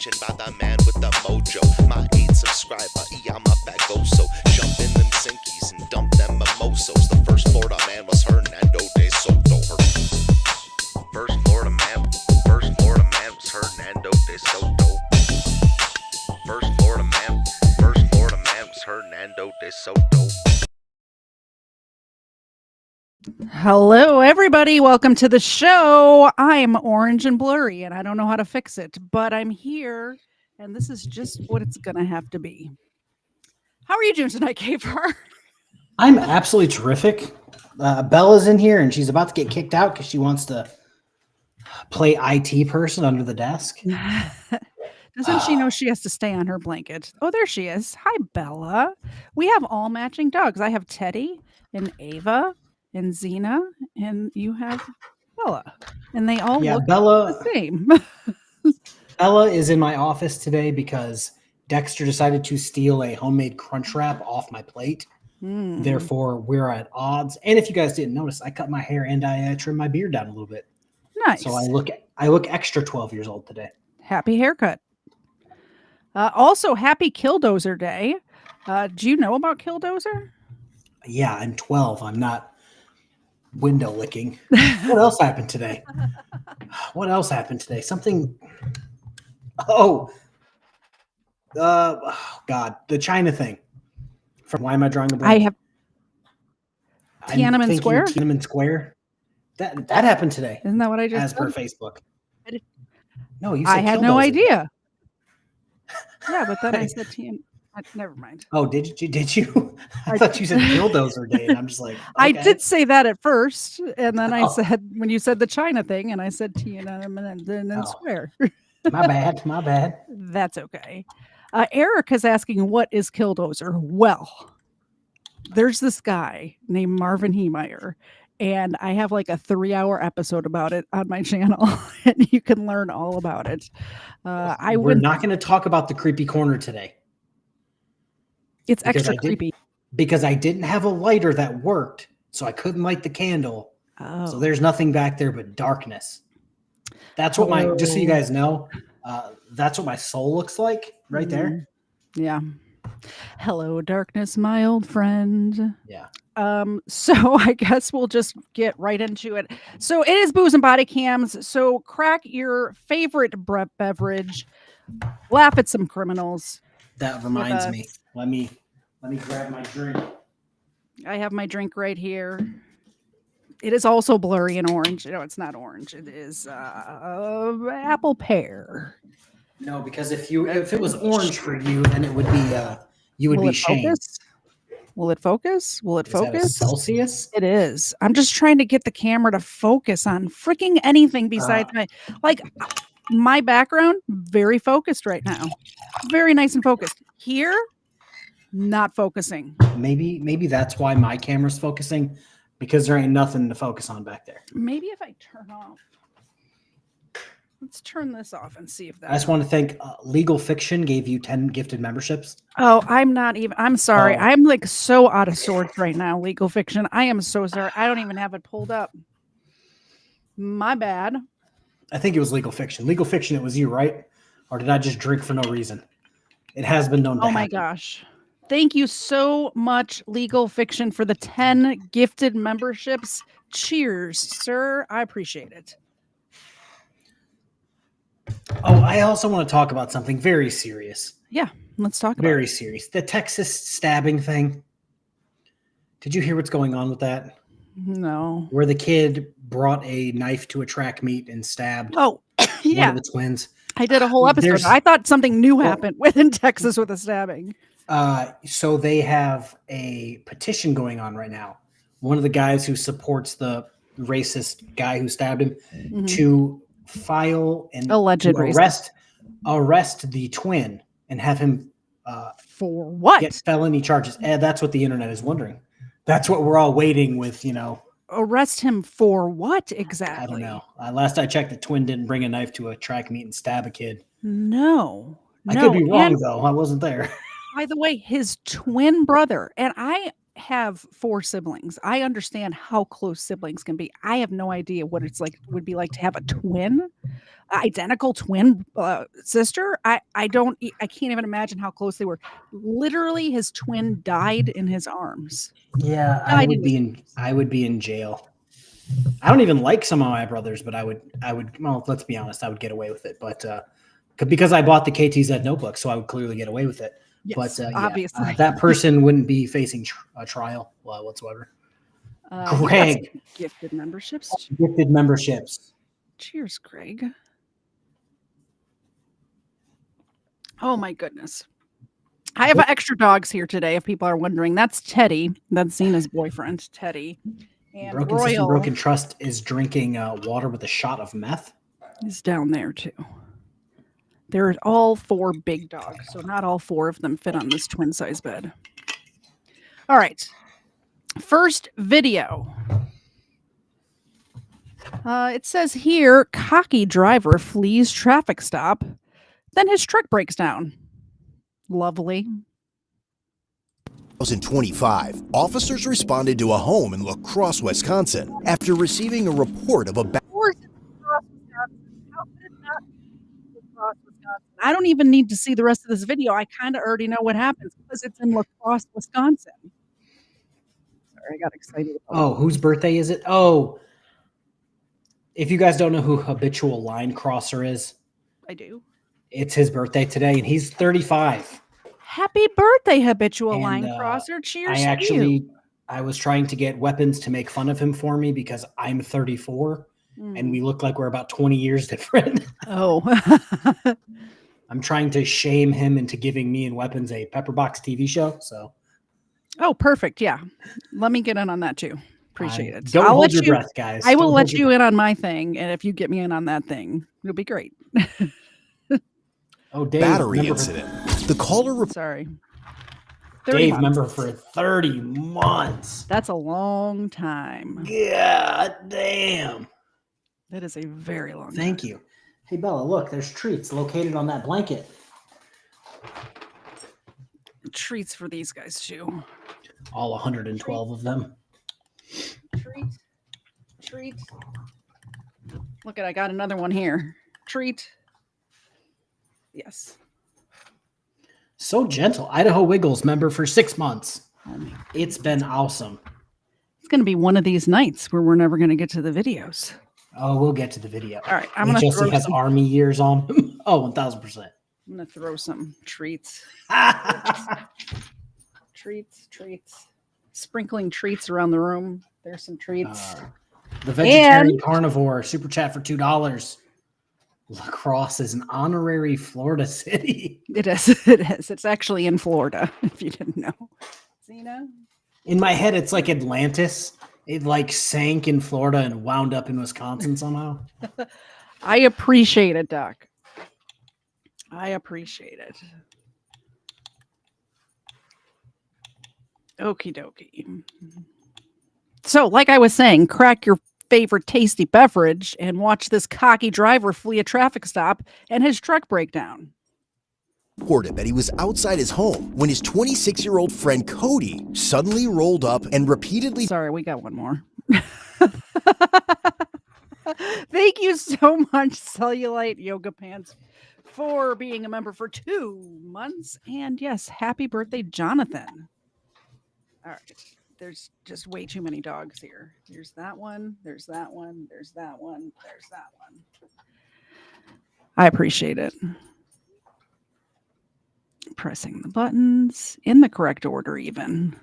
mentioned by the man with the mojo. My 8 subscriber, I'm a fagoso. Jump in them sinkies and dump them mimosos. The first Florida man was Hernando de Soto. First Florida man was Hernando de Soto. First Florida man was Hernando de Soto. Hello, everybody. Welcome to the show. I'm orange and blurry, and I don't know how to fix it, but I'm here, and this is just what it's going to have to be. How are you doing tonight, KFARR? I'm absolutely terrific. Bella's in here, and she's about to get kicked out because she wants to play IT person under the desk. Doesn't she know she has to stay on her blanket? Oh, there she is. Hi, Bella. We have all matching dogs. I have Teddy and Ava and Xena, and you have Bella, and they all look the same. Bella is in my office today because Dexter decided to steal a homemade crunch wrap off my plate. Therefore, we're at odds. And if you guys didn't notice, I cut my hair and I trimmed my beard down a little bit. Nice. So I look extra 12 years old today. Happy haircut. Also, happy Killdozer Day. Do you know about Killdozer? Yeah, I'm 12. I'm not window licking. What else happened today? Something. Oh, God, the China thing. Why am I drawing a blank? I have Tiananmen Square. Tiananmen Square. That happened today. Isn't that what I just as said? per Facebook? No, you said I had no idea. Yeah, but then I said never mind. Oh, did you? I thought you said Bulldozer Day, and I'm just like, okay. I did say that at first, and then I said, when you said the China thing, and I said Tiananmen Square. My bad. That's okay. Eric is asking, what is Killdozer? Well, there's this guy named Marvin Heemeyer, and I have like a 3-hour episode about it on my channel, and you can learn all about it. We're not going to talk about the creepy corner today. It's extra creepy. Because I didn't have a lighter that worked, so I couldn't light the candle. Oh. So there's nothing back there but darkness. That's what just so you guys know, that's what my soul looks like right there. Yeah. Hello, darkness, my old friend. Yeah. So I guess we'll just get right into it. So it is Booze and Bodycams. So crack your favorite beverage, laugh at some criminals. That reminds me. Let me grab my drink. I have my drink right here. It is also blurry and orange. No, it's not orange. It is apple pear. No, because if it was orange for you, then it would be you would be shamed. Will it focus? Will it focus? Is that a Celsius? It is. I'm just trying to get the camera to focus on freaking anything besides my background. Very focused right now. Very nice and focused. Here, not focusing. Maybe that's why my camera's focusing, because there ain't nothing to focus on back there. Maybe if I turn off. Let's turn this off and see if that. I just want to thank Legal Fiction gave you 10 gifted memberships. Oh, I'm sorry. I'm like so out of sorts right now, Legal Fiction. I am so sorry. I don't even have it pulled up. My bad. I think it was Legal Fiction. Legal Fiction, it was you, right? Or did I just drink for no reason? It has been known to happen. Oh my gosh. Thank you so much, Legal Fiction, for the 10 gifted memberships. Cheers, sir. I appreciate it. Oh, I also want to talk about something very serious. Yeah, let's talk about Very serious. The Texas stabbing thing. Did you hear what's going on with that? No. Where the kid brought a knife to a track meet and stabbed one of the twins. I did a whole episode. I thought something new happened within Texas with a stabbing. So they have a petition going on right now. One of the guys who supports the racist guy who stabbed him to file and arrest the twin and have him for what? Get felony charges. That's what the internet is wondering. That's what we're all waiting with, Arrest him for what exactly? I don't know. Last I checked, the twin didn't bring a knife to a track meet and stab a kid. No. I could be wrong, though. I wasn't there. By the way, his twin brother, and I have 4 siblings. I understand how close siblings can be. I have no idea what it's like would be like to have a twin, identical twin sister. I can't even imagine how close they were. Literally, his twin died in his arms. Yeah, I would be in jail. I don't even like some of my brothers, but I would. Well, let's be honest, I would get away with it. But because I bought the KTZed notebook, so I would clearly get away with it. Yes, But obviously, that person wouldn't be facing a trial whatsoever. Greg, gifted memberships. Gifted memberships. Cheers, Greg. Oh my goodness. I have extra dogs here today, if people are wondering. That's Teddy. That's Zena's boyfriend, Teddy. And Broken Royal System, Broken Trust is drinking water with a shot of meth. is down there too. They're all 4 big dogs, so not all 4 of them fit on this twin size bed. All right. First video. It says here, cocky driver flees traffic stop, then his truck breaks down. Lovely. 2025, officers responded to a home in La Crosse, Wisconsin, after receiving a report of a I don't even need to see the rest of this video. I kind of already know what happens because it's in La Crosse, Wisconsin. Sorry, I got excited. Oh, whose birthday is it? Oh, if you guys don't know who Habitual Line Crosser is, I do. It's his birthday today, and he's 35. Happy birthday, Habitual Line Crosser. Cheers to you. I was trying to get weapons to make fun of him for me because I'm 34, and we look like we're about 20 years different. Oh. I'm trying to shame him into giving me and Weapons a Pepperbox TV show. So, oh, perfect. Yeah, let me get in on that too. Appreciate it. Don't hold your breath, guys. I will let you in on my thing, and if you get me in on that thing, it'll be great. Oh, Dave, battery incident. The caller. Sorry, Dave, member for 30 months. That's a long time. God damn. That is a very long time. Thank you. Hey, Bella, look, there's treats located on that blanket. Treats for these guys, too. All 112 of them. Treat. Look I got another one here. Treat. Yes. So gentle. Idaho Wiggles member for 6 months. It's been awesome. It's going to be one of these nights where we're never going to get to the videos. Oh, we'll get to the video. All right. I'm going to throw has some Army years on him. Oh, 1,000%. I'm going to throw some treats. Treats. Sprinkling treats around the room. There's some treats. The Vegetarian Carnivore super chat for $2. La Crosse is an honorary Florida city. It is. It's actually in Florida, if you didn't know. Zena? In my head, it's like Atlantis. It like sank in Florida and wound up in Wisconsin somehow. I appreciate it, Doc. I appreciate it. Okie dokie. So, like I was saying, crack your favorite tasty beverage and watch this cocky driver flee a traffic stop and his truck break down. Reported that he was outside his home when his 26-year-old friend Cody suddenly rolled up and repeatedly. Sorry, we got one more. Thank you so much, Cellulite Yoga Pants, for being a member for 2 months. And yes, happy birthday, Jonathan. All right. There's just way too many dogs here. There's that one. There's that one. There's that one. There's that one. I appreciate it. Pressing the buttons in the correct order, even.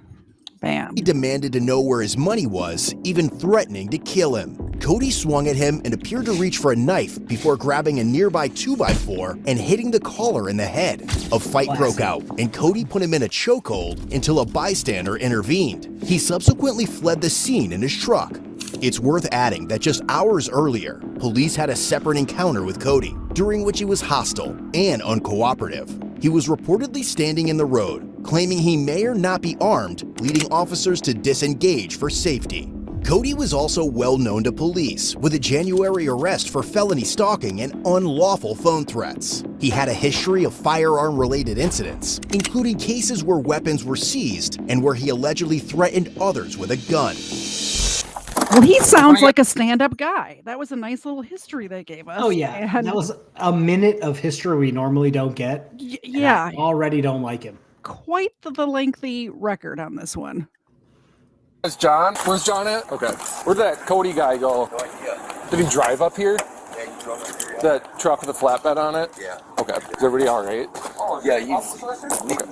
Bam. He demanded to know where his money was, even threatening to kill him. Cody swung at him and appeared to reach for a knife before grabbing a nearby 2x4 and hitting the caller in the head. A fight broke out, and Cody put him in a chokehold until a bystander intervened. He subsequently fled the scene in his truck. It's worth adding that just hours earlier, police had a separate encounter with Cody, during which he was hostile and uncooperative. He was reportedly standing in the road, claiming he may or not be armed, leading officers to disengage for safety. Cody was also well known to police, with a January arrest for felony stalking and unlawful phone threats. He had a history of firearm-related incidents, including cases where weapons were seized and where he allegedly threatened others with a gun. Well, he sounds like a stand-up guy. That was a nice little history they gave us. Oh yeah, that was a minute of history we normally don't get. Yeah, I already don't like him. quite the lengthy record on this one. It's John. Where's John at? Okay. Where'd that Cody guy go? Did he drive up here? Yeah, he drove up here. That truck with the flatbed on it? Yeah. Okay. Is everybody all right? Oh, yeah.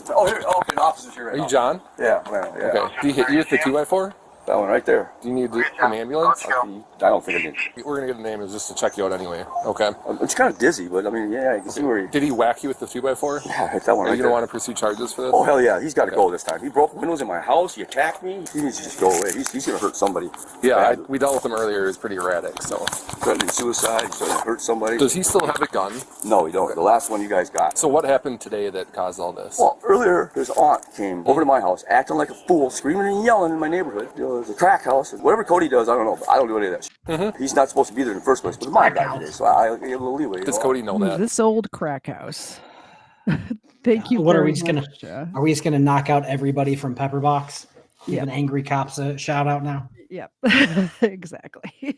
Oh, here. Oh, okay. Officer's here right Are now. you John? Yeah. Yeah. Okay. Did he hit you with the 2x4? That one right there. Do you need an ambulance? I don't think I did. We're gonna get the name just to check you out anyway. Okay. It's kind of dizzy, but I mean, yeah, I can see where he... Did he whack you with the 2x4? Yeah, hit that one Are right you there. gonna want to pursue charges for this? Oh, hell yeah. He's got to go this time. He broke windows in my house. He attacked me. He needs to just go away. He's going to hurt somebody. Yeah, we dealt with him earlier. He was pretty erratic, so. Threatening suicide. He's going to hurt somebody. Does he still have a gun? No, he don't. The last one you guys got. So what happened today that caused all this? Well, earlier, his aunt came over to my house, acting like a fool, screaming and yelling in my neighborhood. You know, there's a crack house. Whatever Cody does, I don't know. But I don't do any of that shit. He's not supposed to be there in the first place, but it's my guy today, so I give a little leeway. Does Cody know that? This old crack house. Thank you. What are very we just gonna? much, Are we just gonna knock out everybody from Pepperbox? Give Yeah. an angry cops a shout out now. Yep, exactly.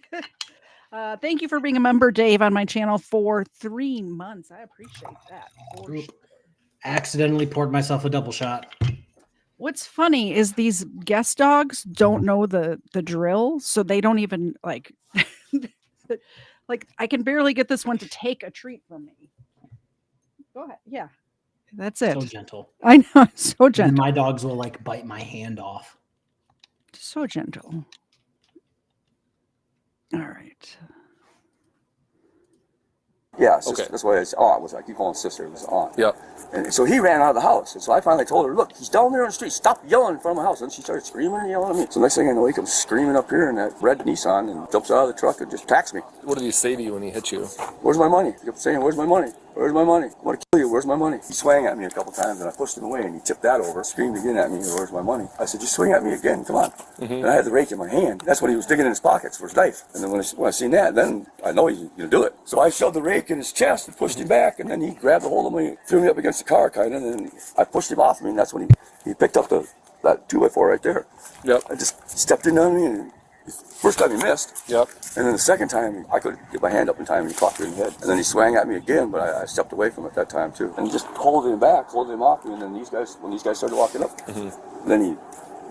Thank you for being a member, Dave, on my channel for 3 months. I appreciate that. For sure. Accidentally poured myself a double shot. What's funny is these guest dogs don't know the drill, so they don't even like like I can barely get this one to take a treat from me. Go ahead. Yeah. That's it. So gentle. I know, so And gentle. my dogs will like bite my hand off. So gentle. All right. Yeah, Okay. that's why his aunt was. I keep calling sister. It was aunt. Yep. And so he ran out of the house. And so I finally told her, look, he's down there on the street. Stop yelling in front of my house. And she started screaming and yelling at me. So next thing I know, he comes screaming up here in that red Nissan and jumps out of the truck and just attacks me. What did he say to you when he hit you? Where's my money? He kept saying, where's my money? Where's my money? I want to kill you. Where's my money? He swung at me a couple times and I pushed him away and he tipped that over, screamed again at me, where's my money? I said, just swing at me again. Come on. And I had the rake in my hand. That's when he was digging in his pockets for his knife. And then when I seen that, then I know he's going to do it. So I shoved the rake in his chest and pushed him back. And then he grabbed a hold of me, threw me up against the car kind of. And then I pushed him off me. And that's when he picked up that 2x4 right there. Yep. I just stepped in on me. And first time he missed. Yep. And then the second time, I couldn't get my hand up in time and he clocked me in the head. And then he swung at me again, but I stepped away from it that time too. And just holding him back, holding him off me. And then when these guys started walking up, then he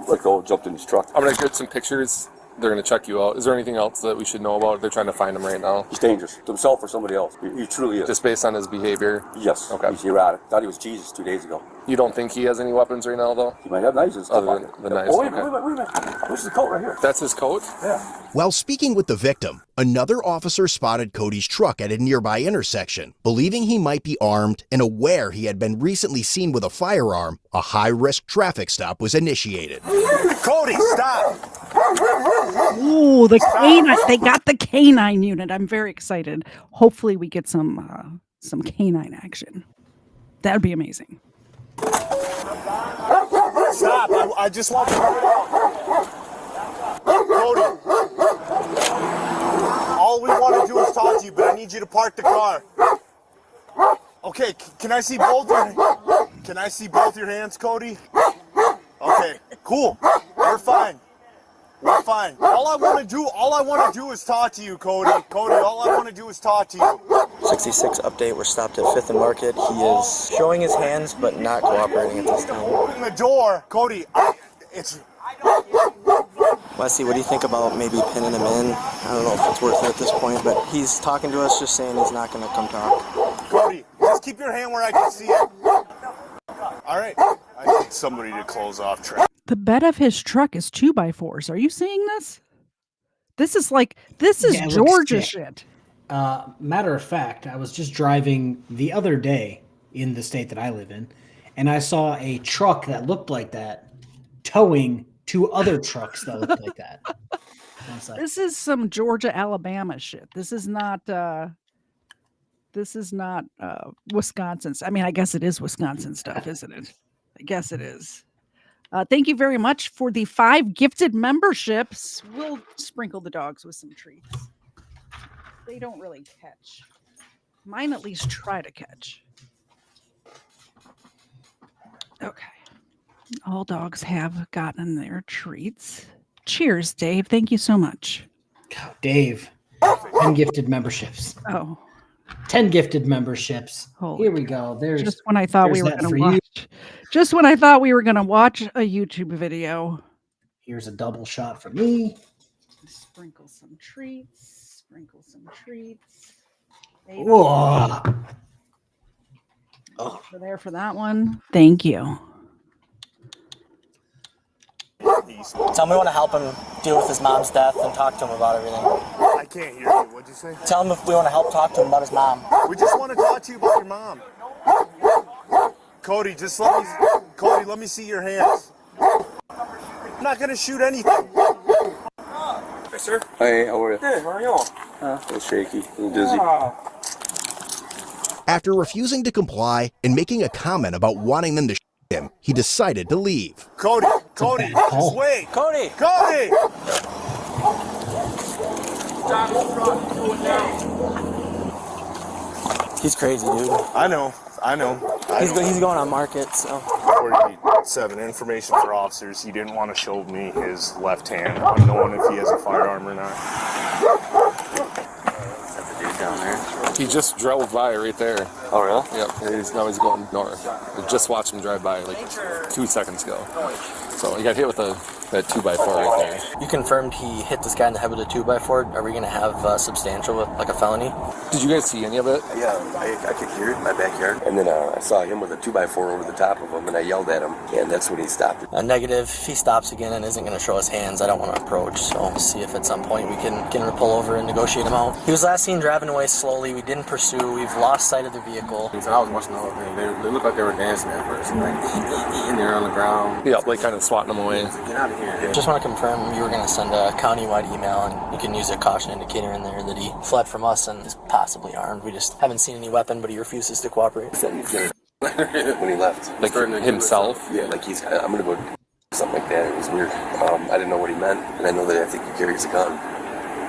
let go, jumped in his truck. I'm gonna get some pictures. They're gonna check you out. Is there anything else that we should know about? They're trying to find him right now. He's dangerous to himself or somebody else. He truly is. Just based on his behavior. Yes. Okay. He's erratic. Thought he was Jesus 2 days ago. You don't think he has any weapons right now, though? He might have knives in his Other pocket. than the knives, Oh, wait a okay. minute. Where's the coat right here? That's his coat? Yeah. While speaking with the victim, another officer spotted Cody's truck at a nearby intersection. Believing he might be armed and aware he had been recently seen with a firearm, a high-risk traffic stop was initiated. Cody, stop! Ooh, the canine. They got the canine unit. I'm very excited. Hopefully we get some canine action. That'd be amazing. Stop! I just want to. Cody, all we want to do is talk to you, but I need you to park the car. Okay, can I see both your? Can I see both your hands, Cody? Okay, cool. We're fine. We're fine. All I want to do is talk to you, Cody. Cody, all I want to do is talk to you. 66 update, we're stopped at 5th and Market. He is showing his hands but not cooperating at this time. Open the door, Cody. It's. Wesley, what do you think about maybe pinning him in? I don't know if it's worth it at this point, but he's talking to us, just saying he's not going to come talk. Cody, just keep your hand where I can see it. All right. I need somebody to close off traffic. The bed of his truck is 2x4s. Are you seeing this? This is Yeah, it looks Georgia sick. shit. Matter of fact, I was just driving the other day in the state that I live in, and I saw a truck that looked like that towing 2 other trucks that looked like that. I was like, This is some Georgia, Alabama shit. This is not Wisconsin. I mean, I guess it is Wisconsin stuff, isn't it? I guess it is. Thank you very much for the 5 gifted memberships. We'll sprinkle the dogs with some treats. They don't really catch. Mine at least try to catch. Okay. All dogs have gotten their treats. Cheers, Dave. Thank you so much. God, Dave, 10 gifted memberships. Oh, 10 gifted memberships. Holy Here we go. There's just when I thought we were that going for to you. watch. Just when I thought we were going to watch a YouTube video. Here's a double shot for me. Sprinkle some treats. Sprinkle some treats. Whoa. Oh, for there for that one. Thank you. Tell me we want to help him deal with his mom's death and talk to him about everything. I can't hear you. What'd you say? Tell him if we want to help talk to him about his mom. We just want to talk to you about your mom. Cody, let me see your hands. I'm not gonna shoot anything. Hey, sir. Hey, how are you? Good, how are you? A little shaky, a little dizzy. After refusing to comply and making a comment about wanting them to shoot him, he decided to leave. Cody, just wait. Cody! Cody! He's crazy, dude. I know. He's going on market, so. 47 information for officers. He didn't want to show me his left hand, unknown if he has a firearm or not. That's the dude down there. He just drove by right there. Oh, really? Yep. Now he's going north. I just watched him drive by like 2 seconds ago. So he got hit with that 2x4 right there. You confirmed he hit this guy in the head with a 2x4. Are we going to have substantial with like a felony? Did you guys see any of it? Yeah, I could hear it in my backyard. And then I saw him with a 2x4 over the top of him, and I yelled at him, and that's when he stopped. Negative. If he stops again and isn't going to show his hands, I don't want to approach. So see if at some point we can get him to pull over and negotiate him out. He was last seen driving away slowly. We didn't pursue. We've lost sight of the vehicle. So I was watching the whole thing. They looked like they were dancing at first, like eating there on the ground. Yeah, like kind of swatting him away. Get out of here. Just want to confirm you were going to send a countywide email, and you can use a caution indicator in there that he fled from us and is possibly armed. We just haven't seen any weapon, but he refuses to cooperate. He said he's gonna when he left. Like himself? Yeah, like I'm gonna go something like that. It was weird. I didn't know what he meant, and I know that I think he carries a gun.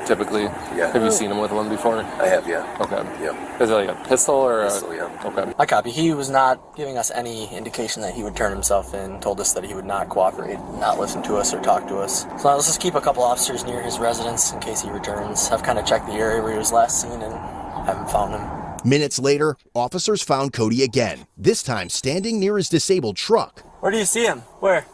Typically? Yeah. Have you seen him with one before? I have, yeah. Okay. Yeah. Is it like a pistol or Pistol, yeah. Okay. I copy. He was not giving us any indication that he would turn himself in, told us that he would not cooperate, not listen to us or talk to us. So let's just keep a couple officers near his residence in case he returns. I've kind of checked the area where he was last seen and haven't found him. Minutes later, officers found Cody again, this time standing near his disabled truck. Where do you see him? Where?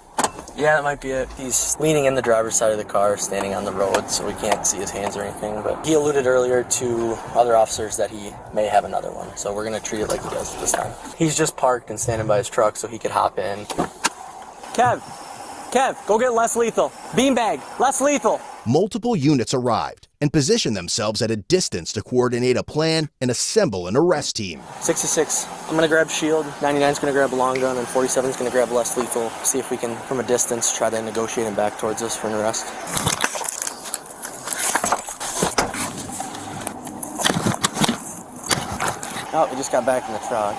Yeah, that might be it. He's leaning in the driver's side of the car, standing on the road, so we can't see his hands or anything. But he alluded earlier to other officers that he may have another one, so we're going to treat it like he does this time. He's just parked and standing by his truck so he could hop in. Kev, go get less lethal. Beanbag, less lethal. Multiple units arrived and positioned themselves at a distance to coordinate a plan and assemble an arrest team. 66, I'm going to grab shield, 99's going to grab a long gun, and 47's going to grab less lethal. See if we can, from a distance, try to negotiate him back towards us for an arrest. Oh, he just got back in the truck.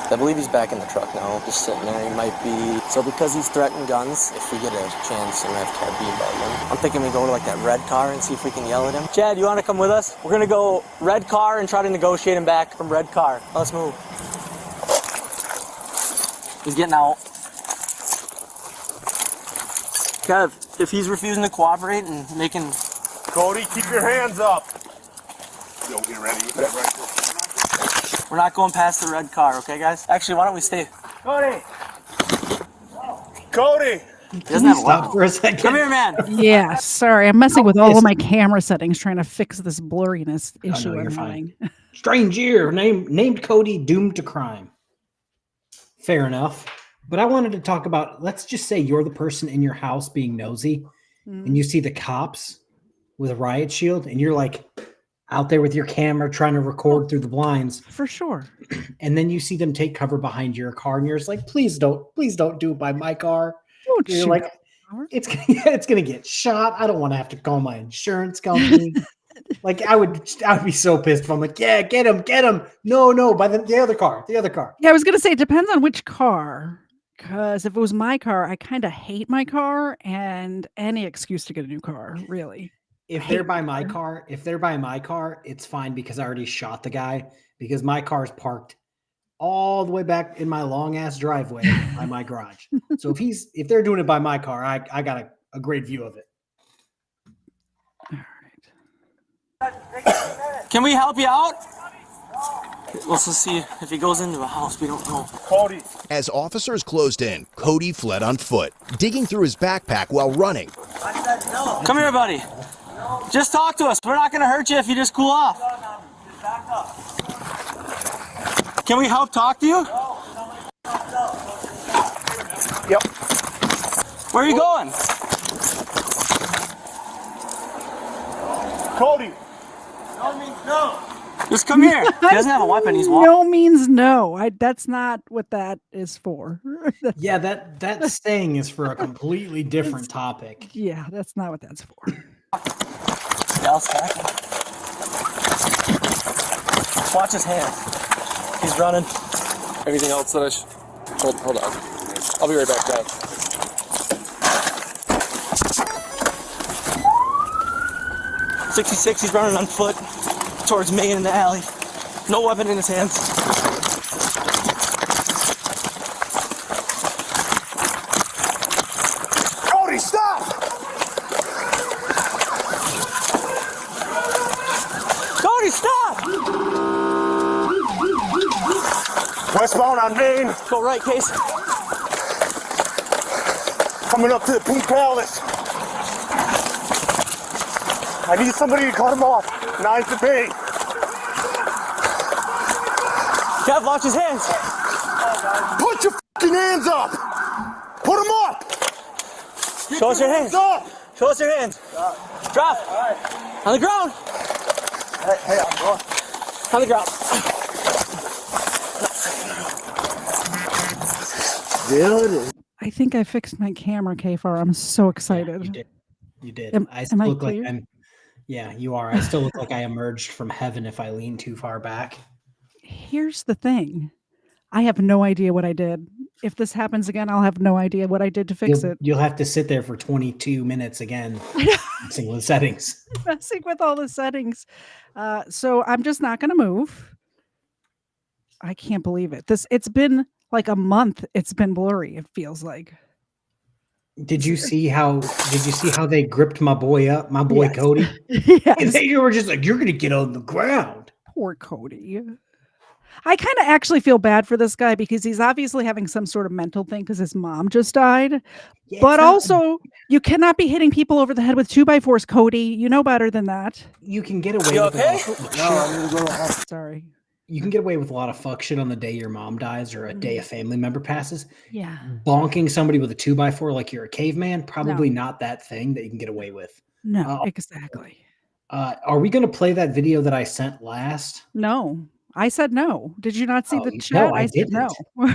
I believe he's back in the truck now, just sitting there. He might be... So because he's threatened guns, if we get a chance, we're going to have to have beanbag him. I'm thinking we go to like that red car and see if we can yell at him. Chad, you want to come with us? We're going to go red car and try to negotiate him back from red car. Let's move. He's getting out. Kev, if he's refusing to cooperate and making... Cody, keep your hands up. Yo, get ready. We're not going past the red car, okay, guys? Actually, why don't we stay? Cody! He doesn't have a Stop weapon. for a second. Come here, man. Yeah, sorry. I'm messing with all of my camera settings trying to fix this blurriness issue you're I'm fine. having. Strange year. Named Cody, doomed to crime. Fair enough. But I wanted to talk about, let's just say you're the person in your house being nosy and you see the cops with a riot shield and you're like out there with your camera trying to record through the blinds. For sure. And then you see them take cover behind your car and you're just like, please don't do it by my car. Don't You're shoot like, our- it's gonna get shot. I don't want to have to call my insurance company. Like I would be so pissed if I'm like, yeah, get him. No, by the other car. Yeah, I was gonna say it depends on which car. Because if it was my car, I kind of hate my car and any excuse to get a new car, really. If they're by my car, it's fine because I already shot the guy because my car's parked all the way back in my long ass driveway by my garage. So if they're doing it by my car, I got a great view of it. All right. Can we help you out? Let's just see if he goes into a house. We don't know. Cody. As officers closed in, Cody fled on foot, digging through his backpack while running. Come here, buddy. Just talk to us. We're not going to hurt you if you just cool off. Can we help talk to you? Yep. Where are you going? Cody. No. Just come here. He doesn't have a weapon. He's walking. No means no. That's not what that is for. Yeah, that saying is for a completely different topic. Yeah, that's not what that's for. Dallas back. Watch his hand. He's running. Anything else that I should... Hold on. I'll be right back, guys. .66, he's running on foot towards me in the alley. No weapon in his hands. Cody, stop! Cody, stop! Westbound on Main, Go right, Case. coming up to the Pink Palace. I need somebody to cut him off. 9th to pay. Kev, watch his hands. Put your fucking hands up! Put them up! Show us your hands. Up! Show us your hands. Drop. On the ground. Hey, I'm going. On the ground. Dude. I think I fixed my camera, KFARR. I'm so excited. You did. Am I still I look like clear? I'm. Yeah, you are. I still look like I emerged from heaven if I lean too far back. Here's the thing. I have no idea what I did. If this happens again, I'll have no idea what I did to fix it. You'll have to sit there for 22 minutes again, fixing the settings. Messing with all the settings. So I'm just not going to move. I can't believe it. It's been like a month. It's been blurry. It feels like. Did you see how they gripped my boy up, my boy Yes. Cody? Yes. And they were just like, "You're gonna get on the ground." Poor Cody. I kind of actually feel bad for this guy because he's obviously having some sort of mental thing because his mom just died. Yeah, But it's not- also, you cannot be hitting people over the head with 2x4s, Cody. You know better than that. you can get away You with okay? Sorry. You can get away with a lot of fuck shit on the day your mom dies or a day a family member passes. Yeah. Bonking somebody with a 2x4 like you're a caveman, probably not that thing that you can get away with. No, Oh. exactly. Are we going to play that video that I sent last? No. I said no. Did you not see Oh, the no, chat? I said no. Well,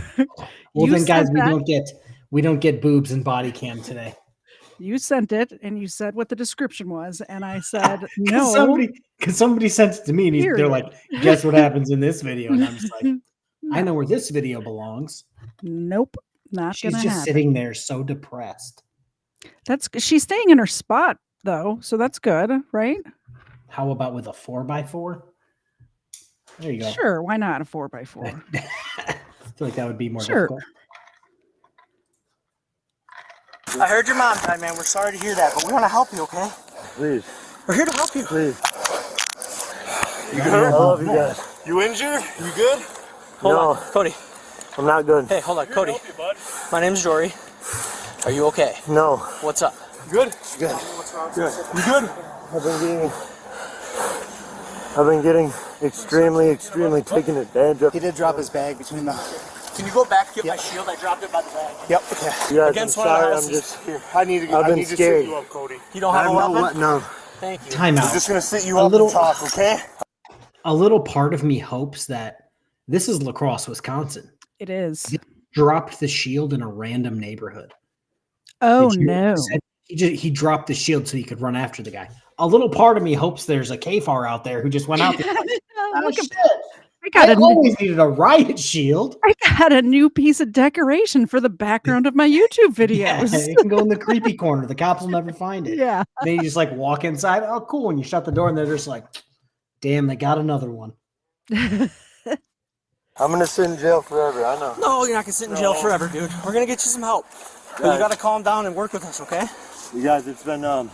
You then, guys, said we that. don't get boobs and body cam today. You sent it and you said what the description was, and I said no. Because somebody sent it to me, and they're Period. like, "Guess what happens in this video?" And I'm just like, "I know where this video belongs." Nope. Not She's gonna just happen. sitting there, so depressed. She's staying in her spot though, so that's good, right? How about with a 4x4? There you go. Sure, why not a 4x4? I feel like that would be more Sure. difficult. I heard your mom died, man. We're sorry to hear that, but we want to help you, okay? Please, We're here to help you. please. You good? I love you guys. You injured? You good? Hold on, Cody. I'm not good. Hey, hold on, Cody. My name's Jory. Are you okay? No. What's up? Good? Good. Good. You good? I've been getting extremely taken advantage of. He did drop his bag between the... Can you go back, get my shield? I dropped it by the bag. Yep. You guys, Against I'm one of the sorry, I'm houses. just. Here, I need to I've been sit scared. you up, Cody. You don't have a I'm weapon? not no. Thank you. Time I'm out. just gonna sit you A up little- and talk, okay? A little part of me hopes that this is La Crosse, Wisconsin. It is. Dropped the shield in a random neighborhood. Oh Did you- no. He dropped the shield so he could run after the guy. A little part of me hopes there's a KFARR out there who just went out there. Oh, Oh, look, at, shit. I always needed a riot shield. I got a new piece of decoration for the background of my YouTube videos. Yeah, it can go in the creepy corner. The cops will never find it. Yeah. They just like walk inside. Oh, cool. And you shut the door and they're just like, damn, they got another one. I'm gonna sit in jail forever. I know. No, you're not gonna sit in jail forever, dude. We're gonna get you some help. But you gotta calm down and work with us, okay? You guys, it's been as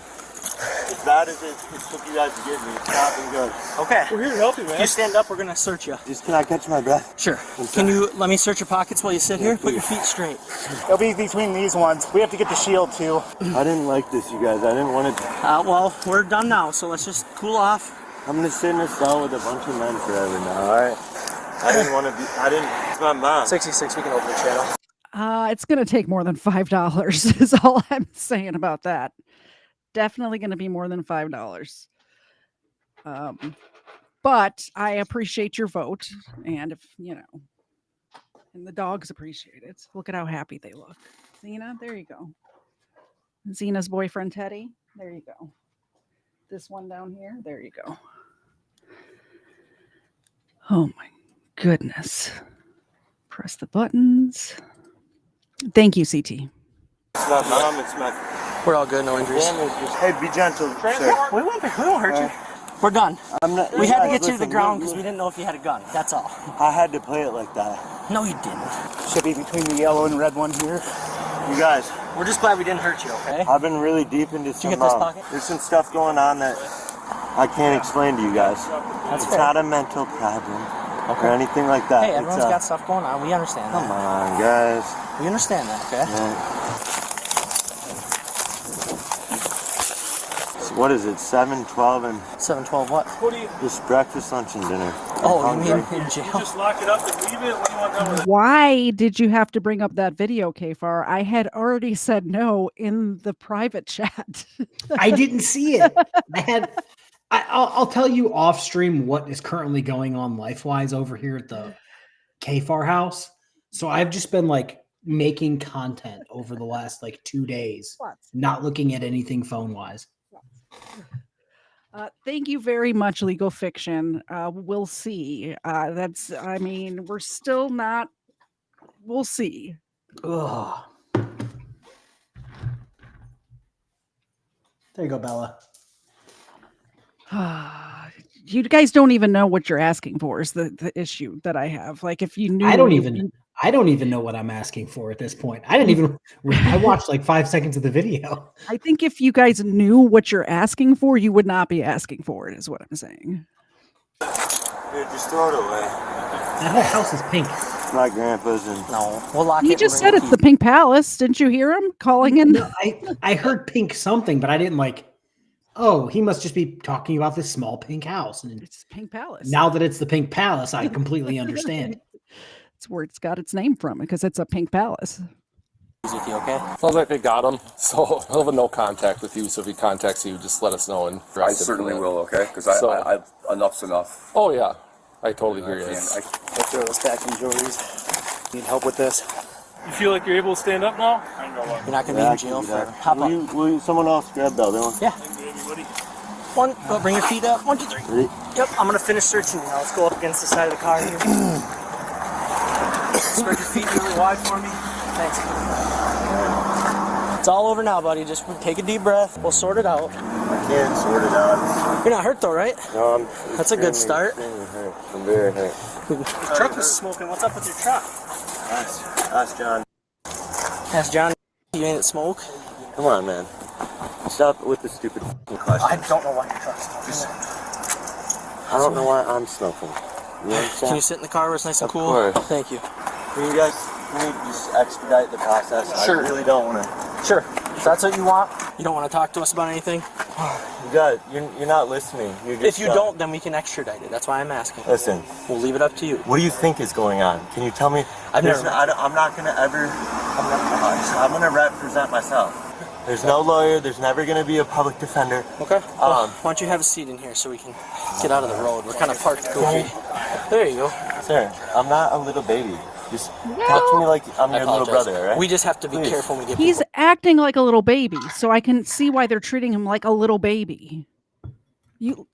bad as it took you guys to get me. It's not been good. Okay. We're here to help you, man. If you stand up, we're gonna search you. Just can I catch my breath? Sure. Can you let me search your pockets while you sit here? Put your feet straight. It'll be between these ones. We have to get the shield too. I didn't like this, you guys. I didn't want to. Well, we're done now, so let's just cool off. I'm gonna sit in a cell with a bunch of men forever now. All right. I didn't want to be. I didn't. It's my mom. 66. We can open the channel. It's going to take more than $5 is all I'm saying about that. Definitely going to be more than $5. But I appreciate your vote. And if, and the dogs appreciate it. Look at how happy they look. Xena, there you go. Xena's boyfriend, Teddy. There you go. This one down here. There you go. Oh my goodness. Press the buttons. Thank you, CT. It's my mom. It's my. We're all good. No injuries. Hey, be gentle, sir. We won't hurt you. We're done. We had to get you to the ground because we didn't know if you had a gun. That's all. I had to play it like that. No, you didn't. Should be between the yellow and red one here. You guys. We're just glad we didn't hurt you, okay? I've been really deep into some. Did you get this pocket? There's some stuff going on that I can't explain to you guys. That's it's fair. not a mental problem or anything like that. Hey, everyone's got stuff going on. We understand that. Come on, guys. We understand that, okay? Yeah. So what is it? 7:12 and 7:12 what? just breakfast, lunch, and dinner. Oh, you mean in jail? Just lock it up and leave it. What do you want done with it? Why did you have to bring up that video, KFARR? I had already said no in the private chat. I didn't see it. I'll tell you off stream what is currently going on life-wise over here at the KFARR house. So I've just been like making content over the last like 2 days, not looking at anything phone-wise. Thank you very much, Legal Fiction. We'll see. We're still not. We'll see. Ugh. There you go, Bella. You guys don't even know what you're asking for is the issue that I have. Like if you knew, I don't even know what I'm asking for at this point. I watched like 5 seconds of the video. I think if you guys knew what you're asking for, you would not be asking for it, is what I'm saying. Dude, just throw it away. That whole house is pink. It's my grandpa's and No, we'll lock it. He just said it's the Pink Palace. Didn't you hear him calling in? No, I heard pink something, but I didn't like. Oh, he must just be talking about this small pink house. And It's Pink Palace. now that it's the Pink Palace, I completely understand. It's where it's got its name from because it's a pink palace. With you, okay? Sounds like they got him, so he'll have no contact with you. So if he contacts you, just let us know. And I certainly will, okay? Because I enough's enough. Oh yeah, I totally hear you. We'll throw this back in Jory's. Need help with this? You feel like you're able to stand up now? You're not going to be in jail for hop up. Will you, someone else grab Bell? Yeah. One, go bring your feet up. 1, 2, 3. Yep, I'm going to finish searching now. Let's go up against the side of the car here. Spread your feet really wide for me. Thanks. It's all over now, buddy. Just take a deep breath. We'll sort it out. I can't sort it out. You're not hurt though, right? No, That's a good start. Hurt. I'm very hurt. The truck was smoking. What's up with your truck? Ask John. Ask John. You ain't smoke? Come on, man. Stop with the stupid questions. I don't know why your truck's smoking. I don't know why I'm smoking. You understand? Can you sit in the car where it's nice and cool? Of course. Thank you. Can you just expedite the process? Sure. I really don't want to. Sure. If that's what you want, you don't want to talk to us about anything? You guys, you're not listening. You're just, If you don't, then we can extradite it. That's why I'm asking. Listen. We'll leave it up to you. What do you think is going on? Can you tell me? I'm not going to ever. I'm going to represent myself. There's no lawyer. There's never going to be a public defender. Okay. Why don't you have a seat in here so we can get out of the road? We're kind of parked goofy. There you go. Sir, I'm not a little baby. Just talk to me like I'm your little brother, all right? We just have to be careful when we get He's people. acting like a little baby, so I can see why they're treating him like a little baby. You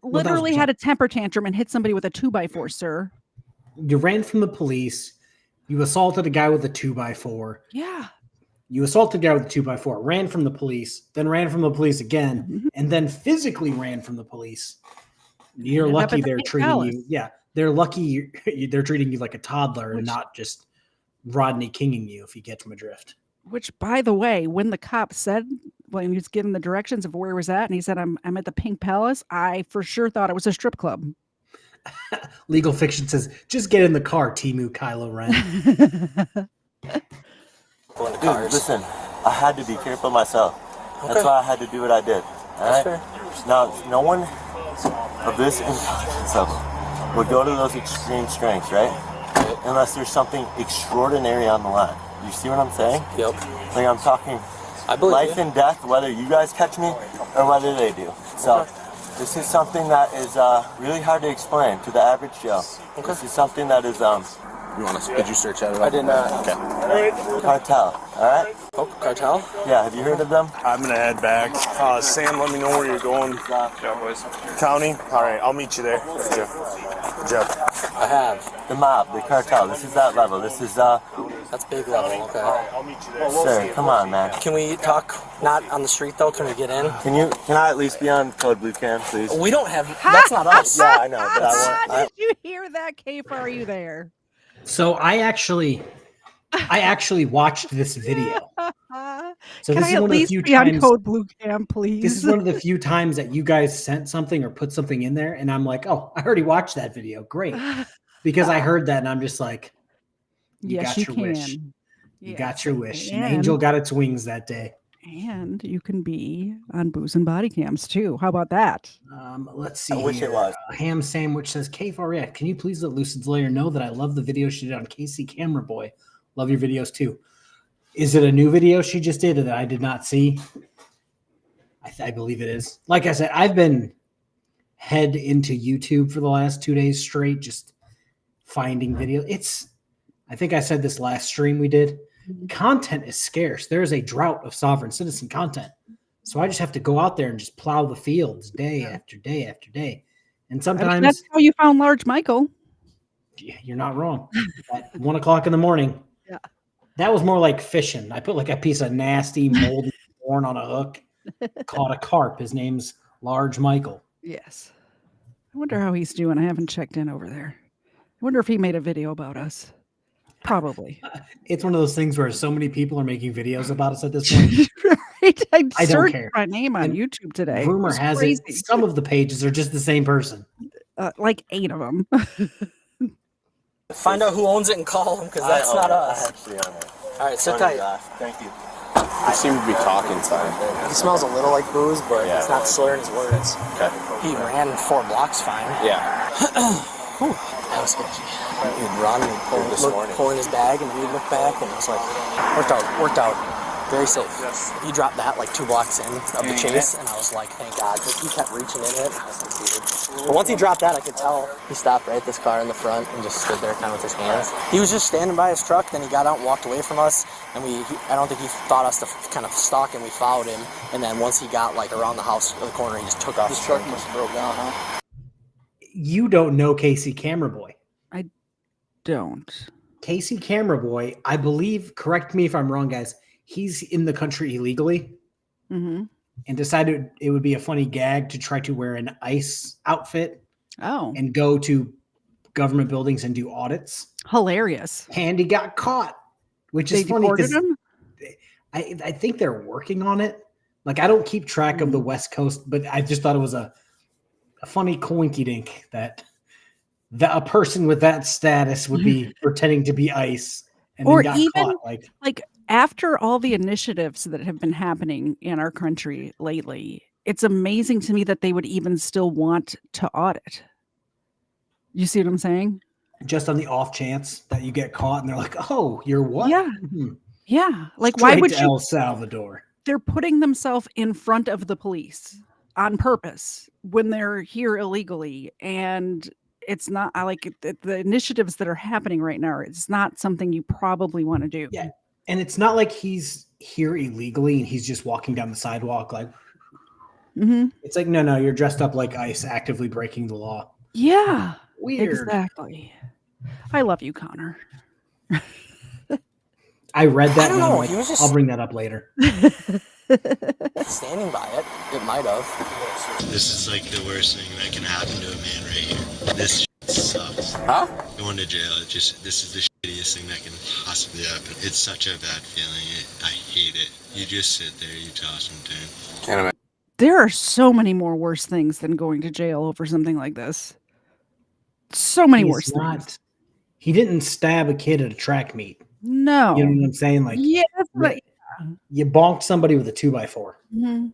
literally had a temper tantrum and hit somebody with a 2x4, sir. You ran from the police. You assaulted a guy with a 2x4. Yeah. You assaulted a guy with a 2x4, ran from the police, then ran from the police again, and then physically ran from the police. You're Ended up lucky at the they're Pink treating Palace. you. Yeah, they're lucky they're treating you like a toddler and not just Rodney Kinging you, if you get my drift. Which, by the way, when the cop said, when he was given the directions of where he was at, and he said, I'm at the Pink Palace, I for sure thought it was a strip club. Legal Fiction says, just get in the car, Timu Kylo Ren. Dude, listen, I had to be careful myself. That's why I had to do what I did. All right? Now, no one of this intelligence level would go to those extreme strengths, right? Unless there's something extraordinary on the line. You see what I'm saying? Yep. Like I'm talking life and death, whether you guys catch me or whether they do. So this is something that is really hard to explain to the average Joe. This is something that is Did you search that? I did not. Okay. cartel. All right? Oh, cartel? Yeah. Have you heard of them? I'm gonna head back. Sam, let me know where you're going. County. All right, I'll meet you there. Jeff. I have. The mob, the cartel. This is that level. This is That's big level. Okay. I'll meet you there. Sir, come on, man. Can we talk not on the street though? Can we get in? Can I at least be on Code Blue Cam, please? We don't have. That's not us. Yeah, I know. But I Did you hear that, KFARR? Are you there? So I actually watched this video. So Can this I is at one of the least few be on times. Code Blue Cam, please? This is one of the few times that you guys sent something or put something in there, and I'm like, oh, I already watched that video. Great, because I heard that, and I'm just like, yes, got you your can. wish. You got your wish. An And- angel got its wings that day. And you can be on Booze and Body Cams too. How about that? Let's see. I wish it here. was. Ham Sandwich says, KFARR, can you please let Lucid's lawyer know that I love the video she did on KC Camera Boy? Love your videos too. Is it a new video she just did that I did not see? I believe it is. Like I said, I've been head into YouTube for the last 2 days straight, just finding video. I think I said this last stream we did. Content is scarce. There is a drought of sovereign citizen content. So I just have to go out there and just plow the fields day after day after day. And sometimes that's how you found Large Michael. yeah, you're not wrong. At 1 o'clock in the morning. Yeah. That was more like fishing. I put like a piece of nasty moldy corn on a hook, caught a carp. His name's Large Michael. Yes. I wonder how he's doing. I haven't checked in over there. I wonder if he made a video about us. Probably. It's one of those things where so many people are making videos about us at this point. Right? I I don't searched care. my name on And YouTube today. Rumor It's has crazy. it some of the pages are just the same person. Like 8 of them. Find out who owns it and call them because that's not us. Actually, on it. All right, sit tight. Thank you. You seem to be talking inside. He smells a little like booze, but Yeah. he's not slurring his words. Okay. He ran 4 blocks fine. Yeah. Whew, that was sketchy. He'd run and This morning. pull in his bag, and we'd look back, and it was like, worked out. Very safe. He dropped that like 2 blocks in of the chase, and I was like, thank God, because he kept reaching in it. I was like, dude. But once he dropped that, I could tell. He stopped right at this car in the front and just stood there kind of with his hands. He was just standing by his truck, then he got out and walked away from us, and I don't think he thought us to kind of stalk him. We followed him, and then once he got like around the house, the corner, he just took off. His truck must have broke down, huh? You don't know Casey Camera Boy. Don't. Casey Camera Boy, I believe, correct me if I'm wrong, guys, he's in the country illegally Mm-hmm. and decided it would be a funny gag to try to wear an ICE outfit Oh, and go to government buildings and do audits. hilarious. And he got caught, which They is funny deported because him? I think they're working on it. Like, I don't keep track of the West Coast, but I just thought it was a funny coinky dink that a person with that status would be pretending to be ICE and Or then got even, caught. like after all the initiatives that have been happening in our country lately, it's amazing to me that they would even still want to audit. You see what I'm saying? Just on the off chance that you get caught and they're like, oh, you're what? Yeah. Hmm. Yeah. Like, why Straight would to you? El Salvador? They're putting themselves in front of the police on purpose when they're here illegally. And it's not, I like the initiatives that are happening right now. It's not something you probably want to do. Yeah. And it's not like he's here illegally and he's just walking down the sidewalk like, Mm-hmm. it's like, no, you're dressed up like ICE, actively breaking the law. Yeah. Weird. Exactly. I love you, Connor. I read that. I don't and I'm know, like, he was just- I'll bring that up later. Standing by it, it might have. This is like the worst thing that can happen to a man right here. This shit sucks. Huh? Going to jail, this is the shittiest thing that can possibly happen. It's such a bad feeling. I hate it. You just sit there, you toss and turn. Can't imagine. There are so many more worse things than going to jail over something like this. So many worse things. He didn't stab a kid at a track meet. No. You know what I'm saying? Like, yeah, but you bonked somebody with a 2x4.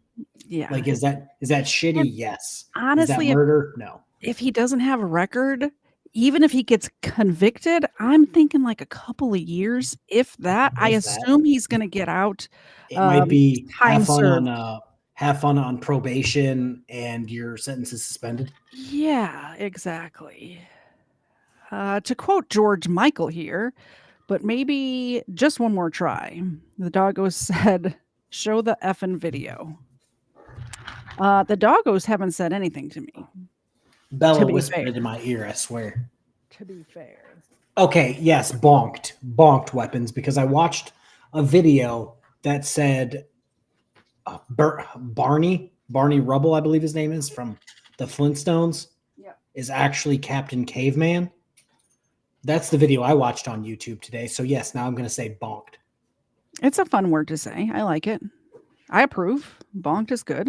Yeah. Like, is that shitty? And yes. honestly, is that murder? No. If he doesn't have a record, even if he gets convicted, I'm thinking like a couple of years, if that. I assume he's going to get out. It might be time have fun on probation and your sentence is suspended. Yeah, exactly. To quote George Michael here, but maybe just one more try. The doggo said, show the effing video. The doggos haven't said anything to me. Bella whispered it in my ear, I swear. To be fair. Okay, yes, bonked weapons, because I watched a video that said Barney Rubble, I believe his name is, from the Flintstones, is actually Captain Caveman. That's the video I watched on YouTube today. So yes, now I'm going to say bonked. It's a fun word to say. I like it. I approve. Bonked is good.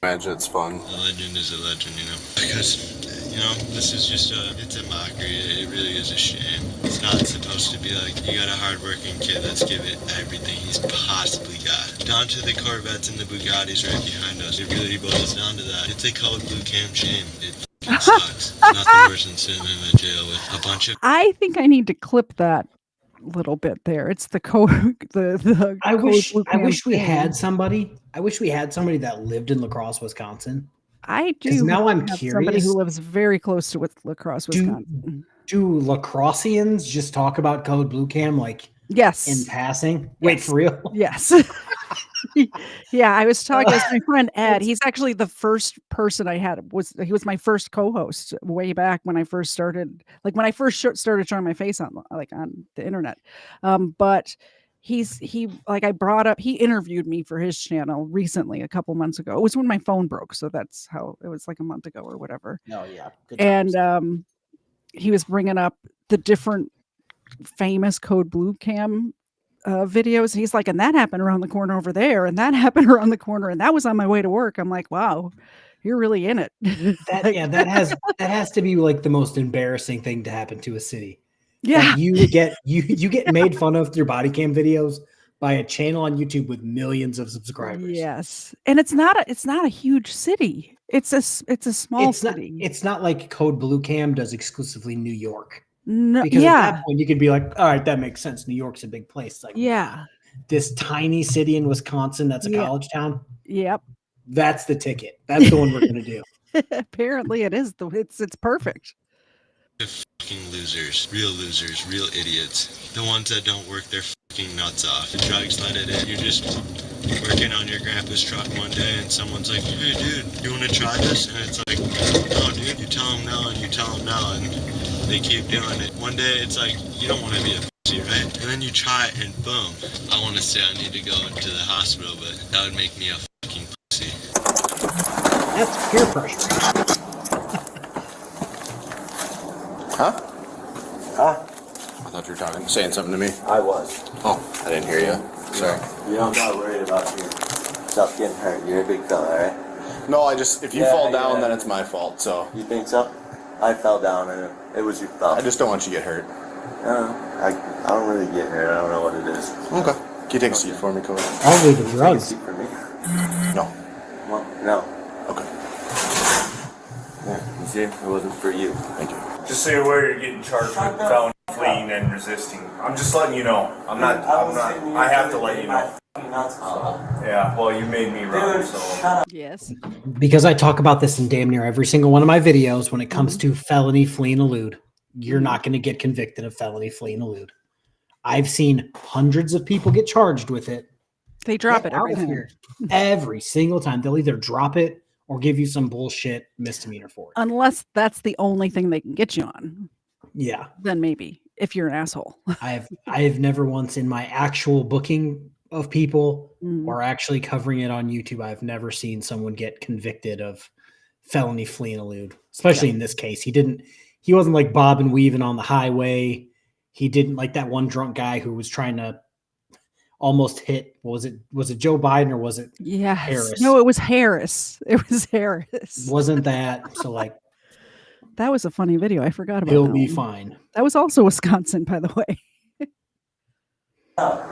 Imagine it's fun. A legend is a legend, you know, because, you know, this is just it's a mockery. It really is a shame. It's not supposed to be like, you got a hardworking kid, let's give it everything he's possibly got. Down to the Corvettes and the Bugattis right behind us. It really boils down to that. It's a code blue cam shame. It sucks. Nothing worse than sitting in a jail with a bunch of... I think I need to clip that little bit there. It's the code. I wish we had somebody. I wish we had somebody that lived in La Crosse, Wisconsin. I do. Now I'm have curious. Somebody who lives very close to La Crosse, Wisconsin. Do La Crossians just talk about code blue cam like yes in passing? Wait, for real? Yes. Yeah, I was talking with my friend Ed. He's actually the first person I had. He was my first co-host way back when I first started. Like when I first started showing my face on the internet. But he interviewed me for his channel recently, a couple months ago. It was when my phone broke, so that's how it was, like a month ago or whatever. Oh yeah. And he was bringing up the different famous code blue cam videos. He's like, and that happened around the corner over there, and that happened around the corner, and that was on my way to work. I'm like, wow, you're really in it. That has to be like the most embarrassing thing to happen to a city. Yeah, like you get made fun of through body cam videos by a channel on YouTube with millions of subscribers. Yes, and it's not a huge city. It's a small city. It's not like Code Blue Cam does exclusively New York. No, because at that point you could be like, all right, that makes sense. New York's a big place. Like, this tiny city in Wisconsin that's a college town. Yep. That's the ticket. That's the one we're gonna do. Apparently it is. It's perfect. Fucking losers, real idiots. The ones that don't work their fucking nuts off. The drugs let it in. You're just working on your grandpa's truck one day and someone's like, hey dude, you want to try this? And it's like, no dude, you tell them no and you tell them no and they keep doing it. One day it's like, you don't want to be a pussy, right? And then you try it and boom. I want to say I need to go into the hospital, but that would make me a fucking pussy. That's peer pressure. Huh? I thought you were saying something to me. I was. Oh, I didn't hear you. Sorry. You don't got worried about yourself getting hurt. You're a big fella, right? No, if you fall down, then it's my fault, so. You think so? I fell down and it was your fault. I just don't want you to get hurt. I don't really get hurt. I don't know what it is. Okay. Can you take a seat for me, Cody? I'll leave the drugs. Take a seat for me? No. Well, no. Okay. Yeah, you see, it wasn't for you. Thank you. Just so you're aware, you're getting charged with felony, fleeing, and resisting. I'm just letting you know. I have to let you know. Yeah, well, you made me run, so. Yes. Because I talk about this in damn near every single one of my videos when it comes to felony, flee, and elude. You're not going to get convicted of felony, flee, and elude. I've seen hundreds of people get charged with it. They drop it every time. Every single time. They'll either drop it or give you some bullshit misdemeanor for it. Unless that's the only thing they can get you on. Yeah. Then maybe if you're an asshole. I have never once in my actual booking of people or actually covering it on YouTube, I've never seen someone get convicted of felony flee and elude, especially in this case. He wasn't like bobbing and weaving on the highway. He didn't like that one drunk guy who was trying to almost hit. Was it Joe Biden or was it Harris? No, it was Harris. It was Harris. Wasn't that so? Like that was a funny video. I forgot about. He'll be fine. That was also Wisconsin, by the way.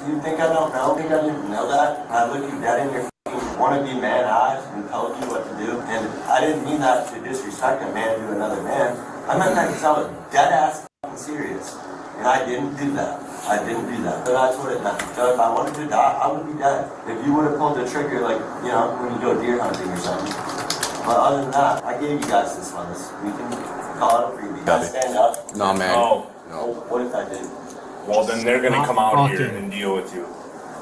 You think I don't know? Think I didn't know that? I look you dead in your wannabe man eyes and told you what to do. And I didn't mean that to disrespect a man to another man. I meant that because I was dead ass serious. And I didn't do that. I didn't do that. So that's what it meant. So if I wanted to die, I would be dead. If you would have pulled the trigger, like, you know, when you go deer hunting or something. But other than that, I gave you guys this one. We can call it a freebie. Can I stand up? No, man. Oh. No. What if I did? Well, then they're going to come out here and deal with you.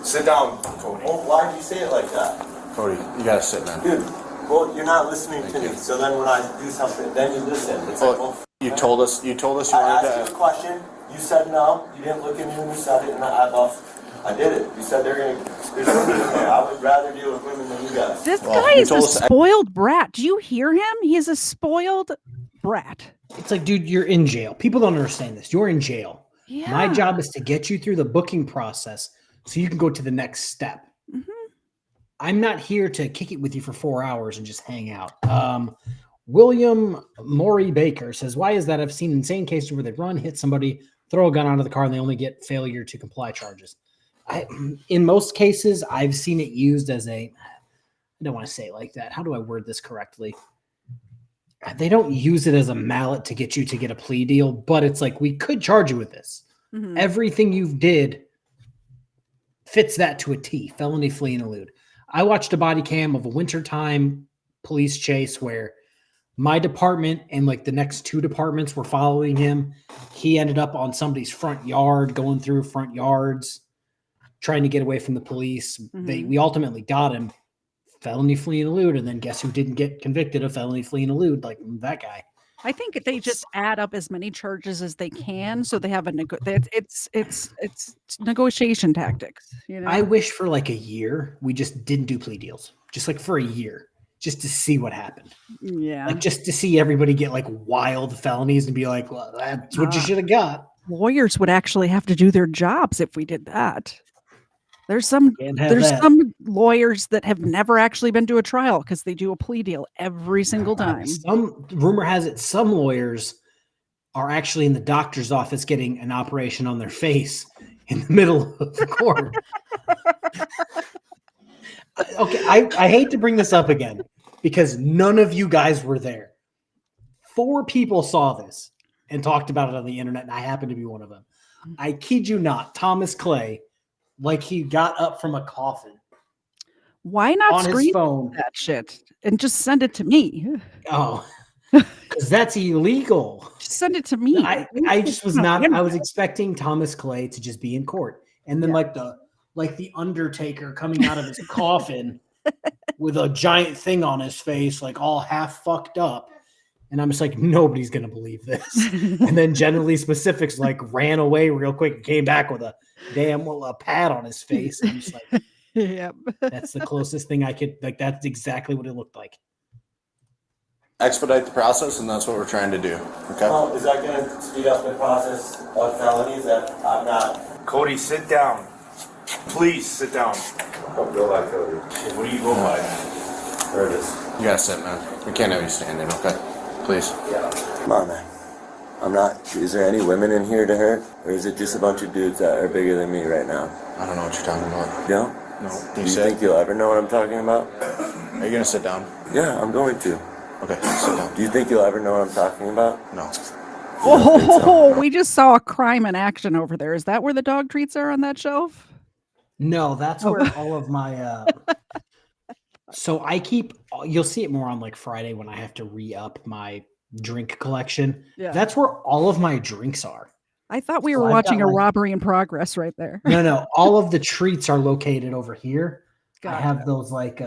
Sit down, Cody. Well, why'd you say it like that? Cody, you gotta sit, man. Dude, well, you're not listening to me. So then when I do something, then you listen. It's like, well, you told us you I wanted asked you a question. You said no. You didn't look at me when you said it, and I did it. You said there's women in there. I would rather deal with women than you guys. This guy is a spoiled brat. Do you hear him? He is a spoiled brat. It's like, dude, you're in jail. People don't understand this. You're in jail. Yeah. My job is to get you through the booking process so you can go to the next step. I'm not here to kick it with you for 4 hours and just hang out. William Maury Baker says, why is that? I've seen insane cases where they run, hit somebody, throw a gun out of the car, and they only get failure to comply charges. In most cases, I've seen it used as I don't want to say it like that. How do I word this correctly? They don't use it as a mallet to get you to get a plea deal, but it's like, we could charge you with this. Everything you did fits that to a T, felony flee and elude. I watched a body cam of a wintertime police chase where my department and like the next 2 departments were following him. He ended up on somebody's front yard, going through front yards, trying to get away from the police. We ultimately got him. Felony flee and elude, and then guess who didn't get convicted of felony flee and elude? Like that guy. I think they just add up as many charges as they can, so they have a it's negotiation tactics. You know, I wish for like a year we just didn't do plea deals, just like for a year, just to see what happened. Yeah, like just to see everybody get like wild felonies and be like, well, that's what you should have got. Lawyers would actually have to do their jobs if we did that. There's some lawyers that have never actually been to a trial because they do a plea deal every single time. Some rumor has it some lawyers are actually in the doctor's office getting an operation on their face in the middle of the court. Okay, I hate to bring this up again because none of you guys were there. 4 people saw this and talked about it on the internet, and I happen to be one of them. I kid you not, Thomas Clay, like he got up from a coffin. Why not on his phone that shit and just send it to me? Oh, because that's illegal. Just send it to me. I just was not. I was expecting Thomas Clay to just be in court, and then like the Undertaker coming out of his coffin with a giant thing on his face, like all half fucked up. And I'm just like, nobody's gonna believe this. And then Generally Specifics like ran away real quick and came back with a pad on his face. And I'm just like, yep, that's the closest thing I could like. That's exactly what it looked like. Expedite the process, and that's what we're trying to do. Okay. Oh, is that going to speed up the process of felonies that I'm not? Cody, sit down. Please sit down. Don't go by Cody. What do you go by? There it is. You gotta sit, man. We can't have you standing. Okay. Please. Yeah. Come on, man. I'm not. Is there any women in here to hurt? Or is it just a bunch of dudes that are bigger than me right now? I don't know what you're talking about. No? No. Do you think you'll ever know what I'm talking about? Are you going to sit down? Yeah, I'm going to. Okay, sit down. Do you think you'll ever know what I'm talking about? No. Oh, we just saw a crime in action over there. Is that where the dog treats are on that shelf? No, that's where all of my so you'll see it more on like Friday when I have to re-up my drink collection. Yeah. That's where all of my drinks are. I thought we were watching a robbery in progress right there. No, all of the treats are located over here. I have those like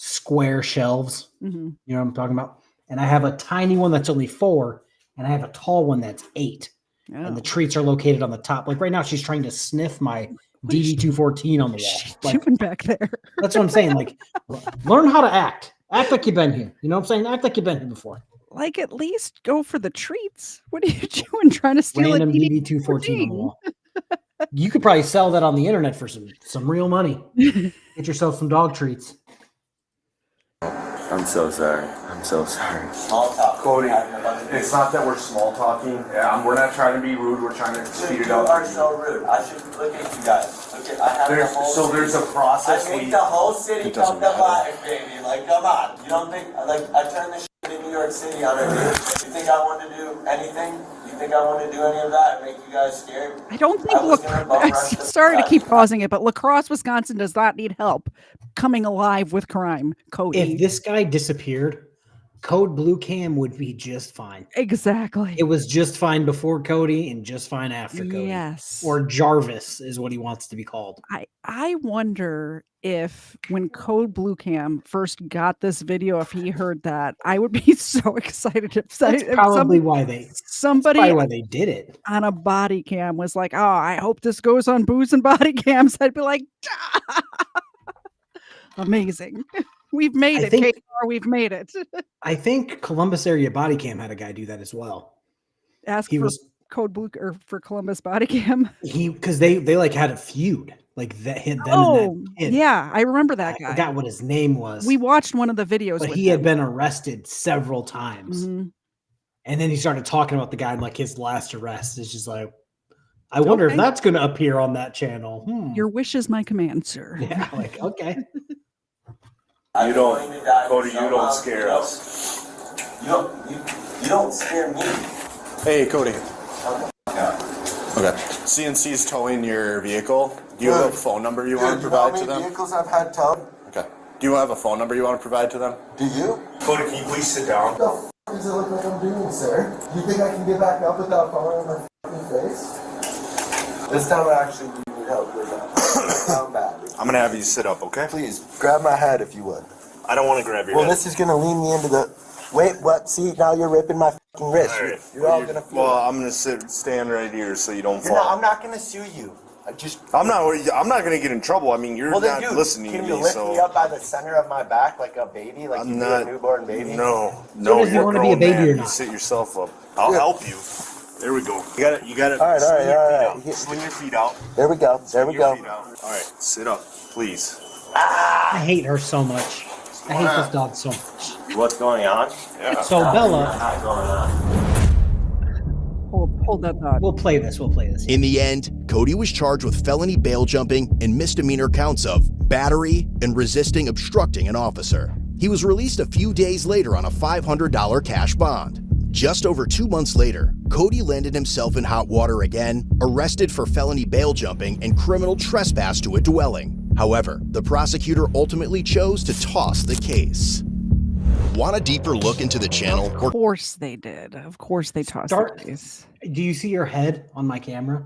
square shelves. Mm-hmm. You know what I'm talking about? And I have a tiny one that's only 4, and I have a tall one that's 8. Oh. And the treats are located on the top. Like right now, she's trying to sniff my DD214 on the wall. Like, doing back there? That's what I'm saying. Like, learn how to act. Act like you've been here. You know what I'm saying? Act like you've been here before. Like, at least go for the treats. What are you doing trying to steal Random a DD214 on the wall. You could probably sell that on the internet for some real money. Get yourself some dog treats. I'm so sorry. I'm so sorry. Small talk. Cody, it's not that we're small talking. We're not trying to be rude. We're trying to speed it You up. are so rude. I should look at you guys. Look at, I have the whole there's city. a process. I make the whole city come to life, baby. Like, come on. You don't think, like, I turned this shit in New York City on her. You think I want to do anything? You think I want to do any of that and make you guys scared? I don't think sorry to keep pausing it, but La Crosse, Wisconsin does not need help coming alive with crime, Cody. If this guy disappeared, Code Blue Cam would be just fine. Exactly. It was just fine before Cody and just fine after Cody. Yes. Or Jarvis is what he wants to be called. I wonder if when Code Blue Cam first got this video, if he heard that, I would be so excited. That's probably why they did it. On a body cam was like, oh, I hope this goes on Booze and Body Cams. I'd be like, amazing. We've made it, KFARR, we've made it. I think Columbus area body cam had a guy do that as well. Ask for Code Blue or for Columbus body cam. Because they like had a feud. Like that them oh, and that kid. Yeah, I remember that guy. I forgot what his name was. We watched one of the videos. But with he had him. been arrested several times. Mm-hmm. And then he started talking about the guy in like his last arrest. It's just like, I wonder if that's going to appear on that channel. Your wish is my command, sir. Yeah, like, okay. You don't, Cody, you don't scare us. You don't scare me. Hey, Cody. Yeah. Okay. CNC's towing your vehicle. Do you have a phone number you want to provide to them? Vehicles I've had towed? Okay. Do you have a phone number you want to provide to them? Do you? Cody, can you please sit down? What the f does it look like I'm doing, sir? You think I can get back up without falling on my f***ing face? This time I actually need help with that. Down bad. I'm going to have you sit up, okay? Please, grab my head if you would. I don't want to grab your head. Well, this is going to lean me into the... Wait, what? See, now you're ripping my f***ing wrist. All right. You're all going to feel I'm going to stand right here so you don't fall. I'm not going to sue you. I'm not going to get in trouble. I mean, you're not listening to me, Can you lift me up by the center of my back like a baby, like you do a newborn baby? No, does he want to be a baby or not? You sit yourself up. I'll help you. There we go. You got it. All right. Swing your feet out. There we go. There we go. All right, sit up, please. I hate her so much. I hate this dog so much. What's going on? Yeah. So Bella, What's going on? Hold that thought. We'll play this. In the end, Cody was charged with felony bail jumping and misdemeanor counts of battery and resisting obstructing an officer. He was released a few days later on a $500 cash bond. Just over 2 months later, Cody landed himself in hot water again, arrested for felony bail jumping and criminal trespass to a dwelling. However, the prosecutor ultimately chose to toss the case. Want a deeper look into the channel? Of course they did. Of course they tossed the case. Do you see her head on my camera?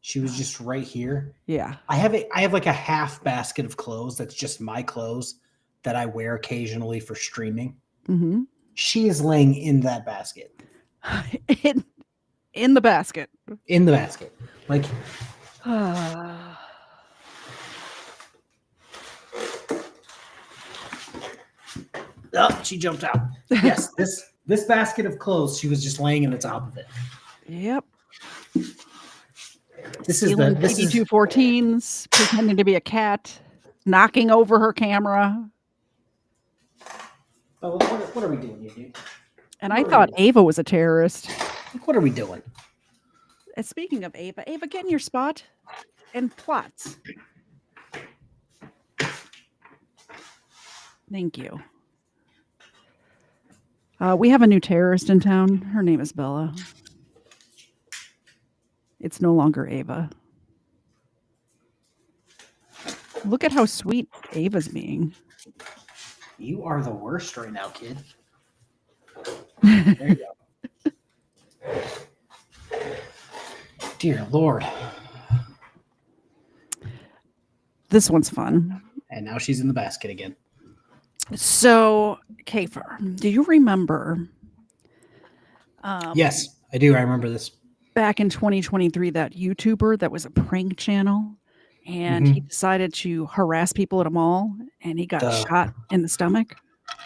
She was just right here. Yeah. I have like a half basket of clothes that's just my clothes that I wear occasionally for streaming. Mm-hmm. She is laying in that basket. in the basket. In the basket. Like oh, she jumped out. Yes, this basket of clothes, she was just laying in the top of it. Yep. This is Stealing the DD214s, pretending to be a cat, knocking over her camera. Oh, what are we doing here, dude? And I thought Ava was a terrorist. What are we doing? And speaking of Ava, get in your spot and plot. Thank you. We have a new terrorist in town. Her name is Bella. It's no longer Ava. Look at how sweet Ava's being. You are the worst right now, kid. There you go. Dear Lord. This one's fun. And now she's in the basket again. So, KFARR, do you remember? Yes, I do. I remember this. Back in 2023, that YouTuber that was a prank channel, and he decided to harass people at a mall, and he got shot in the stomach.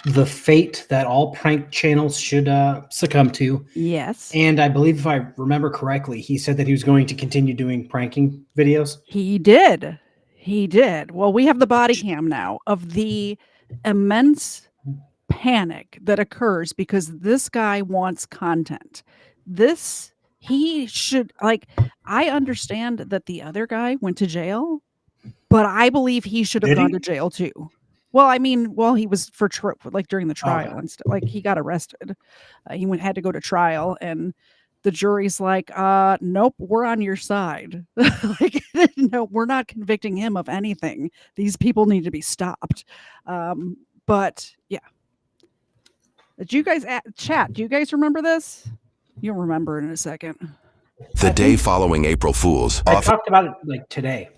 The fate that all prank channels should succumb to. Yes. And I believe, if I remember correctly, he said that he was going to continue doing pranking videos. He did. He did. Well, we have the body cam now of the immense panic that occurs because this guy wants content. He should, like, I understand that the other guy went to jail, but I believe he should have gone to jail too. Well, I mean, he was like during the trial and stuff. Like, he got arrested. He had to go to trial, and the jury's like, nope, we're on your side. Like, no, we're not convicting him of anything. These people need to be stopped. But yeah. Did you guys chat? Do you guys remember this? You'll remember in a second. The day following April Fool's. I talked about it like today.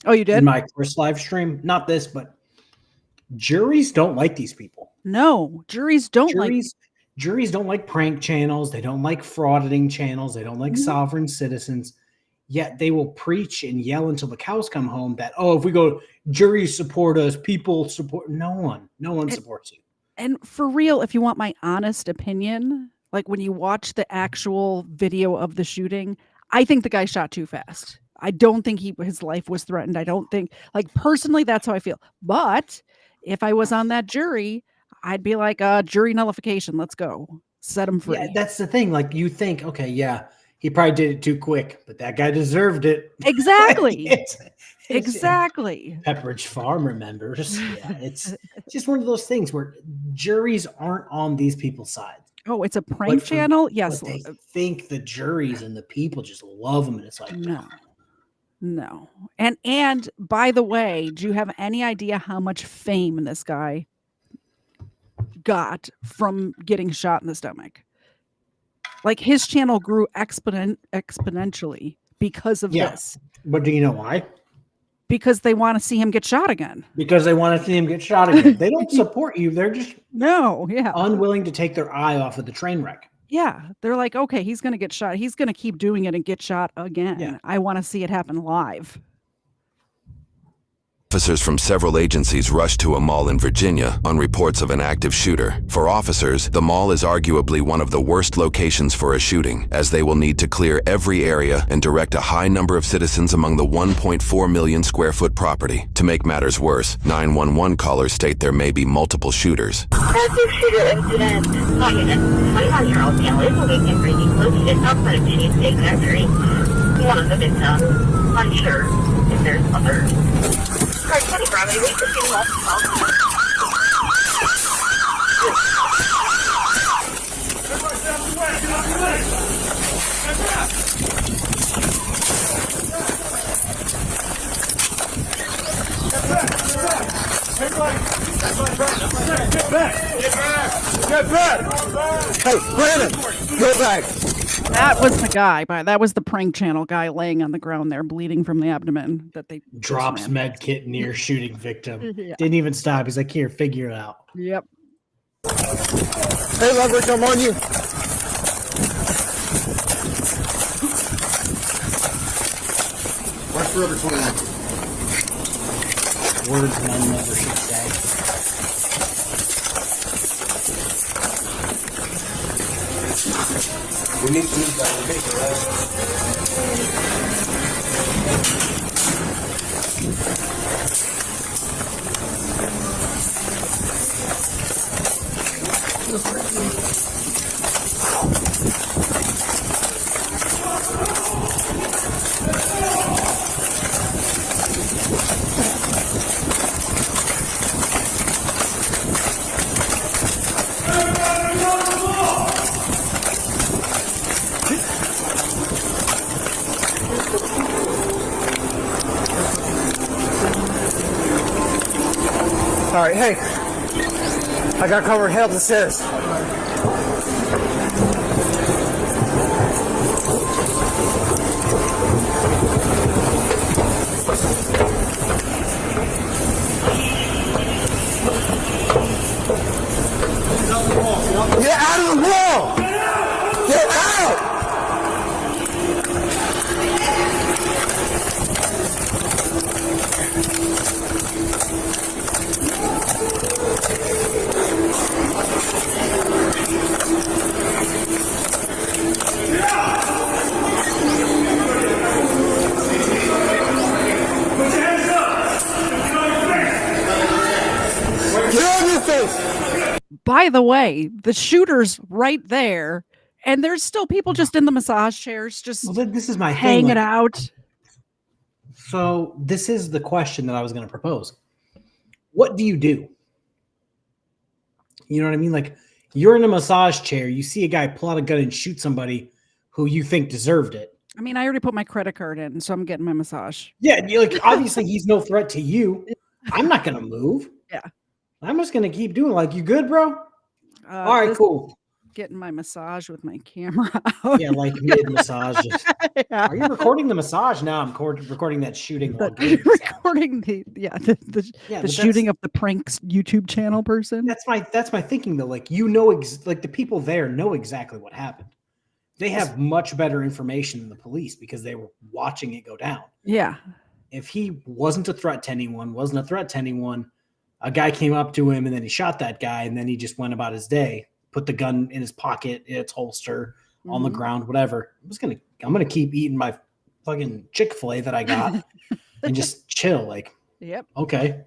Oh, you did? In my first live stream. Not this, but juries don't like these people. No, juries don't like prank channels. They don't like frauditing channels. They don't like sovereign citizens. Yet they will preach and yell until the cows come home that, if we go, juries support us, people support. No one supports you. And for real, if you want my honest opinion, like when you watch the actual video of the shooting, I think the guy shot too fast. I don't think his life was threatened. I don't think, like, personally, that's how I feel. But if I was on that jury, I'd be like, jury nullification. Let's go. Set him free. Yeah, that's the thing. Like, you think, okay, yeah, he probably did it too quick, but that guy deserved it. Exactly. Exactly. Pepperidge Farm remembers. Yeah, it's just one of those things where juries aren't on these people's side. Oh, it's a prank channel? Yes. They think the juries and the people just love them, and it's like, no. And by the way, do you have any idea how much fame this guy got from getting shot in the stomach? Like, his channel grew exponentially because of this. But do you know why? Because they want to see him get shot again. Because they want to see him get shot again. They don't support you. They're just unwilling to take their eye off of the train wreck. Yeah. They're like, okay, he's going to get shot. He's going to keep doing it and get shot again. Yeah. I want to see it happen live. Officers from several agencies rushed to a mall in Virginia on reports of an active shooter. For officers, the mall is arguably one of the worst locations for a shooting, as they will need to clear every area and direct a high number of citizens among the 1.4 million square foot property. To make matters worse, 911 callers state there may be multiple shooters. Active shooter incident. Call unit. 21-year-old male is awake and breathing loose outside of Cheesecake Factory. One of the victims. Unsure if there's others. Alright, 20 Bravo, we just getting off the call. Get back! Hey, Brandon, go back! That was the guy, that was the prank channel guy laying on the ground there, bleeding from the abdomen. That they drops med kit near shooting victim. Didn't even stop. He's like, here, figure it out. Yep. Hey, leverage, I'm on you. Watch Forever 29. Words men never should say. We need to move that vehicle, right? All right, hey, I got covered. Head up the stairs. by the way, the shooter's right there, and there's still people just in the massage chairs, just this is my hanging thing, out. So this is the question that I was going to propose. What do you do? You know what I mean? Like, you're in a massage chair, you see a guy pull out a gun and shoot somebody who you think deserved it. I mean, I already put my credit card in, so I'm getting my massage. Yeah, you're like, obviously he's no threat to you. I'm not going to move. Yeah. I'm just going to keep doing like, you good, bro? All right, cool. Getting my massage with my camera out. Yeah, like mid-massage. Yeah. Are you recording the massage? Now I'm recording that shooting. Recording the shooting of the pranks YouTube channel person. That's my thinking though. Like, you know, like the people there know exactly what happened. They have much better information than the police because they were watching it go down. Yeah. If he wasn't a threat to anyone, a guy came up to him and then he shot that guy and then he just went about his day, put the gun in his pocket, in its holster, on the ground, whatever. I'm gonna keep eating my fucking Chick-fil-A that I got and just chill. Like, yep. Okay.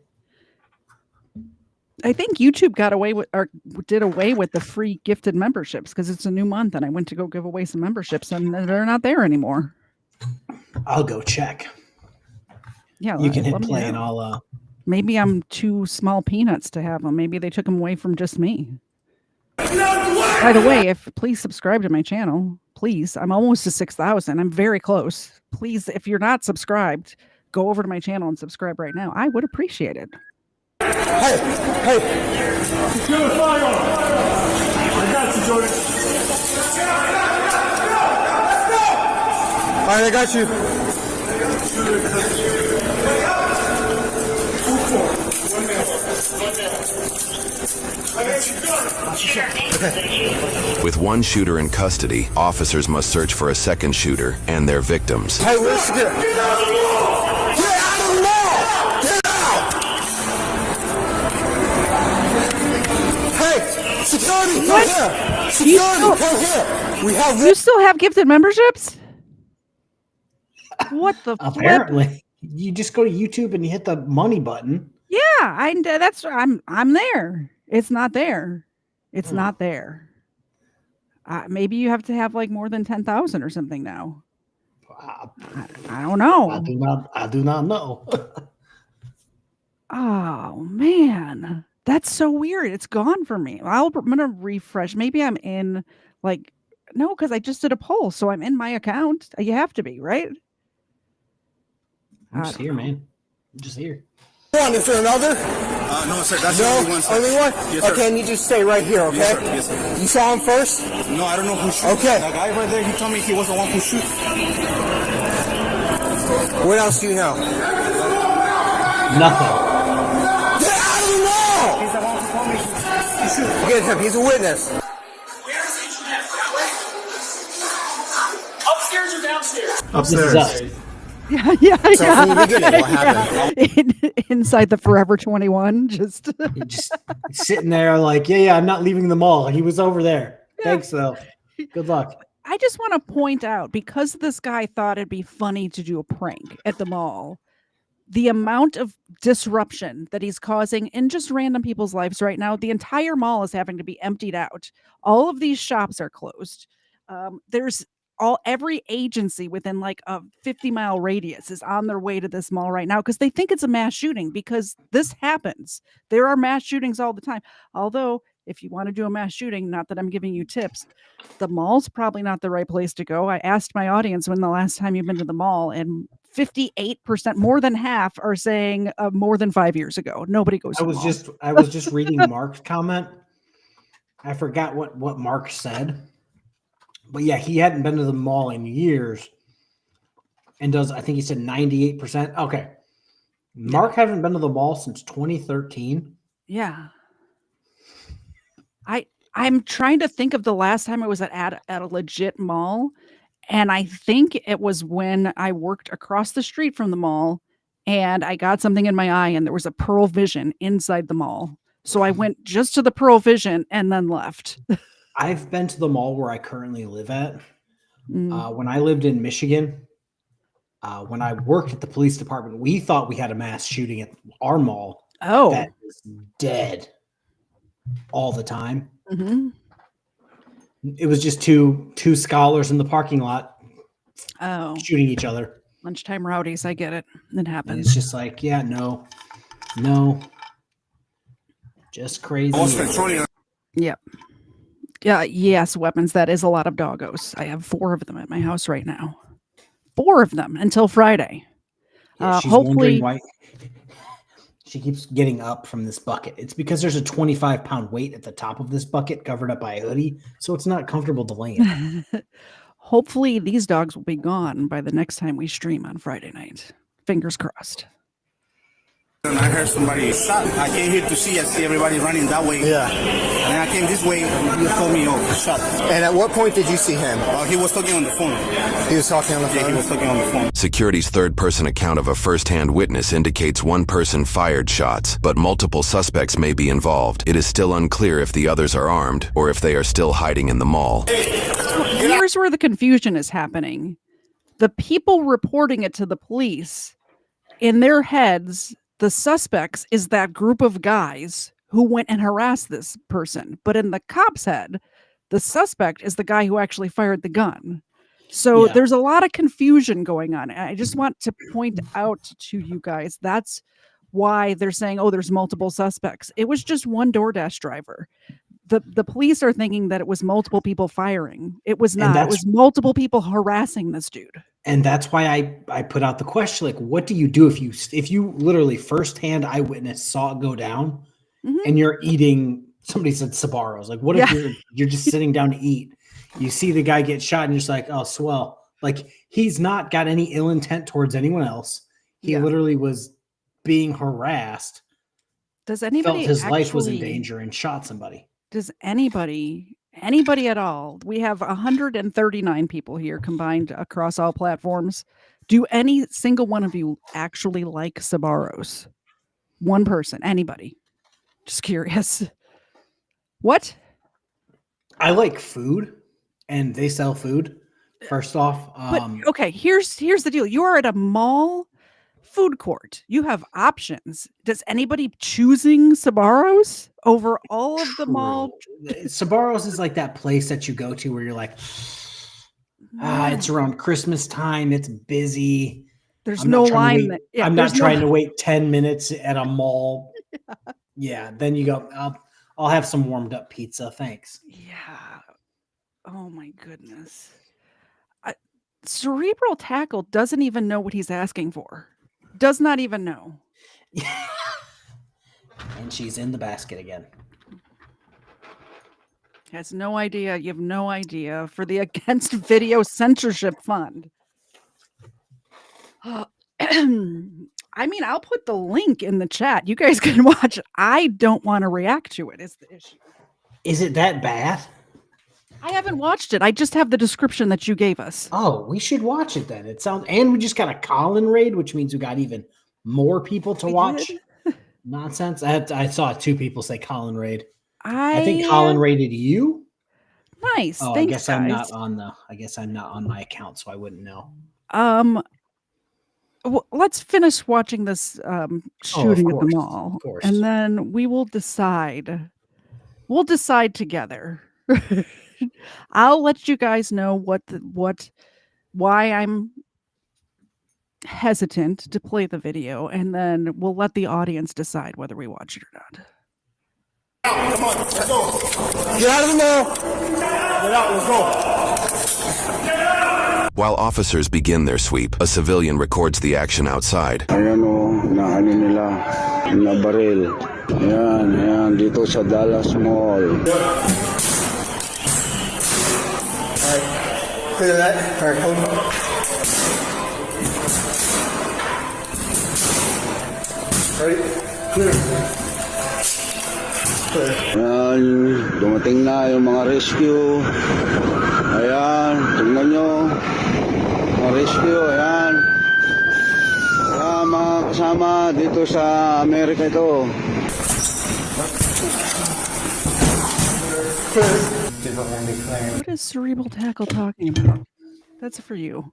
I think YouTube did away with the free gifted memberships because it's a new month and I went to go give away some memberships and they're not there anymore. I'll go check. Yeah. You can hit play and I'll maybe I'm too small peanuts to have them. Maybe they took them away from just me. By the way, please subscribe to my channel. Please. I'm almost to 6,000. I'm very close. Please, if you're not subscribed, go over to my channel and subscribe right now. I would appreciate it. Hey! Secure the firearm! I got you, Jordan. All right, I got you. With one shooter in custody, officers must search for a second shooter and their victims. Hey, where's the Get out of the mall! Get out! Hey, security, come here! Security, come here! We have. You still have gifted memberships? What the? Apparently, you just go to YouTube and you hit the money button. Yeah, I'm there. It's not there. It's not there. Maybe you have to have like more than 10,000 or something now. I don't know. I do not know. Oh man, that's so weird. It's gone for me. I'm gonna refresh. Maybe I'm in no, because I just did a poll, so I'm in my account. You have to be, right? I'm just here, man. I'm just here. One, is there another? No, sir. That's No, the only one, sir. only one? Yes, sir. Okay, and you just stay right here, okay? Yes, sir. Yes, sir. You saw him first? No, I don't know who shot. Okay. That guy right there, he told me he was the one who shot. What else do you know? Nothing. Get out of the mall! He's the one who told me he shot. Get him, he's a witness. Upstairs or downstairs? Upstairs. Yeah. So from the beginning, what happened? Inside the Forever 21, just Sitting there like, yeah, I'm not leaving the mall. He was over there. Thanks, though. Good luck. I just want to point out, because this guy thought it'd be funny to do a prank at the mall, the amount of disruption that he's causing in just random people's lives right now. The entire mall is having to be emptied out. All of these shops are closed. There's every agency within like a 50-mile radius is on their way to this mall right now because they think it's a mass shooting, because this happens. There are mass shootings all the time. Although, if you want to do a mass shooting, not that I'm giving you tips, the mall's probably not the right place to go. I asked my audience when the last time you've been to the mall, and 58%, more than half, are saying more than 5 years ago. Nobody goes to the mall. I was just reading Mark's comment. I forgot what Mark said. But yeah, he hadn't been to the mall in years, and I think he said 98%. Okay. Mark hasn't been to the mall since 2013. Yeah. I'm trying to think of the last time I was at a legit mall, and I think it was when I worked across the street from the mall, and I got something in my eye, and there was a Pearl Vision inside the mall. So I went just to the Pearl Vision and then left. I've been to the mall where I currently live at. When I lived in Michigan, when I worked at the police department, we thought we had a mass shooting at our mall. Oh, that is dead. all the time. Mm-hmm. It was just two scholars in the parking lot shooting each other. Lunchtime rowdies. I get it. It And happens. it's just like, yeah, no. Just crazy. Yep. Yeah. Yes, weapons. That is a lot of doggos. I have 4 of them at my house right now. 4 of them until Friday. Yeah, she's Hopefully, wondering why she keeps getting up from this bucket. It's because there's a 25-pound weight at the top of this bucket covered up by a hoodie, so it's not comfortable to lay in. hopefully these dogs will be gone by the next time we stream on Friday night. Fingers crossed. And I heard somebody shot. I came here to see everybody running that way. Yeah. And then I came this way, and you told me, shot. And at what point did you see him? He was talking on the phone. He was talking on the phone? Yeah, he was talking on the phone. Security's third-person account of a first-hand witness indicates one person fired shots, but multiple suspects may be involved. It is still unclear if the others are armed or if they are still hiding in the mall. Here's where the confusion is happening. The people reporting it to the police, in their heads, the suspects is that group of guys who went and harassed this person. But in the cop's head, the suspect is the guy who actually fired the gun. So there's a lot of confusion going on. I just want to point out to you guys, that's why they're saying, oh, there's multiple suspects. It was just one DoorDash driver. The police are thinking that it was multiple people firing. It was not. It was multiple people harassing this dude. And that's why I put out the question, like, what do you do if you literally firsthand eyewitness saw it go down and you're eating, somebody said Sbarros. Like, what if you're just sitting down to eat? You see the guy get shot and you're just like, oh, swell. Like, he's not got any ill intent towards anyone else. He literally was being harassed. Does anybody felt his life was in danger and shot somebody? Does anybody at all? We have 139 people here combined across all platforms. Do any single one of you actually like Sbarros? One person, anybody? Just curious. What? I like food, and they sell food. First off, but okay, here's the deal. You are at a mall food court. You have options. Does anybody choosing Sbarros over all of the mall? Sbarros is like that place that you go to where you're like, it's around Christmas time. It's busy. There's no line. I'm not trying to wait 10 minutes at a mall. Yeah. Then you go, I'll have some warmed up pizza. Thanks. Yeah. Oh my goodness. Cerebral Tackle doesn't even know what he's asking for. Does not even know. And she's in the basket again. Has no idea. You have no idea. For the Against Video Censorship Fund. I mean, I'll put the link in the chat. You guys can watch it. I don't want to react to it, is the issue. Is it that bad? I haven't watched it. I just have the description that you gave us. Oh, we should watch it then. And we just got a Colin raid, which means we got even more people to watch. Nonsense. I saw 2 people say Colin raid. I think Colin raided you. Nice. Oh, thanks, I guess guys. I guess I'm not on my account, so I wouldn't know. Well, let's finish watching this shooting at the mall, and then we will decide. We'll decide together. I'll let you guys know why I'm hesitant to play the video, and then we'll let the audience decide whether we watch it or not. Come on, let's go. Get out of the mall. Get out, let's go. While officers begin their sweep, a civilian records the action outside. Ayan o, naano nila, na baril. Ayan, dito sa Dallas Mall. Alright, clear that. Alright, hold on. Alright, clear. Ayan, dumating na yung mga rescue. Ayan, tingnan nyo. Mga rescue, ayan. Mga kasama dito sa Amerika ito. What is Cerebral Tackle talking about? That's for you.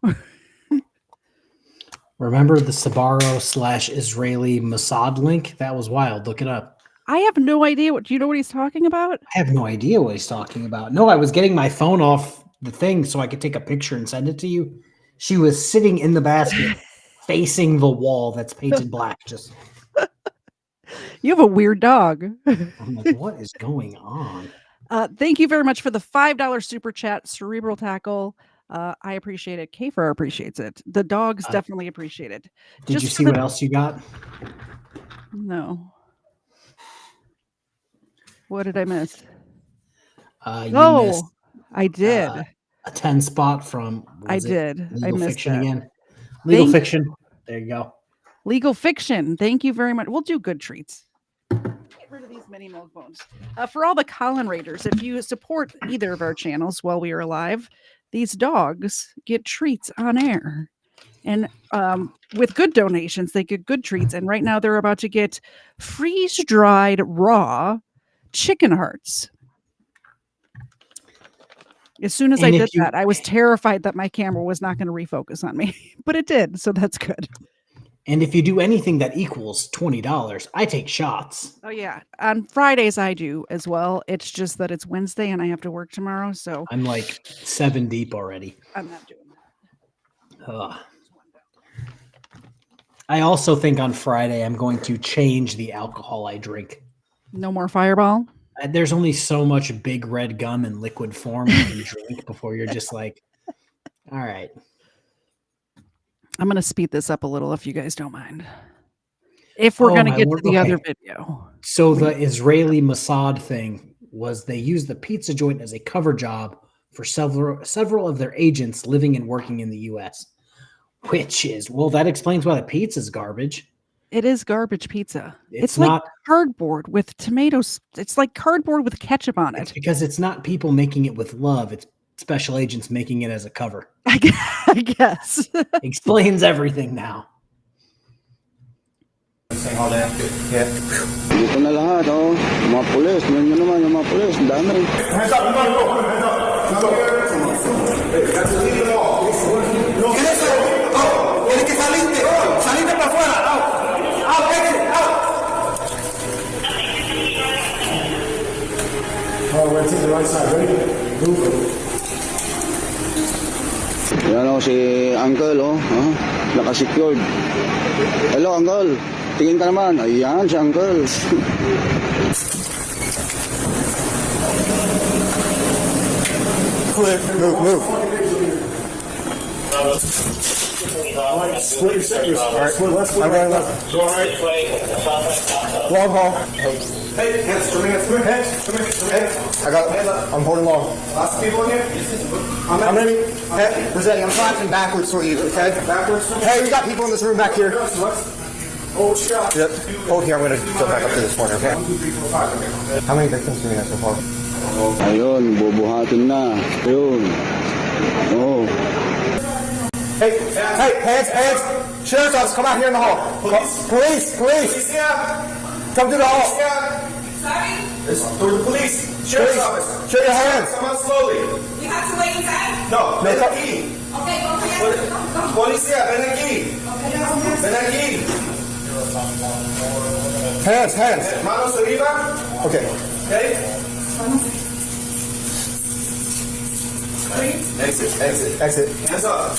Remember the Sbarro /Israeli Mossad link? That was wild. Look it up. I have no idea. Do you know what he's talking about? I have no idea what he's talking about. No, I was getting my phone off the thing so I could take a picture and send it to you. She was sitting in the basket facing the wall that's painted black. Just You have a weird dog. I'm like, what is going on? Thank you very much for the $5 super chat, Cerebral Tackle. I appreciate it. KFARR appreciates it. The dogs definitely appreciate it. Did you see what else you got? No. What did I miss? You missed, I did. a 10 spot from I did. I Legal missed Fiction that. again. Legal Fiction. There you go. Legal Fiction. Thank you very much. We'll do good treats. Get rid of these mini milk bones. For all the Colin Raiders, if you support either of our channels while we are alive, these dogs get treats on air. And with good donations, they get good treats. And right now they're about to get freeze-dried raw chicken hearts. As soon as I did that, I was terrified that my camera was not going to refocus on me, but it did. So that's good. And if you do anything that equals $20, I take shots. Oh, yeah. On Fridays, I do as well. It's just that it's Wednesday and I have to work tomorrow. So I'm like 7 deep already. I'm not doing that. I also think on Friday, I'm going to change the alcohol I drink. No more Fireball? There's only so much big red gum in liquid form you can drink before you're just like, all right. I'm going to speed this up a little if you guys don't mind. If we're going to get to the other video. So the Israeli Mossad thing was they used the pizza joint as a cover job for several of their agents living and working in the U.S., which is, well, that explains why the pizza's garbage. It is garbage pizza. It's like not cardboard with tomatoes. It's like cardboard with ketchup on it. Because it's not people making it with love. It's special agents making it as a cover. I guess. Explains everything now. Dito na lahat, oh. Yung mga pulis, yun nyo naman, yung mga pulis, ang dami. Hands up, Tienes que salirte, salirte para afuera, out, exit, out. Oh, we're to the right side, ready? Move. Yan o, si Uncle, oh. Naka-secured. Hello, Uncle. Tingin ka naman. Ayan, si Uncle. Clear, move. Split your sectors. All right, split left, split right. Go right. Long haul. Hey, hands, come here. Hands. I got it. I'm holding long. Lots of people in here? I'm ready. Hey, presenting. I'm flashing backwards for you, okay? Backwards? Hey, we got people in this room back here. Oh, shot. Yep. Hold here. I'm going to go back up to this corner, okay? How many victims do we have so far? Ayun, bubuhatin na. Ayun. Oh. Hey, hands. Sheriff's office, come out here in the hall. Police. Come to the hall. Sorry? It's for the police. Sheriff's office. Show your hands. Come out slowly. You have to wait inside? No, ven aquí. Okay, go ahead. Policía, ven aquí. Ven aquí. Hands. Manos arriba. Okay. Exit. Hands up.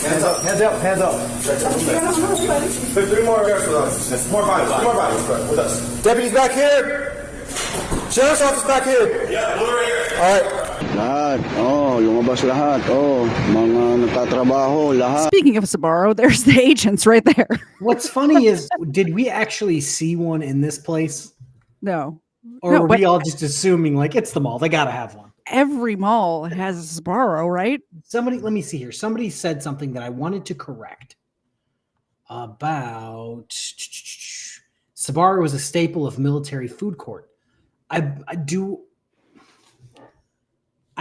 Three more guards with us. More bodies with us. Deputies back here. Sheriff's office back here. Yeah, blue right here. All right. Lahat. Oh, lumabas lahat. Oh, mga nagtatrabaho, lahat. Speaking of Sbarro, there's the agents right there. What's funny is, did we actually see one in this place? No. Or were we all just assuming, like, it's the mall, they got to have one? Every mall has a Sbarro, right? Let me see here. Somebody said something that I wanted to correct about Sbarro was a staple of military food court. I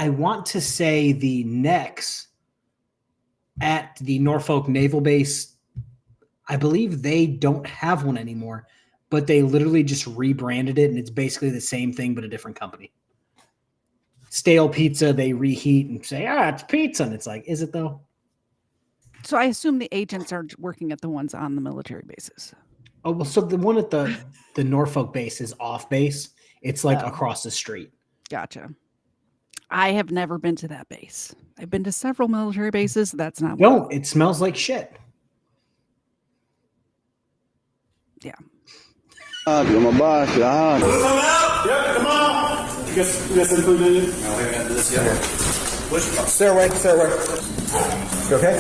want to say the Nex at the Norfolk Naval Base, I believe they don't have one anymore, but they literally just rebranded it, and it's basically the same thing, but a different company. Stale pizza, they reheat and say, it's pizza. And it's like, is it though? So I assume the agents are working at the ones on the military bases. Oh, well, so the one at the Norfolk base is off base. It's like across the street. Gotcha. I have never been to that base. I've been to several military bases. That's not No, it smells like shit. Yeah. Lumabas lahat. Yep, come on. You guys included? No, we haven't done this yet. Stairway. You okay?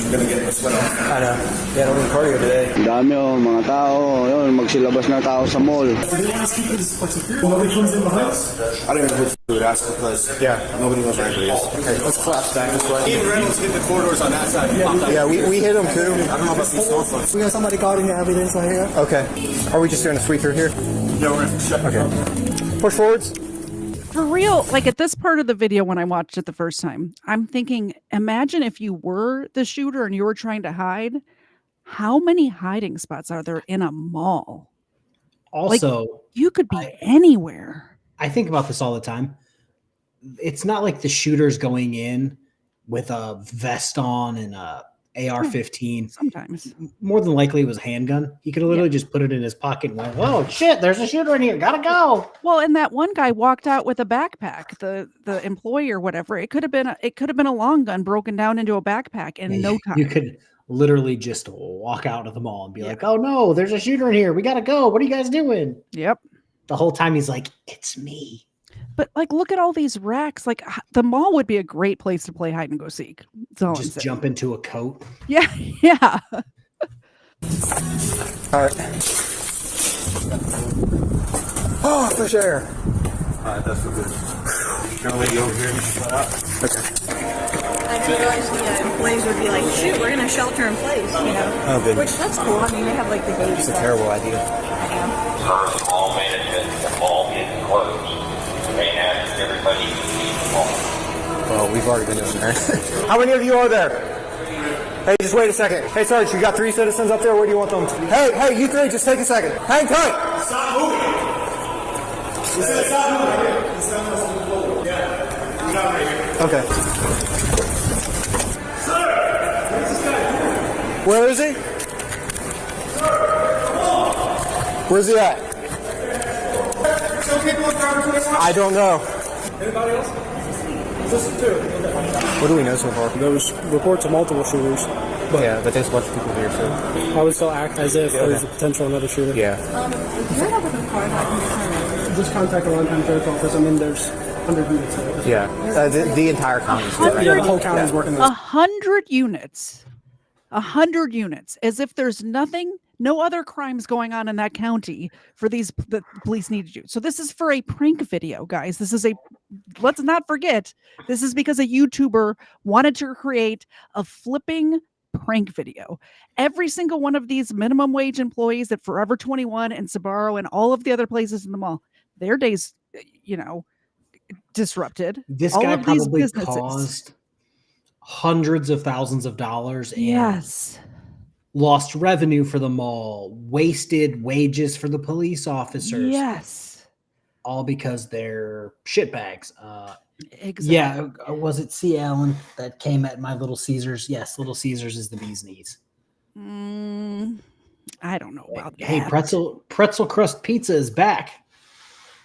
I'm gonna get my sweat off. I know. Yeah, I don't need cardio today. Dami mga tao. Yun, magsilabas na tao sa mall. Nobody comes in behind us? I don't even know who would ask because, nobody knows where anybody is. Okay, let's collapse back this way. Ian Reynolds hit the corridors on that side. Yeah, we hit them too. I don't know about these phone folks. We got somebody guarding the evidence right here. Okay. Are we just doing a sweep through here? Yeah, we're gonna check. Okay. Push forwards. For real, like at this part of the video when I watched it the first time, I'm thinking, imagine if you were the shooter and you were trying to hide. How many hiding spots are there in a mall? Also, like, you could be anywhere. I think about this all the time. It's not like the shooter's going in with a vest on and a AR-15. Sometimes. More than likely it was a handgun. He could have literally just put it in his pocket and went, oh shit, there's a shooter in here. Gotta go. Well, and that one guy walked out with a backpack, the employee or whatever. It could have been a long gun broken down into a backpack in no time. You could literally just walk out of the mall and be like, oh no, there's a shooter in here. We gotta go. What are you guys doing? Yep. The whole time he's like, it's me. But like, look at all these racks. Like, the mall would be a great place to play hide and go seek. Just jump into a coat. Yeah, yeah. All right. Oh, fresh air. All right, that's so good. Gonna let you over here and shut up. Okay. I didn't realize the employees would be like, shoot, we're going to shelter in place, you know? Oh, good. Which, that's cool. I mean, they have like the gauge. It's a terrible idea. First, all management, the mall is closed. Right now, everybody leave the mall. Well, we've already been doing that. How many of you are there? Hey, just wait a second. Hey, Sarge, you got 3 citizens up there. Where do you want them? Hey, you 3, just take a second. Hang tight. Stop moving. He said stop moving. He's telling us to move forward. Yeah. We got right here. Okay. Sir! Where's this guy? Where is he? Sir, come on. Where's he at? Some people in driver 21. I don't know. Anybody else? Just 2. What do we know so far? There was reports of multiple shooters. Yeah, but there's a bunch of people here, so. I would still act as if there's a potential another shooter. Yeah. If you're not with a car, how can you turn it? Just contact the Longtime Sheriff's Office. I mean, there's 100 units there. Yeah. The entire county. Yeah, the whole county is working this. 100 units. 100 units. As if there's no other crimes going on in that county for the police need to do. So this is for a prank video, guys. Let's not forget, this is because a YouTuber wanted to create a flipping prank video. Every single one of these minimum wage employees at Forever 21 and Sbarro and all of the other places in the mall, their days, disrupted. This all guy of these probably businesses. caused hundreds of thousands of dollars and Yes. lost revenue for the mall, wasted wages for the police officers. Yes. All because they're shitbags. Exactly. Yeah, was it C. Allen that came at my Little Caesars? Yes, Little Caesars is the bee's knees. I don't know about that. Hey, pretzel crust pizza is back.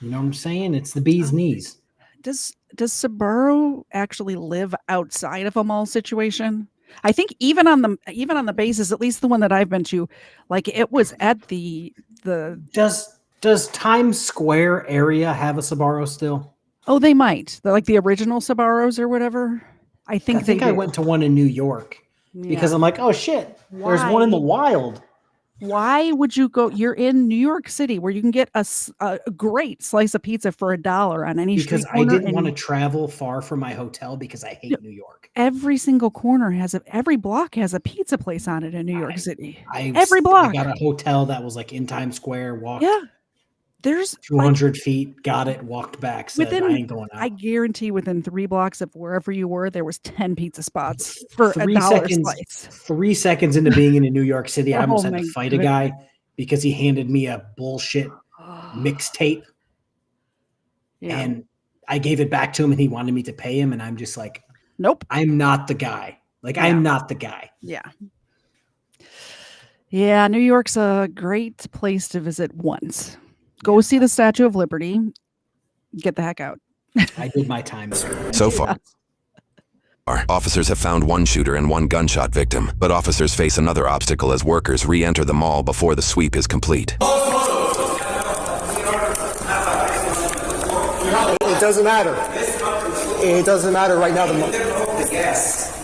You know what I'm saying? It's the bee's knees. Does Sbarro actually live outside of a mall situation? I think even on the bases, at least the one that I've been to, like it was at the Does Times Square area have a Sbarro still? Oh, they might. Like the original Sbarros or whatever. I think I went to one in New York because I'm like, oh shit, there's one in the wild. Why would you go? You're in New York City where you can get a great slice of pizza for $1 on any street corner. Because I didn't want to travel far from my hotel because I hate New York. Every single corner every block has a pizza place on it in New York City. Every block. I got a hotel that was like in Times Square. Walked. Yeah. There's 200 feet, got it, walked back. Said, I ain't going out. I guarantee within 3 blocks of wherever you were, there was 10 pizza spots for $3 $1 slice. 3 seconds into being in New York City, I almost had to fight goodness. a guy because he handed me a bullshit mixtape. Yeah. And I gave it back to him and he wanted me to pay him. And I'm just like, nope, I'm not the guy. I'm not the guy. Yeah. Yeah. New York's a great place to visit once. Go see the Statue of Liberty. Get the heck out. I did my time. So far, officers have found one shooter and one gunshot victim, but officers face another obstacle as workers re-enter the mall before the sweep is complete. It doesn't matter. It doesn't matter right now.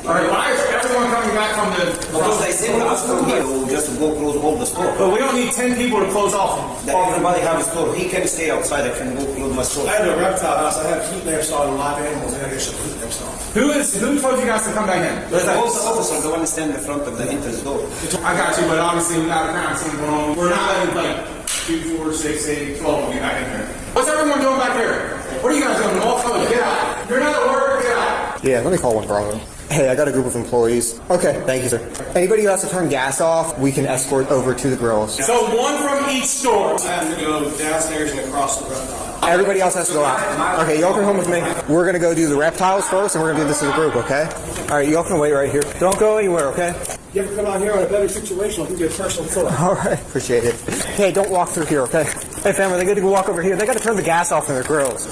All right, why is everyone coming back from the... Because they said us from here, just to go close all the store. But we don't need 10 people to close off. Everybody have a store. He can stay outside. I can go close my store. I have a reptile house. I have heat lamps on live animals. I get some heat lamps on. Who told you guys to come back in? There's all the officers, the one stand in front of the entrance door. I got you, but obviously we got a crime scene going on. We're not letting like 2, 4, 6, 8, 12 of you back in here. What's everyone doing back here? What are you guys doing? All colors, get out. You're not at work, get out. Yeah, let me call one Bravo. Hey, I got a group of employees. Okay, thank you, sir. Anybody who has to turn gas off, we can escort over to the grills. So one from each store. I have to go downstairs and across the reptile. Everybody else has to go out. Okay, y'all come home with me. We're going to go do the reptiles first, and we're going to do this as a group, okay? All right, y'all can wait right here. Don't go anywhere, okay? You ever come out here in a better situation, I'll give you a personal tour. All right, appreciate it. Hey, don't walk through here, okay? Hey, family, they got to go walk over here. They got to turn the gas off in their grills.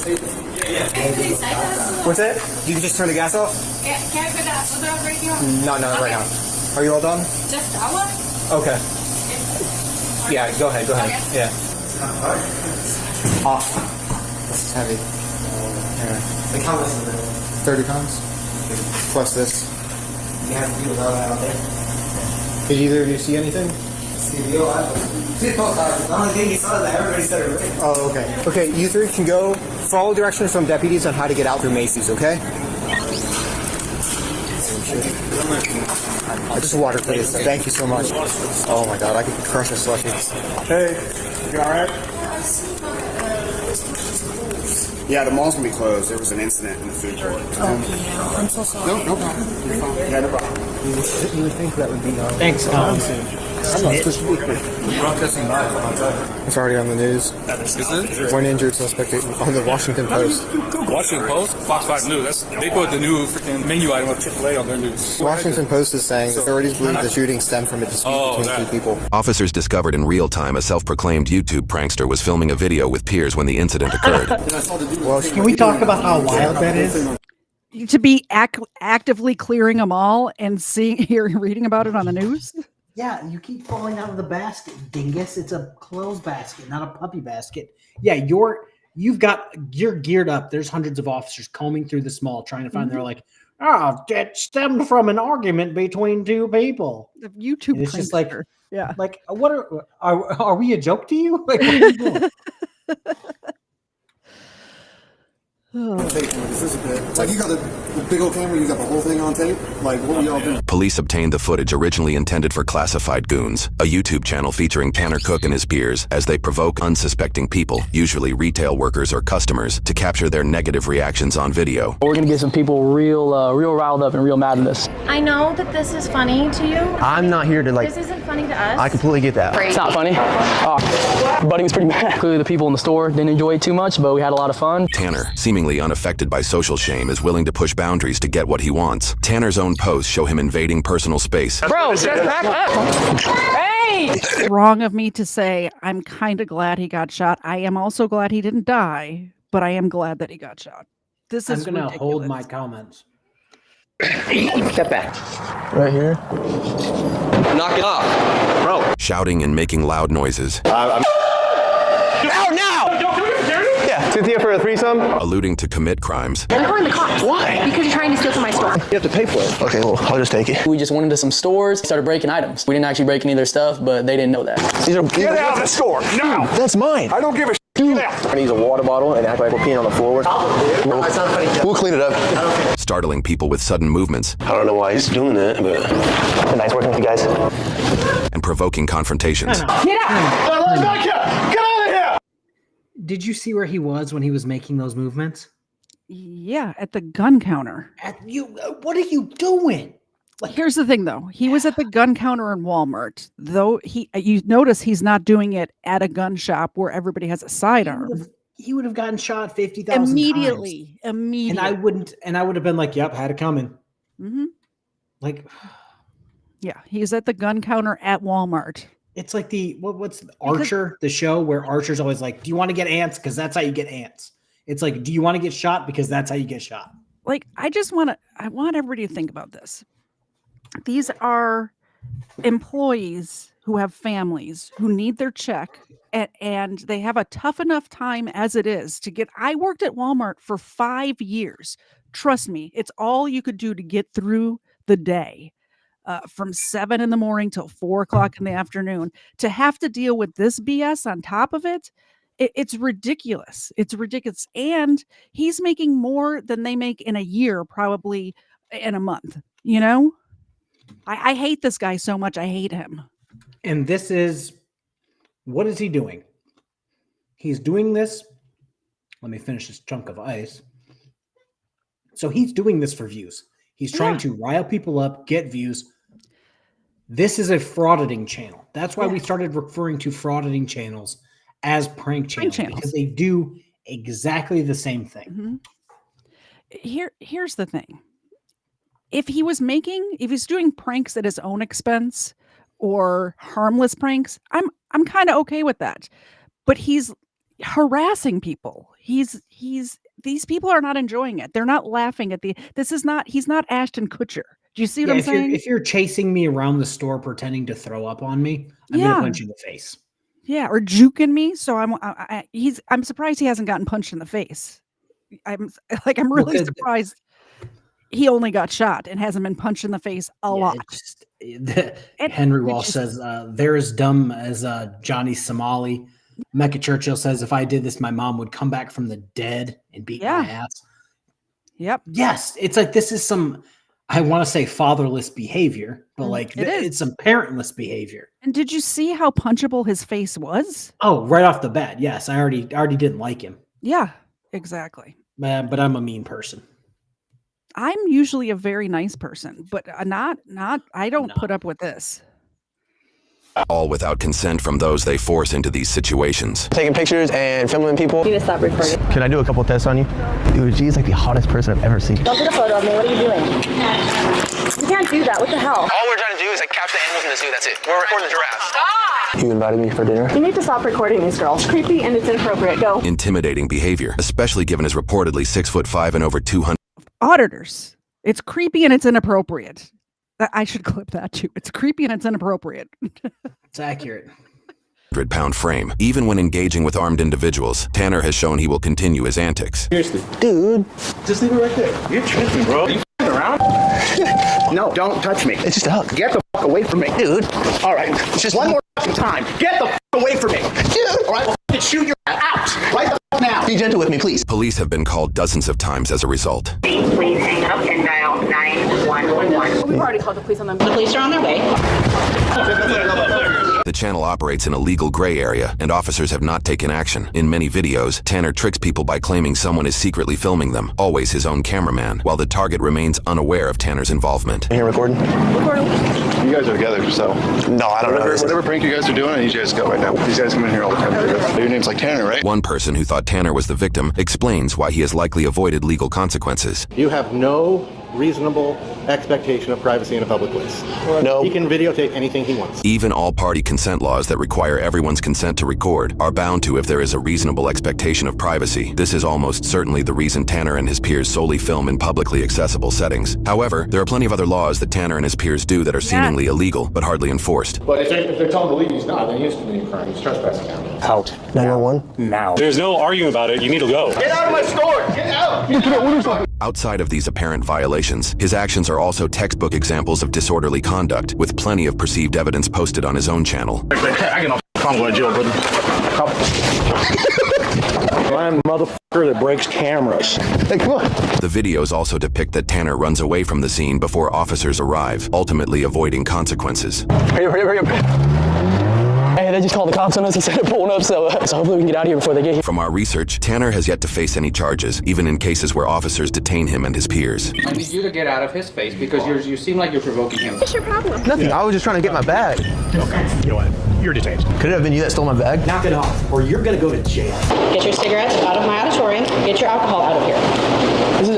What's that? You can just turn the gas off? Can I put that other right here? No, right now. Are you all done? Just that one? Okay. Yeah, go ahead. Okay. Yeah. Off. This is heavy. Like how much is it? 30 pounds. Plus this. You have to do that out there. Did either of you see anything? The only thing you saw is that everybody said it. Oh, okay. Okay, you three can go follow directions from deputies on how to get out through Macy's, okay? Just water, please. Thank you so much. Oh my god, I could crush a slushie. Hey, you alright? Yeah, the mall's gonna be closed. There was an incident in the food court. I'm so sorry. No problem. You're fine. Yeah, no problem. You would think that would be... Thanks, I'm not supposed to be here. It's already on the news. Is it? One injured suspect on the Washington Post. Washington Post? Fox 5 News. They put the new freaking menu item of AAA on their news. Washington Post is saying authorities believe the shooting stemmed from a dispute between two people. Officers discovered in real time a self-proclaimed YouTube prankster was filming a video with peers when the incident occurred. Can we talk about how wild that is? To be actively clearing them all and reading about it on the news. Yeah, you keep falling out of the basket, dingus. It's a clothes basket, not a puppy basket. Yeah, you're geared up. There's hundreds of officers combing through the mall trying to find. They're like, it stemmed from an argument between two people. The YouTube. And it's just like, yeah, like what are we a joke to you? Like, what are you doing? It's like you got the big old camera, you got the whole thing on tape. Like, what were y'all doing? Police obtained the footage originally intended for classified goons, a YouTube channel featuring Tanner Cook and his peers as they provoke unsuspecting people, usually retail workers or customers, to capture their negative reactions on video. We're gonna get some people real riled up and real mad at us. I know that this is funny to you. I'm not here to This isn't funny to us. I completely get that. It's not funny. Buddy was pretty mad. Clearly the people in the store didn't enjoy it too much, but we had a lot of fun. Tanner, seemingly unaffected by social shame, is willing to push boundaries to get what he wants. Tanner's own posts show him invading personal space. Bro, just back up. Hey! It's wrong of me to say I'm kind of glad he got shot. I am also glad he didn't die, but I am glad that he got shot. This is I'm going to ridiculous. hold my comments. Step back. Right here. Knock it off, bro. Shouting and making loud noises. Out now! Yeah, to here for a threesome. Alluding to commit crimes. I'm calling the cops. Why? Because you're trying to steal from my store. You have to pay for it. Okay, well, I'll just take it. We just went into some stores, started breaking items. We didn't actually break any of their stuff, but they didn't know that. Get out of the store now. That's mine. I don't give a shit. I use a water bottle and act like we're peeing on the floor. We'll clean it up. Startling people with sudden movements. I don't know why he's doing that, but nice working with you guys. And provoking confrontations. Get out! Get out of here! Did you see where he was when he was making those movements? Yeah, at the gun counter. What are you doing? Here's the thing, though. He was at the gun counter in Walmart. Though you notice he's not doing it at a gun shop where everybody has a sidearm. He would have gotten shot 50,000 Immediately. And I would have been like, "Yep, had it coming." Mm-hmm. Like, yeah, he's at the gun counter at Walmart. It's like what's Archer, the show where Archer's always like, do you want to get ants? Because that's how you get ants. It's like, do you want to get shot? Because that's how you get shot. Like, I want everybody to think about this. These are employees who have families who need their check, and they have a tough enough time as it is to get. I worked at Walmart for 5 years. Trust me, it's all you could do to get through the day. From 7 in the morning till 4 o'clock in the afternoon, to have to deal with this BS on top of it, it's ridiculous. It's ridiculous. And he's making more than they make in a year, probably in a month. You know, I hate this guy so much. I hate him. And this is, what is he doing? He's doing this. Let me finish this chunk of ice. So he's doing this for views. He's trying to rile people up, get views. This is a frauditing channel. That's why we started referring to frauditing channels as prank channels, because they do exactly the same thing. Here's the thing. If he's doing pranks at his own expense or harmless pranks, I'm kind of okay with that. But he's harassing people. These people are not enjoying it. They're not laughing at he's not Ashton Kutcher. Do you see what I'm saying? If you're chasing me around the store pretending to throw up on me, I'm going to punch you in the face. Yeah, or juking me. So I'm surprised he hasn't gotten punched in the face. I'm really surprised he only got shot and hasn't been punched in the face a lot. Henry Walsh says, they're as dumb as Johnny Somali. Mecca Churchill says, if I did this, my mom would come back from the dead and beat my ass. Yep. Yes. It's like, this is some, I want to say fatherless behavior, but it's some parentless behavior. And did you see how punchable his face was? Oh, right off the bat. Yes. I already didn't like him. Yeah, exactly. But I'm a mean person. I'm usually a very nice person, but I don't put up with this. All without consent from those they force into these situations. Taking pictures and filming people. You need to stop recording. Can I do a couple tests on you? Dude, she's like the hottest person I've ever seen. Don't get a photo of me. What are you doing? You can't do that. What the hell? All we're trying to do is like capture the animals in the zoo. That's it. We're recording the giraffes. Stop! You invited me for dinner. You need to stop recording these girls. It's creepy and it's inappropriate. Go. Intimidating behavior, especially given his reportedly 6'5" and over 200 auditors. It's creepy and it's inappropriate. I should clip that too. It's creepy and it's inappropriate. It's accurate. 100-pound frame. Even when engaging with armed individuals, Tanner has shown he will continue his antics. Seriously, dude, just leave it right there. You're tripping, bro. You around? No, don't touch me. It's just a hug. Get the fuck away from me, dude. All right, it's just one more time. Get the fuck away from me, dude. All right, we'll shoot your ass out right the fuck now. Be gentle with me, please. Police have been called dozens of times as a result. Please hang up and dial 911. We've already called the police on them. The police are on their way. The channel operates in a legal gray area, and officers have not taken action. In many videos, Tanner tricks people by claiming someone is secretly filming them, always his own cameraman, while the target remains unaware of Tanner's involvement. Are you recording? Recording. You guys are together, so. No, I don't know. Whatever prank you guys are doing, I need you guys to go right now. These guys come in here all the time. Your name's like Tanner, right? One person who thought Tanner was the victim explains why he has likely avoided legal consequences. You have no reasonable expectation of privacy in a public place. No. He can videotape anything he wants. Even all-party consent laws that require everyone's consent to record are bound to if there is a reasonable expectation of privacy. This is almost certainly the reason Tanner and his peers solely film in publicly accessible settings. However, there are plenty of other laws that Tanner and his peers do that are seemingly illegal, but hardly enforced. But if they're telling him to leave, he's not. Then he is committing a crime. He's trespassing now. Out. 911? Now. There's no arguing about it. You need to go. Get out of my store! Get out! Outside of these apparent violations, his actions are also textbook examples of disorderly conduct, with plenty of perceived evidence posted on his own channel. I get no I'm going to jail, brother. I'm a motherfucker that breaks cameras. Hey, come on. The videos also depict that Tanner runs away from the scene before officers arrive, ultimately avoiding consequences. Hurry up. Hey, they just called the cops on us and said they're pulling up, so hopefully we can get out of here before they get here. From our research, Tanner has yet to face any charges, even in cases where officers detain him and his peers. I need you to get out of his face because you seem like you're provoking him. What's your problem? Nothing. I was just trying to get my bag. Okay, you know what? You're detained. Could it have been you that stole my bag? Knock it off, or you're going to go to jail. Get your cigarettes out of my auditorium. Get your alcohol out of here.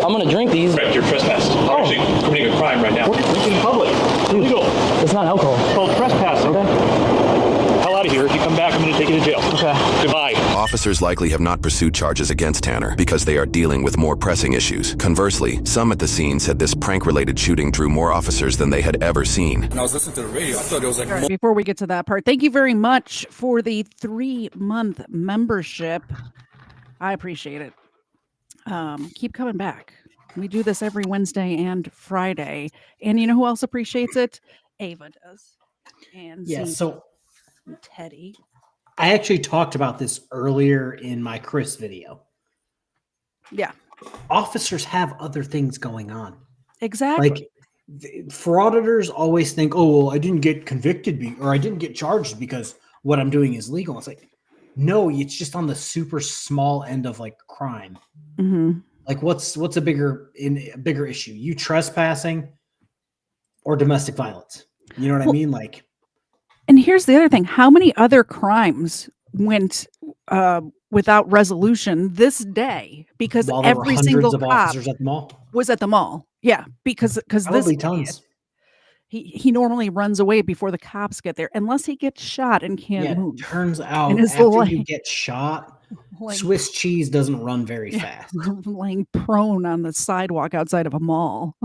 I'm going to drink these. You're trespassing. You're actually committing a crime right now. Drinking in public. Illegal. It's not alcohol. It's called trespassing. Okay. Officers likely have not pursued charges against Tanner because they are dealing with more pressing issues. Conversely, some at the scene said this prank-related shooting drew more officers than they had ever seen. When I was listening to the radio, I thought it was like... All right, before we get to that part, thank you very much for the 3-month membership. I appreciate it. Keep coming back. We do this every Wednesday and Friday. And you know who else appreciates it? Ava does. And Yeah, so Teddy. I actually talked about this earlier in my Chris video. Yeah. Officers have other things going on. Exactly. Like, frauditors always think, oh, well, I didn't get convicted or I didn't get charged because what I'm doing is legal. It's like, no, it's just on the super small end of like crime. Mm-hmm. Like what's a bigger issue? You trespassing or domestic violence? You know what I mean? Like, and here's the other thing. How many other crimes went without resolution this day because every single cop officers at the mall was at the mall? Yeah, because this tons. He normally runs away before the cops get there, unless he gets shot and can't move. Turns out after you get shot, Swiss cheese doesn't run very fast. Laying prone on the sidewalk outside of a mall.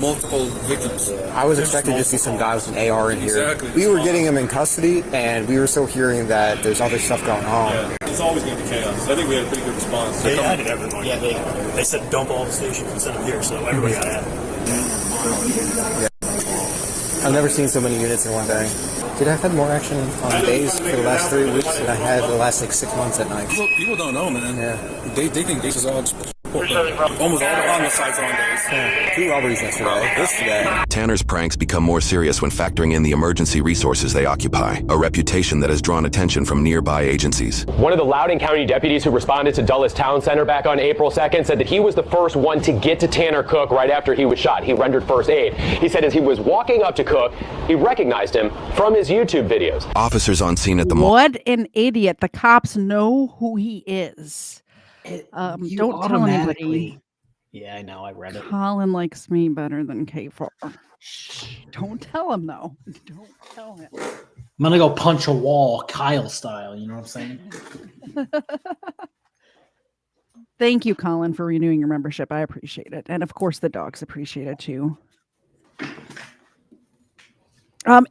Multiple victims. I was expecting to see some guys with an AR in here. Exactly. We were getting them in custody, and we were still hearing that there's other stuff going on. Yeah, it's always going to be chaos. I think we had a pretty good response. They added everyone. Yeah, they said dump all the stations and send them here, so everybody got added. Yeah. I've never seen so many units in one day. Dude, I've had more action on days for the last 3 weeks than I had the last like 6 months at night. People don't know, man. Yeah. They think this is all almost all the homicides on days. Yeah. 2 robberies yesterday. Tanner's pranks become more serious when factoring in the emergency resources they occupy, a reputation that has drawn attention from nearby agencies. One of the Loudoun County deputies who responded to Dulles Town Center back on April 2nd said that he was the first one to get to Tanner Cook right after he was shot. He rendered first aid. He said as he was walking up to Cook, he recognized him from his YouTube videos. Officers on scene at the mall. What an idiot. The cops know who he is. Don't tell anybody. Yeah, I know. I read it. Colin likes me better than KFARR. Shh. Don't tell him, though. Don't tell him. I'm going to go punch a wall, Kyle style. You know what I'm saying? Thank you, Colin, for renewing your membership. I appreciate it. And, of course, the dogs appreciate it, too.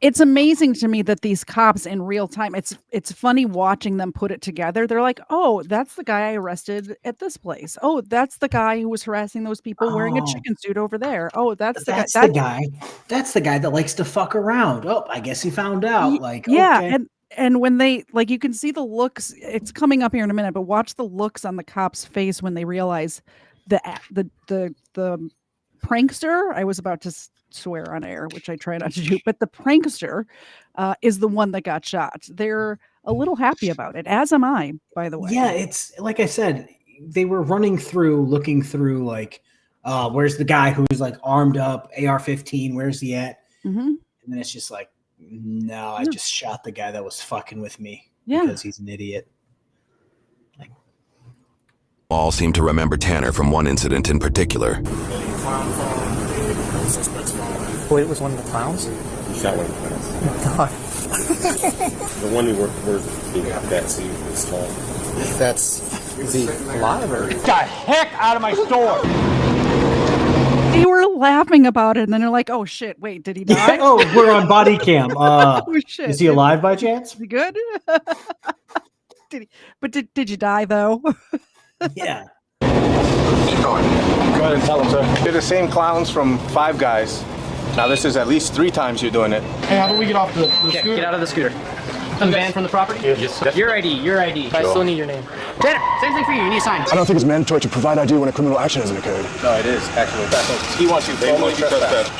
It's amazing to me that these cops in real time, it's funny watching them put it together. They're like, oh, that's the guy I arrested at this place. Oh, that's the guy who was harassing those people wearing a chicken suit over there. Oh, that's the guy. That's the guy that likes to fuck around. Oh, I guess he found out. Like, yeah. okay. And when they, like, you can see the looks, it's coming up here in a minute, but watch the looks on the cop's face when they realize the prankster, I was about to swear on air, which I try not to do, but the prankster is the one that got shot. They're a little happy about it, as am I, by the way. Yeah, it's like I said, they were looking through like, where's the guy who's like armed up, AR-15, where's he at? Mm-hmm. And then it's just like, no, I just shot the guy that was fucking with me because he's an idiot. All seem to remember Tanner from one incident in particular. Wait, it was one of the clowns? You shot one of the clowns. Oh my God. The one you were that scene is tall. That's the live or? Get the heck out of my store! They were laughing about it, and then they're like, oh shit, wait, did he die? Oh, we're on body cam. Oh, shit. Is he alive by chance? Is he good? Did you die though? Yeah. Keep going. Go ahead and tell them, sir. They're the same clowns from Five Guys. Now this is at least 3 times you're doing it. Hey, how do we get off the scooter? Get out of the scooter. I'm banned from the property? Yes. Your ID. I still need your name. Tanner, same thing for you. You need a sign. I don't think it's mandatory to provide ID when a criminal action hasn't occurred. No, it is, actually. He wants you formally trespassed.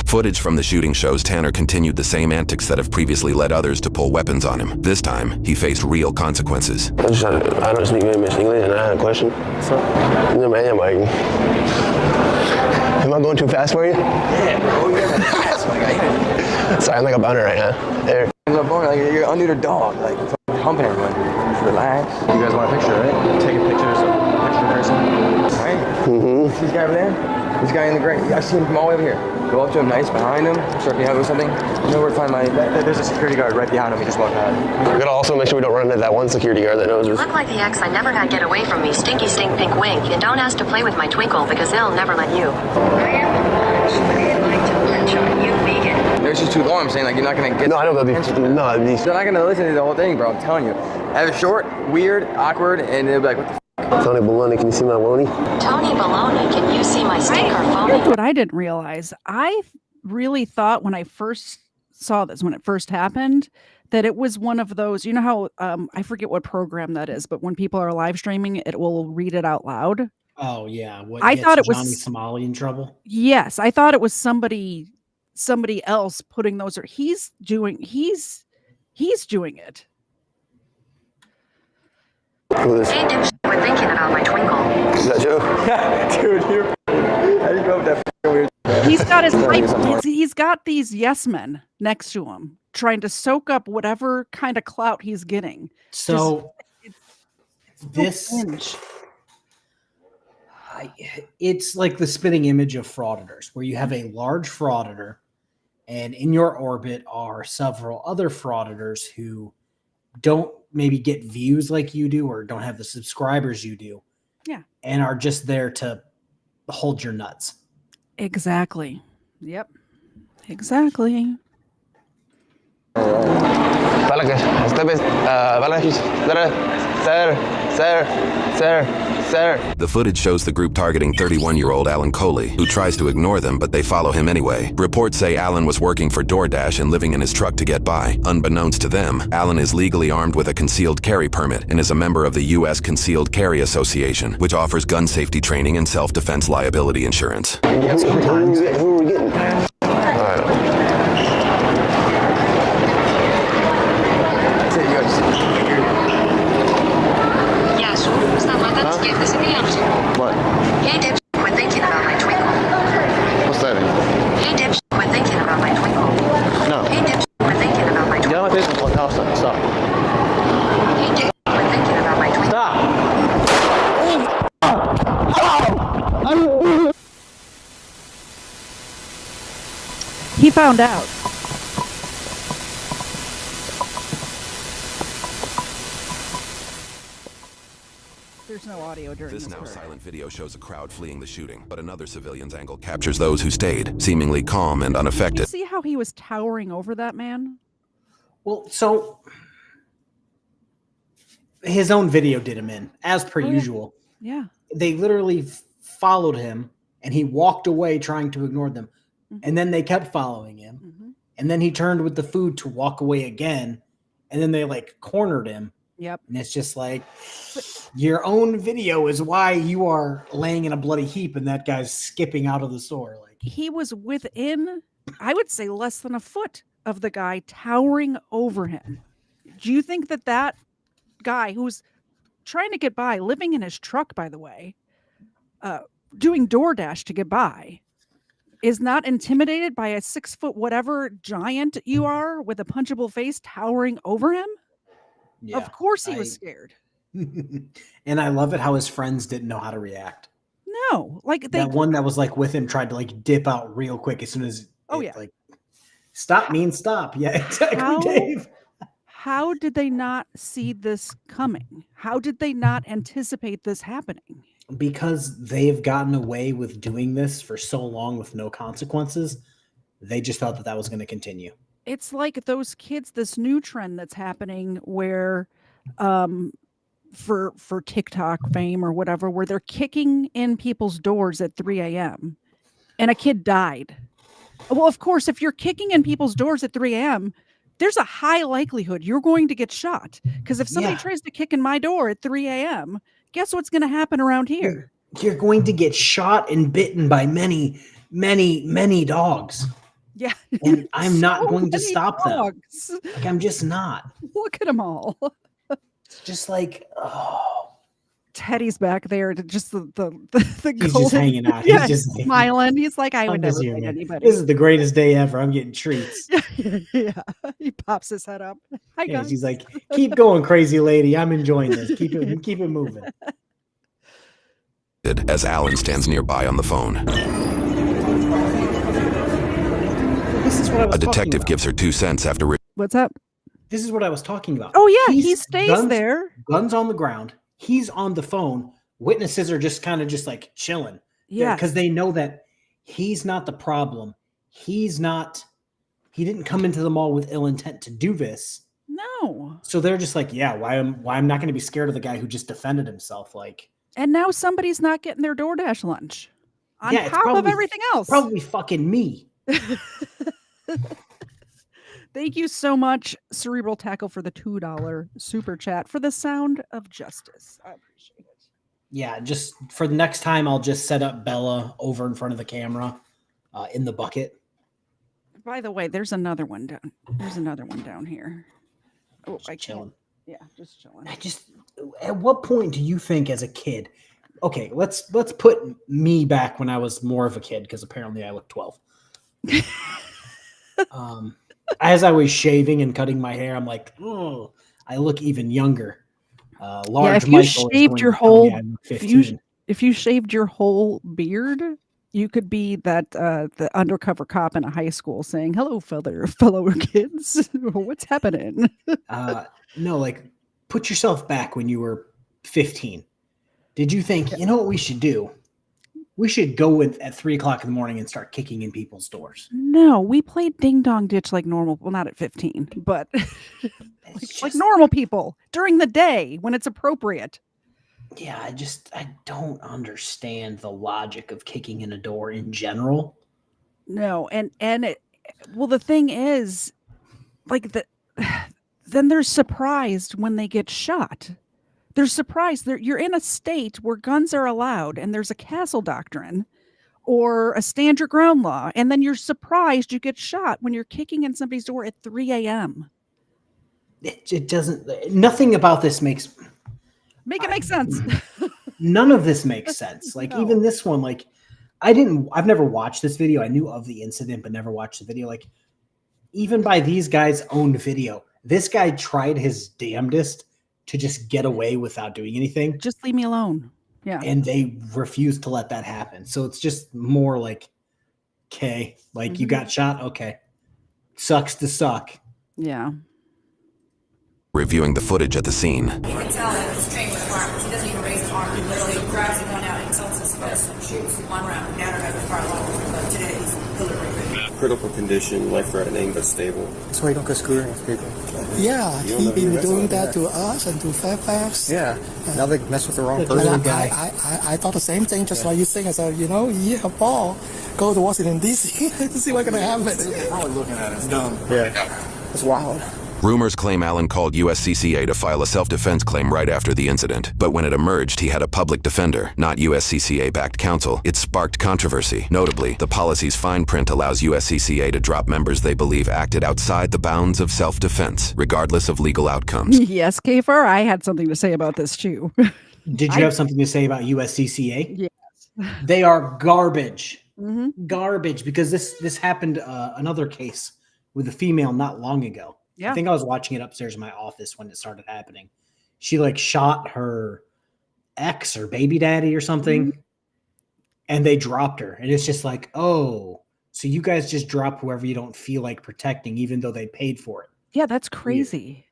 Footage from the shooting shows Tanner continued the same antics that have previously led others to pull weapons on him. This time, he faced real consequences. I don't speak very much English, and I had a question. So, am I going too fast for you? Yeah, bro, you're going fast, my guy. Sorry, I'm like a boner right now. There. You're under the dog, like humping everyone. Just relax. You guys want a picture, right? Take a picture of person. Right? Mm-hmm. See this guy over there? This guy in the gray. I see him from all the way over here. Go up to him, nice behind him. Start behind him with something. You know where to find my. There's a security guard right behind him. We just walked out. We gotta also make sure we don't run into that one security guard that knows us. Look like the ex I never had get away from me. Stinky stink pink wink. And don't ask to play with my twinkle because they'll never let you. It's just too long. I'm saying like you're not gonna get. No, I know they'll be. No, these. They're not gonna listen to the whole thing, bro. I'm telling you. Have it short, weird, awkward, and they'll be like, what the. Tony Baloney, can you see my Loney? Tony Baloney, can you see my stinker phony? Here's what I didn't realize. I really thought when I first saw this, when it first happened, that it was one of those, you know how, I forget what program that is, but when people are live streaming, it will read it out loud. Oh yeah. What I gets thought it was Johnny Somali in trouble? Yes, I thought it was somebody else putting those, or he's doing it. Who is Hey, dipshit, quit thinking about my twinkle. Is that Joe? Dude, how do you go with that weird? He's got he's got these yes men next to him trying to soak up whatever kind of clout he's getting. So it's like the spitting image of frauditors, where you have a large frauditor, and in your orbit are several other frauditors who don't maybe get views like you do, or don't have the subscribers you do. Yeah. And are just there to hold your nuts. Exactly. Yep. Exactly. The footage shows the group targeting 31-year-old Alan Coley, who tries to ignore them, but they follow him anyway. Reports say Alan was working for DoorDash and living in his truck to get by. Unbeknownst to them, Alan is legally armed with a concealed carry permit and is a member of the U.S. Concealed Carry Association, which offers gun safety training and self-defense liability insurance. Who are we getting? What? Hey, dipshit, quit thinking about my twinkle. What's that? Hey, dipshit, quit thinking about my twinkle. No. Hey, dipshit, quit thinking about my twinkle. Get on my face and stop. Stop. Hey, dipshit, quit thinking about my twinkle. He found out. There's no audio during This this now part. silent video shows a crowd fleeing the shooting, but another civilian's angle captures those who stayed, seemingly calm and You unaffected. see how he was towering over that man? Well, so his own video did him in, as per usual. Yeah. They literally followed him, and he walked away trying to ignore them. And then they kept following him. And then he turned with the food to walk away again. And then they like cornered him. Yep. And it's just like, your own video is why you are laying in a bloody heap and that guy's skipping out of the store. Like, He was within, I would say, less than a foot of the guy towering over him. Do you think that that guy who's trying to get by, living in his truck, by the way, doing DoorDash to get by, is not intimidated by a 6 foot whatever giant you are with a punchable face towering over him? yeah, Of course he was scared. And I love it how his friends didn't know how to react. No, like they. That one that was like with him tried to like dip out real quick as soon as like stop means stop. Yeah, exactly, Dave. How did they not see this coming? How did they not anticipate this happening? Because they've gotten away with doing this for so long with no consequences, they just thought that that was going to continue. It's like those kids, this new trend that's happening where for TikTok fame or whatever, where they're kicking in people's doors at 3 a.m. and a kid died. Well, of course, if you're kicking in people's doors at 3 a.m., there's a high likelihood you're going to get shot. Because if somebody tries to kick in my door at 3 a.m., guess what's going to happen around here? You're going to get shot and bitten by many, many, many dogs. Yeah. And I'm not going to many stop dogs. them. Like, I'm just not. Look at them all. It's just like, Teddy's back there to just the he's just hanging out. Yeah, He's just smiling. He's like, I would I'm never just here, fight man. anybody. This is the greatest day ever. I'm getting treats. Yeah. He pops his head up. Hi, Yeah, guys. she's like, keep going, crazy lady. I'm enjoying this. Keep it moving. as Alan stands nearby on the phone. This is what I was A detective talking about. gives her 2 cents after. What's up? This is what I was talking about. Oh yeah, he stays there. Guns on the ground. He's on the phone. Witnesses are just kind of just like chilling. Yeah, because they know that he's not the problem. He didn't come into the mall with ill intent to do this. No. So they're just like, yeah, why I'm not going to be scared of the guy who just defended himself. Like, and now somebody's not getting their DoorDash lunch on yeah, top of everything else. Probably fucking me. Thank you so much, Cerebral Tackle, for the $2 super chat for the sound of justice. I appreciate it. Yeah, just for the next time, I'll just set up Bella over in front of the camera in the bucket. By the way, there's another one down. There's another one down here. Oh, just chilling. Yeah, just chilling. At what point do you think as a kid? Okay, let's put me back when I was more of a kid, because apparently I look 12. As I was shaving and cutting my hair, I'm like, oh, I look even younger. Large if you shaved your whole, if you shaved your whole beard, you could be that the undercover cop in a high school saying, "Hello, fellow kids, what's happening?" No, like put yourself back when you were 15. Did you think, you know what we should do? We should go at 3:00 in the morning and start kicking in people's doors. No, we played ding dong ditch like normal. Well, not at 15, but like normal people during the day when it's appropriate. Yeah, I don't understand the logic of kicking in a door in general. No, and well, the thing is, like then they're surprised when they get shot. They're surprised. You're in a state where guns are allowed, and there's a castle doctrine or a stand your ground law, and then you're surprised you get shot when you're kicking in somebody's door at 3 a.m. It doesn't. Nothing about this makes it make sense. None of this makes sense. Like even this one, like I've never watched this video. I knew of the incident, but never watched the video. Like even by these guys' own video, this guy tried his damnedest to just get away without doing anything. Just leave me alone. Yeah. And they refused to let that happen. So it's just more like, okay, like you got shot. Okay. Sucks to suck. Yeah. Reviewing the footage at the scene. You can tell that he's trained with firearms. He doesn't even raise his arm. He literally grabs the gun out and tilts his fist and shoots one round. Now has a fire alarm. But today he's delivering. Critical condition, life-threatening, but stable. So you don't go screwing with people. Yeah, he's been doing that to us and to Fairfax. Yeah, now they mess with the wrong person. I thought the same thing, just like you think. I said, Paul, go to Washington, D.C. to see what's going to happen. They're probably looking at us dumb. Yeah, it's wild. Rumors claim Allen called USCCA to file a self-defense claim right after the incident. But when it emerged he had a public defender, not USCCA-backed counsel, it sparked controversy. Notably, the policy's fine print allows USCCA to drop members they believe acted outside the bounds of self-defense, regardless of legal outcomes. Yes, KFARR, I had something to say about this too. Did you have something to say about USCCA? Yes. They are garbage. Mm-hmm. Garbage, because this happened another case with a female not long ago. Yeah. I think I was watching it upstairs in my office when it started happening. She like shot her ex or baby daddy or something, and they dropped her. And it's just like, oh, so you guys just drop whoever you don't feel like protecting, even though they paid for it. Yeah, that's crazy.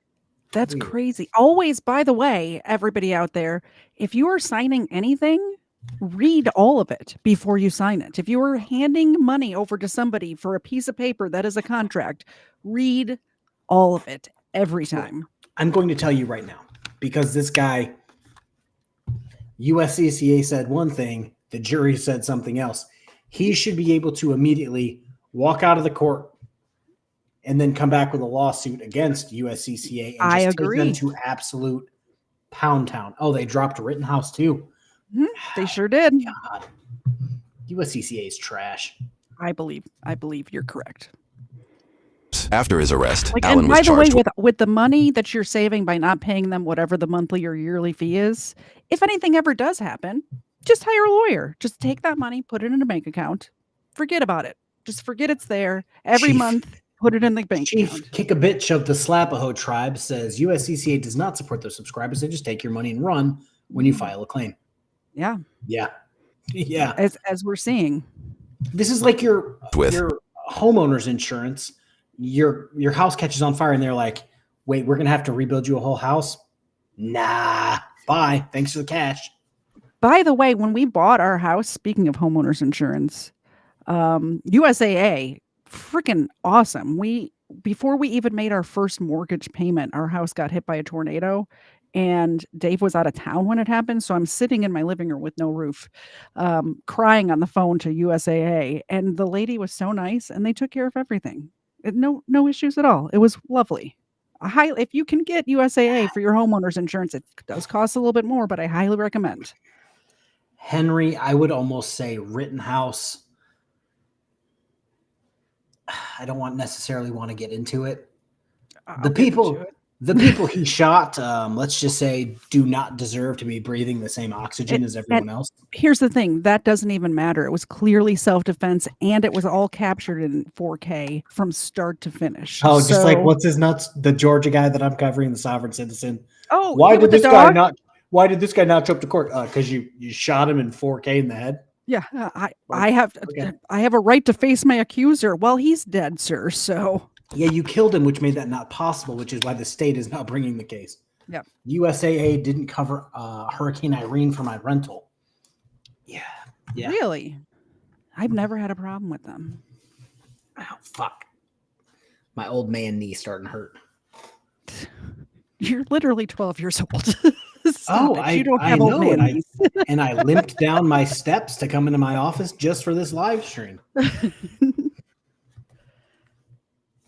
That's crazy. Always, by the way, everybody out there, if you are signing anything, read all of it before you sign it. If you are handing money over to somebody for a piece of paper that is a contract, read all of it every time. I'm going to tell you right now, because this guy, USCCA said one thing, the jury said something else. He should be able to immediately walk out of the court and then come back with a lawsuit against USCCA and I just agree. take them to absolute pound town. Oh, they dropped Rittenhouse too. They sure did. God. USCCA is trash. I believe you're correct. After his arrest, Like, Allen and was by the way, charged with the money that you're saving by not paying them whatever the monthly or yearly fee is, if anything ever does happen, just hire a lawyer. Just take that money, put it in a bank account, forget about it. Just forget it's there every month. Put it in the bank account. Kick a bitch of the Slapaho tribe says USCCA does not support their subscribers. They just take your money and run when you file a claim. Yeah. Yeah. Yeah. As we're seeing. This is like your homeowner's insurance. Your house catches on fire and they're like, wait, we're going to have to rebuild you a whole house? Nah. Bye. Thanks for the cash. By the way, when we bought our house, speaking of homeowners insurance, USAA, freaking awesome. Before we even made our first mortgage payment, our house got hit by a tornado and Dave was out of town when it happened. So I'm sitting in my living room with no roof, crying on the phone to USAA. And the lady was so nice and they took care of everything. No issues at all. It was lovely. If you can get USAA for your homeowner's insurance, it does cost a little bit more, but I highly recommend. Henry, I would almost say Rittenhouse. I don't necessarily want to get into it. The people he shot, let's just say, do not deserve to be breathing the same oxygen as everyone else. Here's the thing. That doesn't even matter. It was clearly self-defense, and it was all captured in 4K from start to finish. Oh, just like, what's his nuts? The Georgia guy that I'm covering, the sovereign citizen. Oh, why did this guy not show up to court? Because you shot him in 4K in the head? Yeah, I have a right to face my accuser. Well, he's dead, sir, so... Yeah, you killed him, which made that not possible, which is why the state is now bringing the case. Yep. USAA didn't cover Hurricane Irene for my rental. Yeah. Really? I've never had a problem with them. Oh, fuck. My old man knee starting to hurt. You're literally 12 years old. You don't have old man knees. And I limped down my steps to come into my office just for this live stream.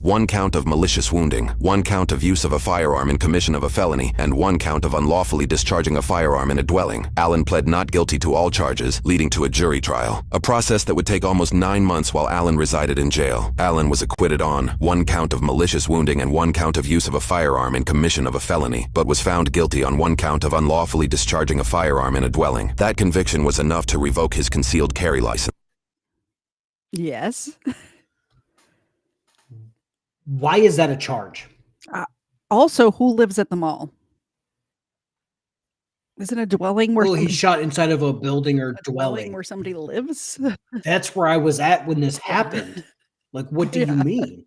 1 count of malicious wounding, 1 count of use of a firearm in commission of a felony, and 1 count of unlawfully discharging a firearm in a dwelling. Allen pled not guilty to all charges, leading to a jury trial, a process that would take almost 9 months while Allen resided in jail. Allen was acquitted on 1 count of malicious wounding and 1 count of use of a firearm in commission of a felony, but was found guilty on 1 count of unlawfully discharging a firearm in a dwelling. That conviction was enough to revoke his concealed carry license. Yes. Why is that a charge? Also, who lives at the mall? Is it a dwelling where he shot inside of a building or dwelling where somebody lives? That's where I was at when this happened. Like, what do you mean?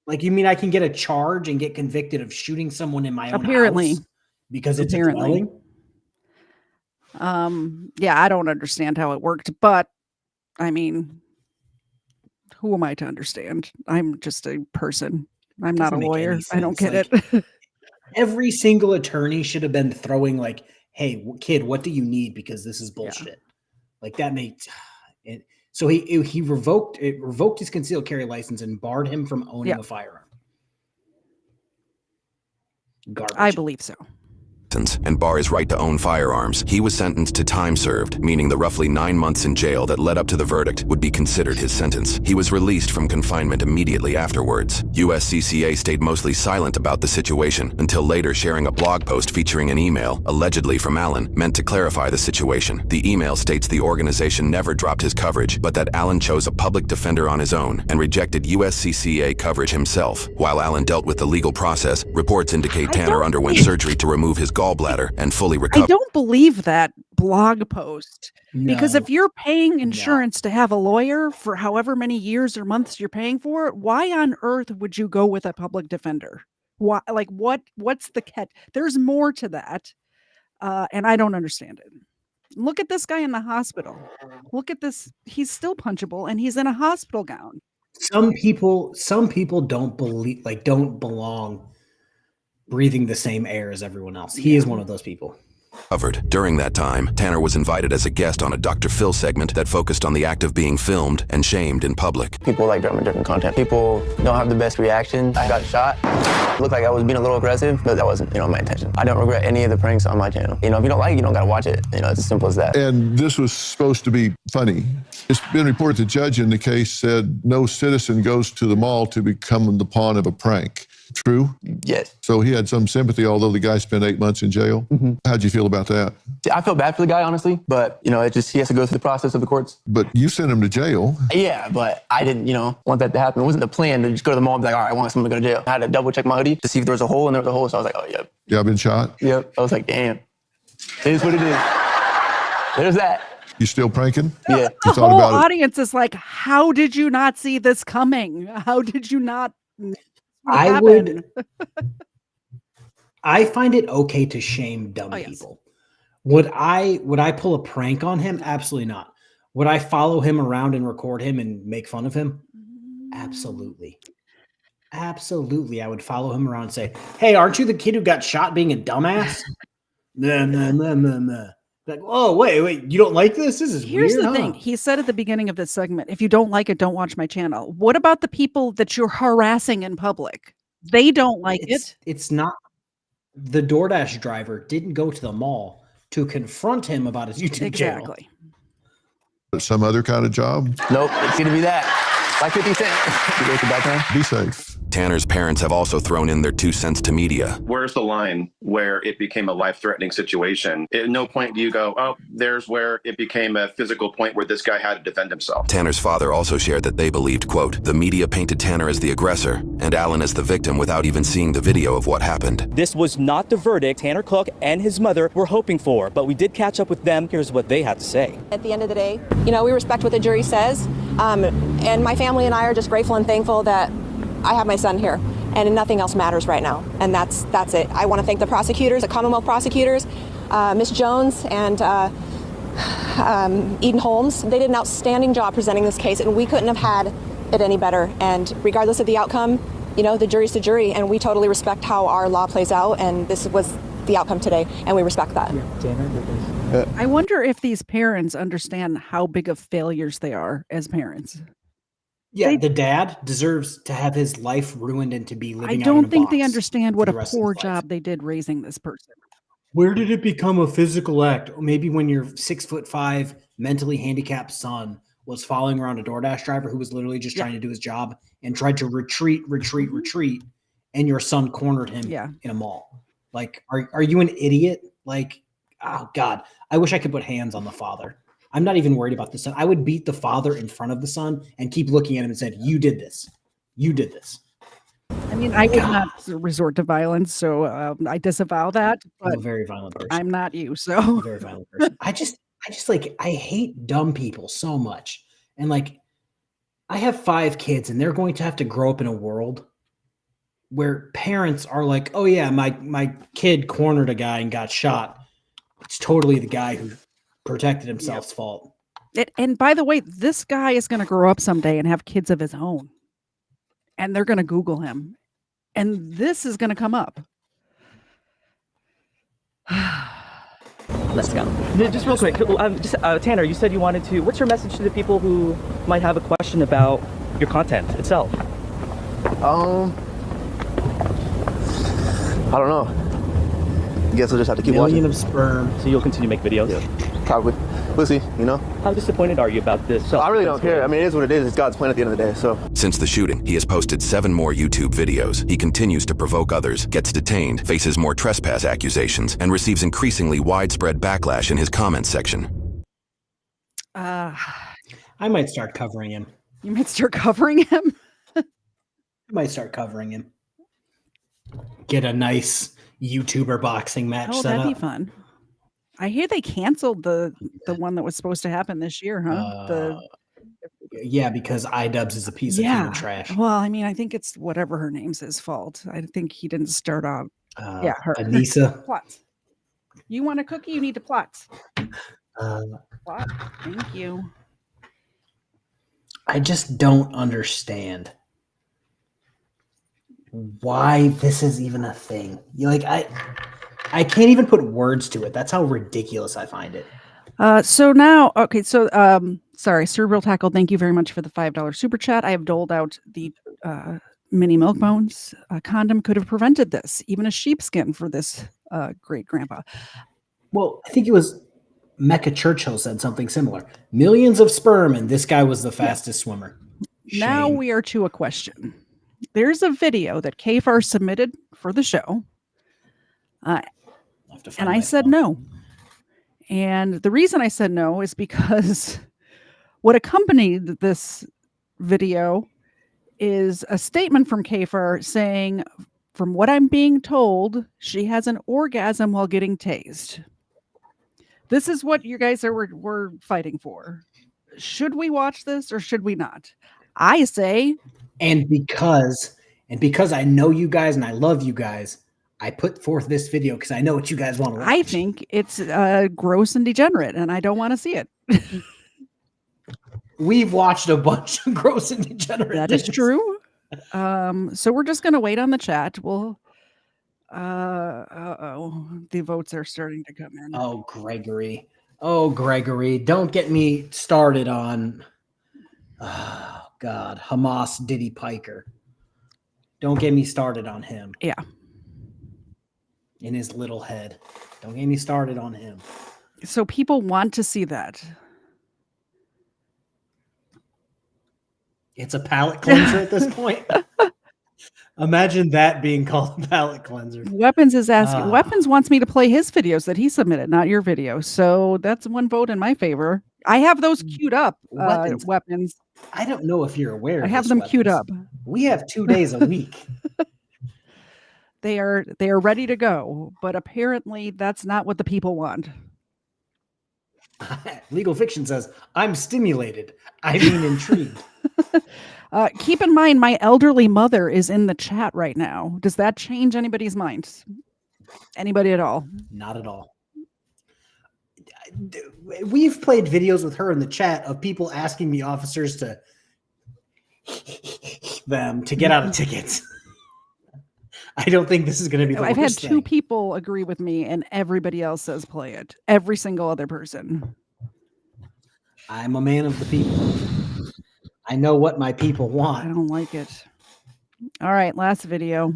Like, you mean I can get a charge and get convicted of shooting someone in my own house because it's a dwelling? Yeah, I don't understand how it worked, but I mean, who am I to understand? I'm just a person. I'm not a lawyer. I don't get it. Every single attorney should have been throwing like, hey, kid, what do you need? Because this is bullshit. Yeah. Like that makes it. So he revoked his concealed carry license and barred him from owning a firearm. Garbage. I believe so. And bar his right to own firearms. He was sentenced to time served, meaning the roughly 9 months in jail that led up to the verdict would be considered his sentence. He was released from confinement immediately afterwards. USCCA stayed mostly silent about the situation until later sharing a blog post featuring an email, allegedly from Allen, meant to clarify the situation. The email states the organization never dropped his coverage, but that Allen chose a public defender on his own and rejected USCCA coverage himself. While Allen dealt with the legal process, reports indicate Tanner underwent surgery to remove his gallbladder and fully recovered. I don't believe that blog post because if you're paying insurance to have a lawyer for however many years or months you're paying for it, why on earth would you go with a public defender? Why? Like what's the catch? There's more to that, and I don't understand it. Look at this guy in the hospital. Look at this. He's still punchable, and he's in a hospital gown. Some people don't belong breathing the same air as everyone else. He is one of those people. Covered. During that time, Tanner was invited as a guest on a Dr. Phil segment that focused on the act of being filmed and shamed in public. People like different content. People don't have the best reaction. I got shot. Looked like I was being a little aggressive, but that wasn't, my intention. I don't regret any of the pranks on my channel. If you don't like it, you don't gotta watch it. It's as simple as that. And this was supposed to be funny. It's been reported the judge in the case said no citizen goes to the mall to become the pawn of a prank. True? Yes. So he had some sympathy, although the guy spent 8 months in jail. Mm-hmm. How'd you feel about that? I felt bad for the guy, honestly, but he has to go through the process of the courts. But you sent him to jail. Yeah, but I didn't, want that to happen. It wasn't the plan to just go to the mall and be like, all right, I want someone to go to jail. I had to double check my hoodie to see if there was a hole, and there was a hole. So I was like, oh, yep. Yeah, I've been shot. Yep. I was like, damn. It is what it is. There's that. You still pranking? Yeah. The You thought whole about it? audience is like, how did you not see this coming? How did you not I find it okay to shame dumb people. Would I pull a prank on him? Absolutely not. Would I follow him around and record him and make fun of him? Absolutely. Absolutely. I would follow him around and say, "Hey, aren't you the kid who got shot being a dumbass?" Nah. Like, oh, wait, you don't like this? This is Here's weird. the thing. He said at the beginning of this segment, if you don't like it, don't watch my channel. What about the people that you're harassing in public? They don't like it. It's not. The DoorDash driver didn't go to the mall to confront him about his YouTube channel. Exactly. Some other kind of job? Nope, it's gonna be that. Like 50 Cent. Be safe. Tanner's parents have also thrown in their 2 cents to media. Where's the line where it became a life-threatening situation? At no point do you go, oh, there's where it became a physical point where this guy had to defend himself. Tanner's father also shared that they believed, quote, the media painted Tanner as the aggressor and Alan as the victim without even seeing the video of what happened. This was not the verdict Tanner Cook and his mother were hoping for, but we did catch up with them. Here's what they had to say. At the end of the day, we respect what the jury says, and my family and I are just grateful and thankful that I have my son here, and nothing else matters right now, and that's it. I want to thank the prosecutors, the Commonwealth prosecutors, Ms. Jones and Eden Holmes. They did an outstanding job presenting this case, and we couldn't have had it any better. And regardless of the outcome, the jury's the jury, and we totally respect how our law plays out, and this was the outcome today, and we respect that. I wonder if these parents understand how big of failures they are as parents. Yeah, the dad deserves to have his life ruined and to be living I out in a don't think box they understand what for a the rest of poor his life. job they did raising this person. Where did it become a physical act? Maybe when your 6'5" mentally handicapped son was following around a DoorDash driver who was literally just trying to do his job and tried to retreat, and your son cornered him in a mall. Like, are you an idiot? Like, oh God, I wish I could put hands on the father. I'm not even worried about the son. I would beat the father in front of the son and keep looking at him and said, "You did this. You did this." I mean, I would not resort to violence, so I disavow that. But I'm a very violent person. I'm not you, so I'm a very violent person. I just like, I hate dumb people so much. And like, I have 5 kids, and they're going to have to grow up in a world where parents are like, "Oh yeah, my kid cornered a guy and got shot. It's totally the guy who protected himself's fault." And by the way, this guy is going to grow up someday and have kids of his own, and they're going to Google him, and this is going to come up. Let's go. Just real quick, Tanner, you said you wanted to. What's your message to the people who might have a question about your content itself? I don't know. I guess we'll just have to keep watching. Of sperm. So you'll continue to make videos? Yeah, probably. We'll see, How disappointed are you about this? I really don't care. I mean, it is what it is. It's God's plan at the end of the day, so. Since the shooting, he has posted 7 more YouTube videos. He continues to provoke others, gets detained, faces more trespass accusations, and receives increasingly widespread backlash in his comments section. I might start covering him. You might start covering him? I might start covering him. Get a nice YouTuber boxing match set that'd up. be fun. I hear they canceled the one that was supposed to happen this year, huh? Yeah, because iDubbbz is a piece of human trash. Well, I mean, I think it's whatever her name's his fault. I think he didn't start off. Her. Anissa. Plot. You want a cookie? You need to plot. Plot. Thank you. I just don't understand why this is even a thing. I can't even put words to it. That's how ridiculous I find it. Sorry, Cerebral Tackle, thank you very much for the $5 super chat. I have doled out the mini milk bones. A condom could have prevented this, even a sheepskin for this great grandpa. Well, I think it was Mecca Churchill said something similar. Millions of sperm, and this guy was the fastest swimmer. Now we are to a question. There's a video that KFARR submitted for the show. And I said no. And the reason I said no is because what accompanied this video is a statement from KFARR saying, from what I'm being told, she has an orgasm while getting tased. This is what you guys we're fighting for. Should we watch this or should we not? I say, and because I know you guys and I love you guys, I put forth this video because I know what you guys want to watch. I think it's gross and degenerate, and I don't want to see it. We've watched a bunch of gross and degenerate. That is true. So we're just going to wait on the chat. We'll. The votes are starting to come in. Oh, Gregory. Don't get me started on. Oh God, Hamas Diddy Piker. Don't get me started on him. Yeah. In his little head. Don't get me started on him. So people want to see that. It's a palate cleanser at this point. Imagine that being called a palate cleanser. Weapons is asking. Weapons wants me to play his videos that he submitted, not your video. So that's one vote in my favor. I have those queued up. Weapons. I don't know if you're aware. I have them queued up. We have 2 days a week. They are ready to go, but apparently that's not what the people want. Legal Fiction says, I'm stimulated. I mean intrigued. Keep in mind, my elderly mother is in the chat right now. Does that change anybody's minds? Anybody at all? Not at all. We've played videos with her in the chat of people asking the officers to them to get out of tickets. I don't think this is going to be the I've had worst two thing. people agree with me, and everybody else says play it. Every single other person. I'm a man of the people. I know what my people want. I don't like it. All right, last video.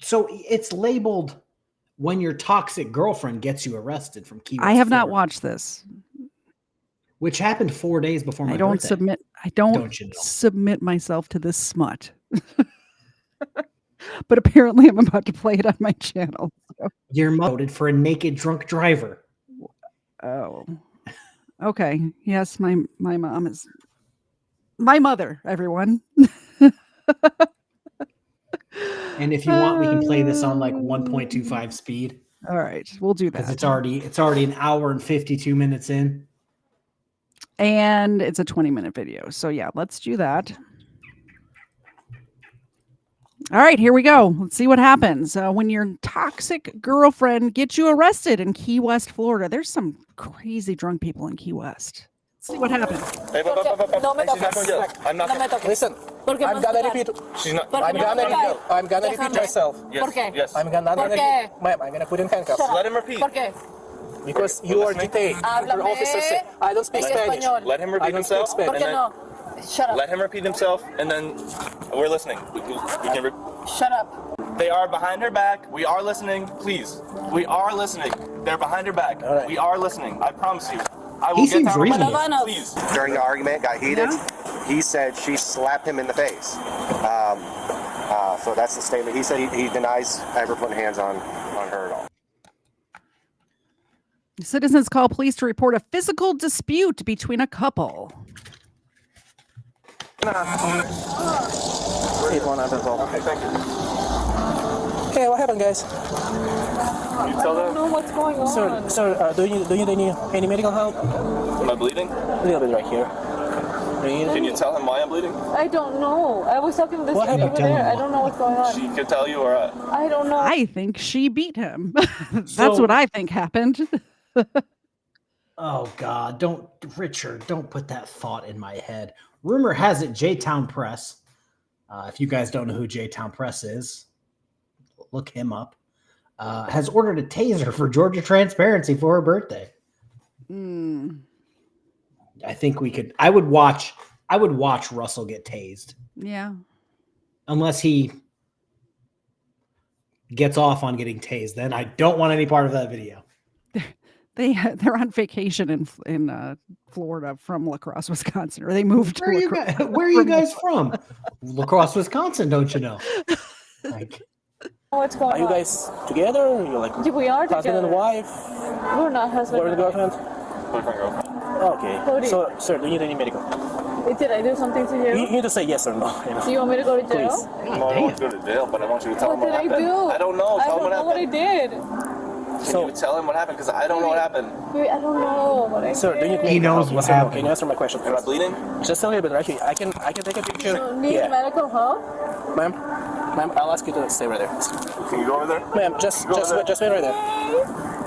So it's labeled when your toxic girlfriend gets you arrested from Key West, I have not Florida, watched this. which happened 4 days before my I don't birthday. submit you know? submit myself to this smut. But apparently I'm about to play it on my channel. So. You're voted for a naked drunk driver. Oh. Okay. Yes, my mom is my mother, everyone. And if you want, we can play this on like 1.25 speed. All right, we'll do that. Because it's already an hour and 52 minutes in. And it's a 20-minute video. So yeah, let's do that. All right, here we go. Let's see what happens when your toxic girlfriend gets you arrested in Key West, Florida. There's some crazy drunk people in Key West. Let's see what happens. Hey, No me toques. I'm not No me toques. Listen, Porque I'm gonna repeat. Porque I'm no gonna me toques. repeat. I'm gonna repeat Déjame. myself. Yes, ¿Por qué? Yes. I'm gonna ¿Por qué? Ma'am, I'm gonna put in handcuffs. Shut up. Let him repeat. ¿Por qué? Because you are detained. Háblame Officer said, I don't speak en Spanish. español. Let him repeat himself. ¿Por qué no? Shut up. Let him repeat himself, and then we're listening. We can Shut up. They are behind her back. We are listening. Please. We are listening. They're behind her back. Right. We are listening. I promise you. I will He get seems down on my reasonable. knees. Please. During the argument, got heated. He said she slapped him in the face. So that's the statement. He said he denies ever putting hands on her at all. Citizens call police to report a physical dispute between a couple. Okay, thank you. Hey, what happened, guys? You tell them. I don't know what's going on. Sir, do you need any medical help? Am I bleeding? A little bit right here. Can you tell him why I'm bleeding? I don't know. I was talking to this What lady happened? over Tell there. me I don't know what's going on. She could tell you, or I don't know. I think she beat him. That's So- what I think happened. Oh God, Richard, don't put that thought in my head. Rumor has it J-Town Press, if you guys don't know who J-Town Press is, look him up, has ordered a taser for Georgia Transparency for her birthday. I think I would watch Russell get tased. Yeah. Unless he gets off on getting tased, then I don't want any part of that video. They're on vacation in Florida from La Crosse, Wisconsin, or they moved to La Crosse. Where are you guys from? La Crosse, Wisconsin, don't you know? Like, What's going Are you on? guys together? You're like We are husband together. and wife? We're not husband Boyfriend and and wife. girlfriend? boyfriend, girlfriend. Okay. Cody. So, sir, do you need any medical? Did I do something to You you? need to say yes or no. You know? Do you want me to go to jail? Please. No, I don't want to go to jail, but I want you to tell What him what did I happened. do? I don't know. I Tell him don't know what I happened. did. Can you tell him what happened? Because I don't know what happened. I don't know what I Sir, do you need He knows help? what Sir, happened. Can you answer my question? Am I bleeding? Just a little bit right here. I can take a picture. need medical help? Ma'am, I'll ask you to stay right there. Can you go over there? Ma'am, just wait right there.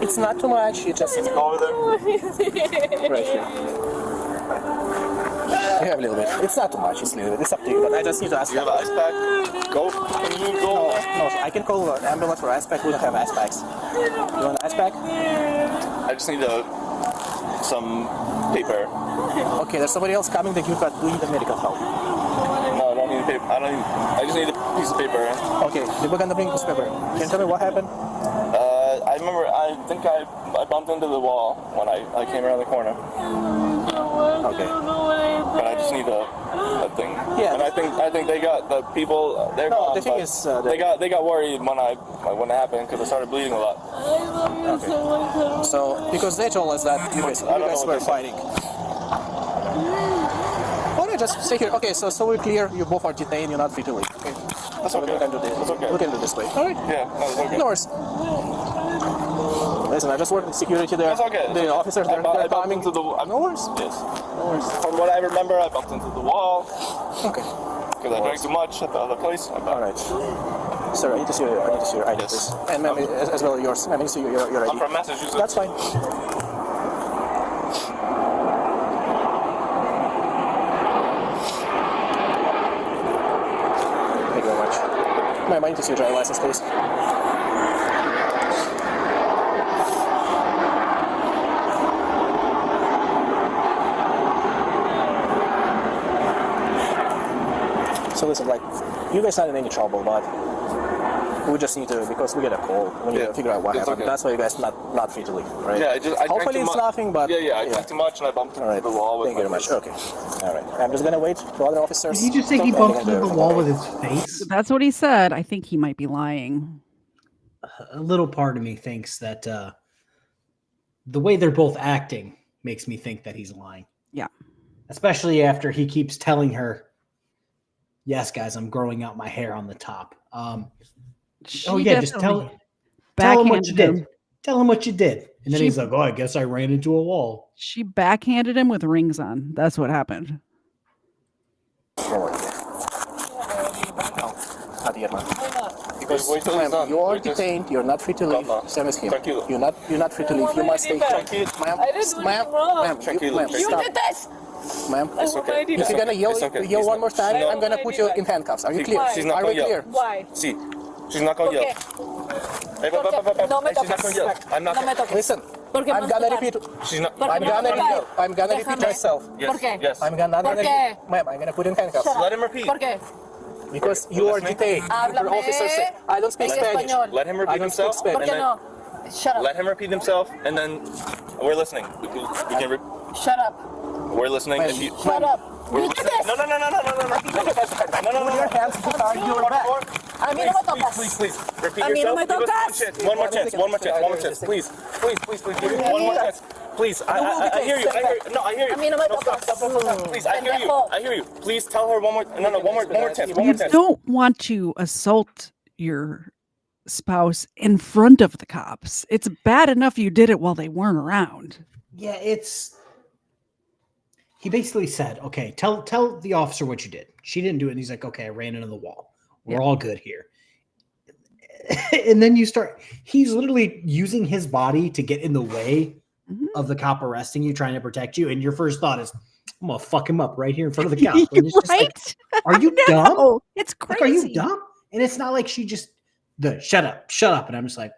It's not too much. You just Can you go over there? right here. You have a little bit. It's not too much. It's a little bit. It's up to you. But I just need to ask You have an ice pack? Go. Can you go? No, I can call an ambulance for ice pack. We don't have ice packs. You want an ice pack? I just need some paper. Okay, there's somebody else coming that you need the medical help. No, I don't need paper. I just need a piece of paper. Okay, we're gonna bring this paper. Can you tell me what happened? I remember. I think I bumped into the wall when I came around the corner. Okay. But I just need a thing. Yeah. And I think they got the people. They're No, gone, the thing but is, they got worried when it happened because I started bleeding a lot. Okay. So because they told us that you guys were fighting. Why don't just stay here? Okay, so we're clear. You both are detained. You're not free to leave. Okay. That's okay. We can do this. That's okay. We can do this way. All right. Yeah. That's okay. No worries. Listen, I just work with security there. That's okay. The officers they're I bumped coming. into the. No worries. Yes. No worries. From what I remember, I bumped into the wall. Okay. Because I drank too much at the other place. All right. Sir, I need to see your ID, please. And ma'am, as well yours. I need to see your ID. I'm from Massachusetts. That's fine. Thank you very much. Ma'am, I need to see your driver's license, please. So listen, like, you guys not in any trouble, but we just need to, because we get a call, we need to figure out what happened. Okay. That's why you guys not free to leave, right? Yeah, I drank hopefully too it's much. nothing, but I drank too much and I bumped into the wall with Thank you very much. Okay. All right. I'm just gonna wait for other officers. Did he just say he bumped into the wall with his face? That's what he said. I think he might be lying. A little part of me thinks that the way they're both acting makes me think that he's lying. Yeah. Especially after he keeps telling her, yes, guys, I'm growing out my hair on the top. Just tell him what you did. Tell him what you did. And then he's like, oh, I guess I ran into a wall. She backhanded him with rings on. That's what happened. Not yet, ma'am. Because ma'am, you are detained. You're not free to leave. Same as him. You're not free to leave. You must stay. Ma'am, ma'am, You stop. did this! Ma'am, It's okay. If you're gonna yell one more time, I'm gonna put you in handcuffs. Are you clear? She's not Are gonna we yell. clear? Why? See, she's not gonna yell. Hey, No me she's not gonna yell. I'm not. No me toques. Listen, ¿Por qué I'm me gonna tocar? repeat. She's not. ¿Por qué me vas a tocar? I'm gonna repeat Déjame. myself. Yes. ¿Por qué? Yes. I'm gonna. ¿Por qué? Ma'am, I'm gonna put you in handcuffs. Let him repeat. ¿Por qué? Because you are detained. Háblame Your officer said, I don't speak en Spanish. español. Let him I repeat don't speak himself. Spanish. ¿Por qué no? Shut up. Let him repeat himself, and then we're listening. We can Shut up. we're listening. If you, Shut up. we're You did listening. this. No. Put your hands behind your back. A mí no me tocas. Please. Repeat A mí no yourself. me Give us tocas. one more chance. Please. Give me one more chance. Please. I hear you. No, I hear you. A mí no me No, tocas. stop. Please, I hear you. Pendejo. I hear you. Please tell her one more chance. One You more chance. don't want to assault your spouse in front of the cops. It's bad enough you did it while they weren't around. Yeah, he basically said, okay, tell the officer what you did. She didn't do it. And he's like, okay, I ran into the wall. We're all good here. And then he's literally using his body to get in the way of the cop arresting you, trying to protect you. And your first thought is, I'm going to fuck him up right here in front of the cop. And it's just like, are you dumb? It's crazy. Like, are you dumb? And it's not like she just, shut up. And I'm just like,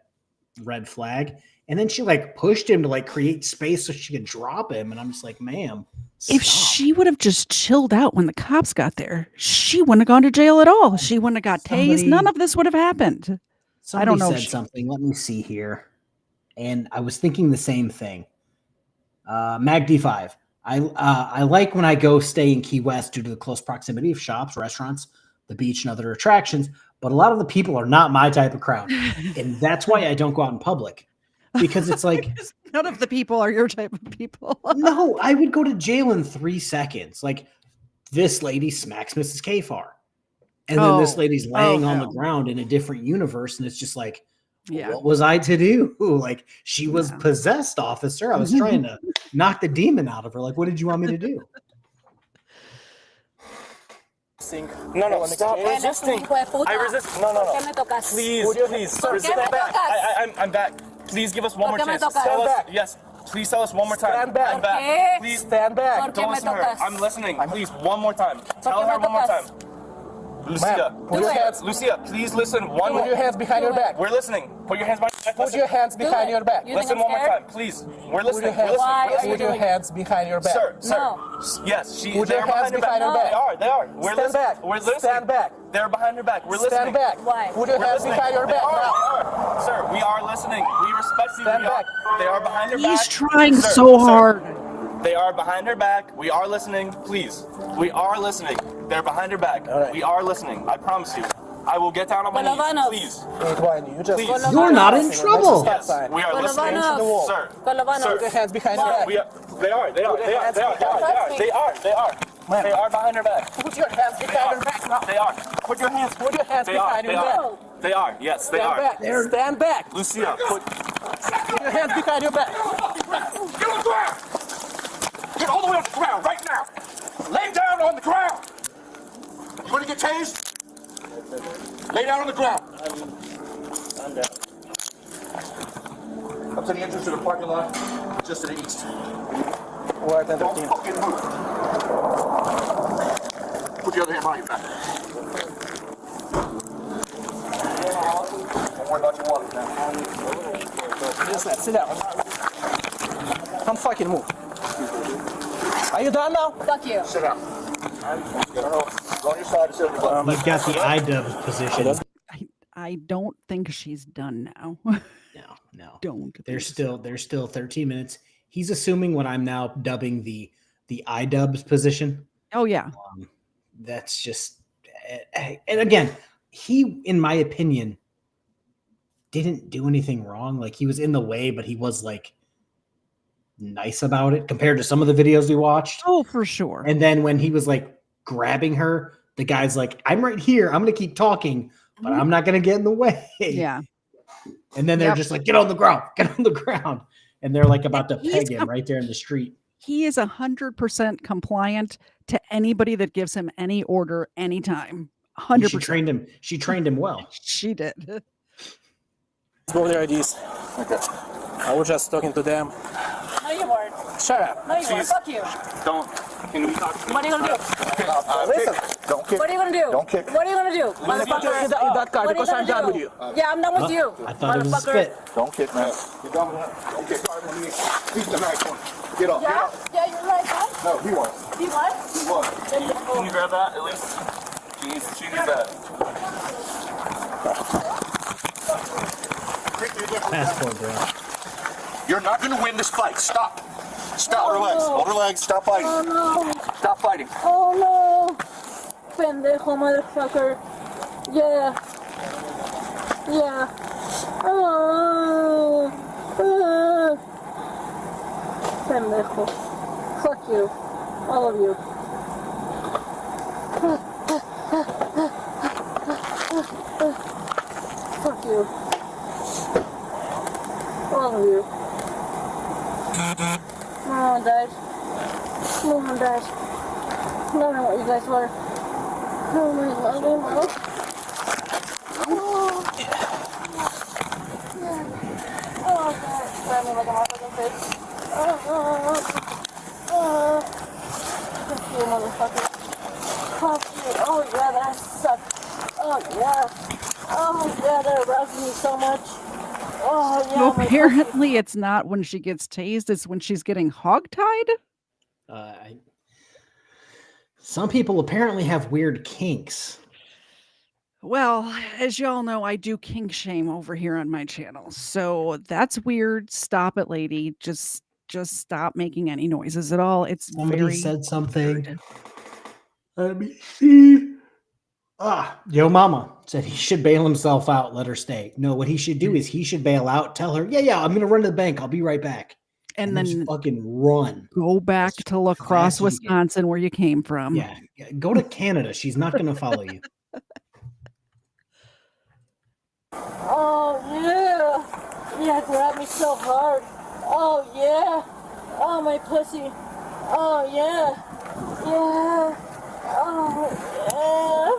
red flag. And then she pushed him to create space so she could drop him. And I'm just like, ma'am, if she would have just chilled out when the cops got there, she wouldn't have gone to jail at all. She wouldn't have got tased. None of this would have happened. I don't know. Said something. Let me see here. And I was thinking the same thing. Mag D5. I like when I go stay in Key West due to the close proximity of shops, restaurants, the beach, and other attractions. But a lot of the people are not my type of crowd. And that's why I don't go out in public. Because it's like none of the people are your type of people. No, I would go to jail in 3 seconds. Like this lady smacks Mrs. KFARR. And then this lady's laying on the ground in a different universe. And it's just like, Yeah. What was I to do? Like, she was possessed, officer. I was trying to knock the demon out of her. Like, what did you want me to do? No, stop resisting. I resist. No. Please, sir, stand back. I'm back. Please give us one more chance. Tell us, yes. Please tell us one more time. Stand back. I'm back. Please stand back. Don't listen to her. I'm listening. Please, one more time. Tell her one more time. Lucia, Lucia, please listen one more. Put your hands behind your back. We're listening. Put your hands behind your back. Put your hands behind your back. Listen one more time, please. We're listening. Put your hands behind your back. Sir. Yes, Put your hands behind your back. They are. We're Stand back. We're listening. Stand back. They're behind your back. We're listening. Stand back. Why? Put your hands behind your back now. Sir, we are listening. We respect you. Stand back. They are behind your back. He's trying so hard. They are behind her back. We are listening. Please. We are listening. They're behind her back. Right. We are listening. I promise you. I will get down on my knees. Please. You just Please. You're not in trouble. Yes, we are listening. Sir. Put your hands behind your back. They are behind her back. Put your hands behind your back now. They are. Put your hands behind your back. They are. Yes, they are. Stand back. Lucia, put your hands behind your back. Get on the ground! Get all the way on the ground right now! Lay down on the ground! You want to get tased? Lay down on the ground. I'm down. Up to the entrance to the parking lot, just to the east. We're at Don't fucking move. Put the other hand behind your back. Don't worry about your wallet now. Just sit down. Don't fucking move. Are you done now? Fuck you. Sit down. Go on your side and sit on your butt. You've got the IDub position. I don't think she's done now. No. Don't. There's still 13 minutes. He's assuming what I'm now dubbing the IDubs position. Oh yeah. That's just, and again, he, in my opinion, didn't do anything wrong. Like, he was in the way, but he was like nice about it compared to some of the videos we watched. Oh, for sure. And then when he was like grabbing her, the guy's like, I'm right here. I'm going to keep talking, but I'm not going to get in the way. Yeah. And then they're just like, get on the ground. And they're like about to peg him right there in the street. He is 100% compliant to anybody that gives him any order anytime. 100%. She trained him well. She did. Let's go with their IDs. Okay. I was just talking to them. No, you weren't. Shut up. No, you weren't. Fuck you. Don't. Can we talk? What are you gonna do? Listen. Don't kick. What are you gonna do? Don't kick. What are you gonna do? Motherfucker. In that car because I'm done with you. Yeah, I'm done with you. I thought it was a Motherfucker. spit. Don't kick, man. You're done with that. Don't kick. He's the nice one. Get up. Yeah? Yeah, you're right, huh? No, he was. He what? He was. Can you grab that at least? She needs that. Passport, bro. You're not going to win this fight. Stop. Stop. Relax. Hold her legs. Stop fighting. Oh no. Stop fighting. Oh no. Pendejo, motherfucker. Yeah. Yeah. Oh. Pendejo. Fuck you. All of you. Fuck you. All of you. No one died. No one died. I don't know what you guys were. Oh my god, oh god, grab me like a motherfucking fish. Fuck you, motherfucker. Fuck you. Oh yeah, that sucked. Oh yeah. Oh yeah, that aroused me so much. Oh yeah. So apparently it's not when she gets tased, it's when she's getting hogtied. Some people apparently have weird kinks. Well, as y'all know, I do kink shame over here on my channel. So that's weird. Stop it, lady. Just stop making any noises at all. It's Somebody said something. Let me see. Yo mama said he should bail himself out, let her stay. No, what he should do is he should bail out, tell her, yeah, I'm gonna run to the bank. I'll be right back. And then just fucking run. Go back to La Crosse, Wisconsin, where you came from. Yeah. Go to Canada. She's not gonna follow you. Oh yeah. Yeah, grab me so hard. Oh, yeah. Oh, my pussy. Oh, yeah. Yeah. Oh, yeah.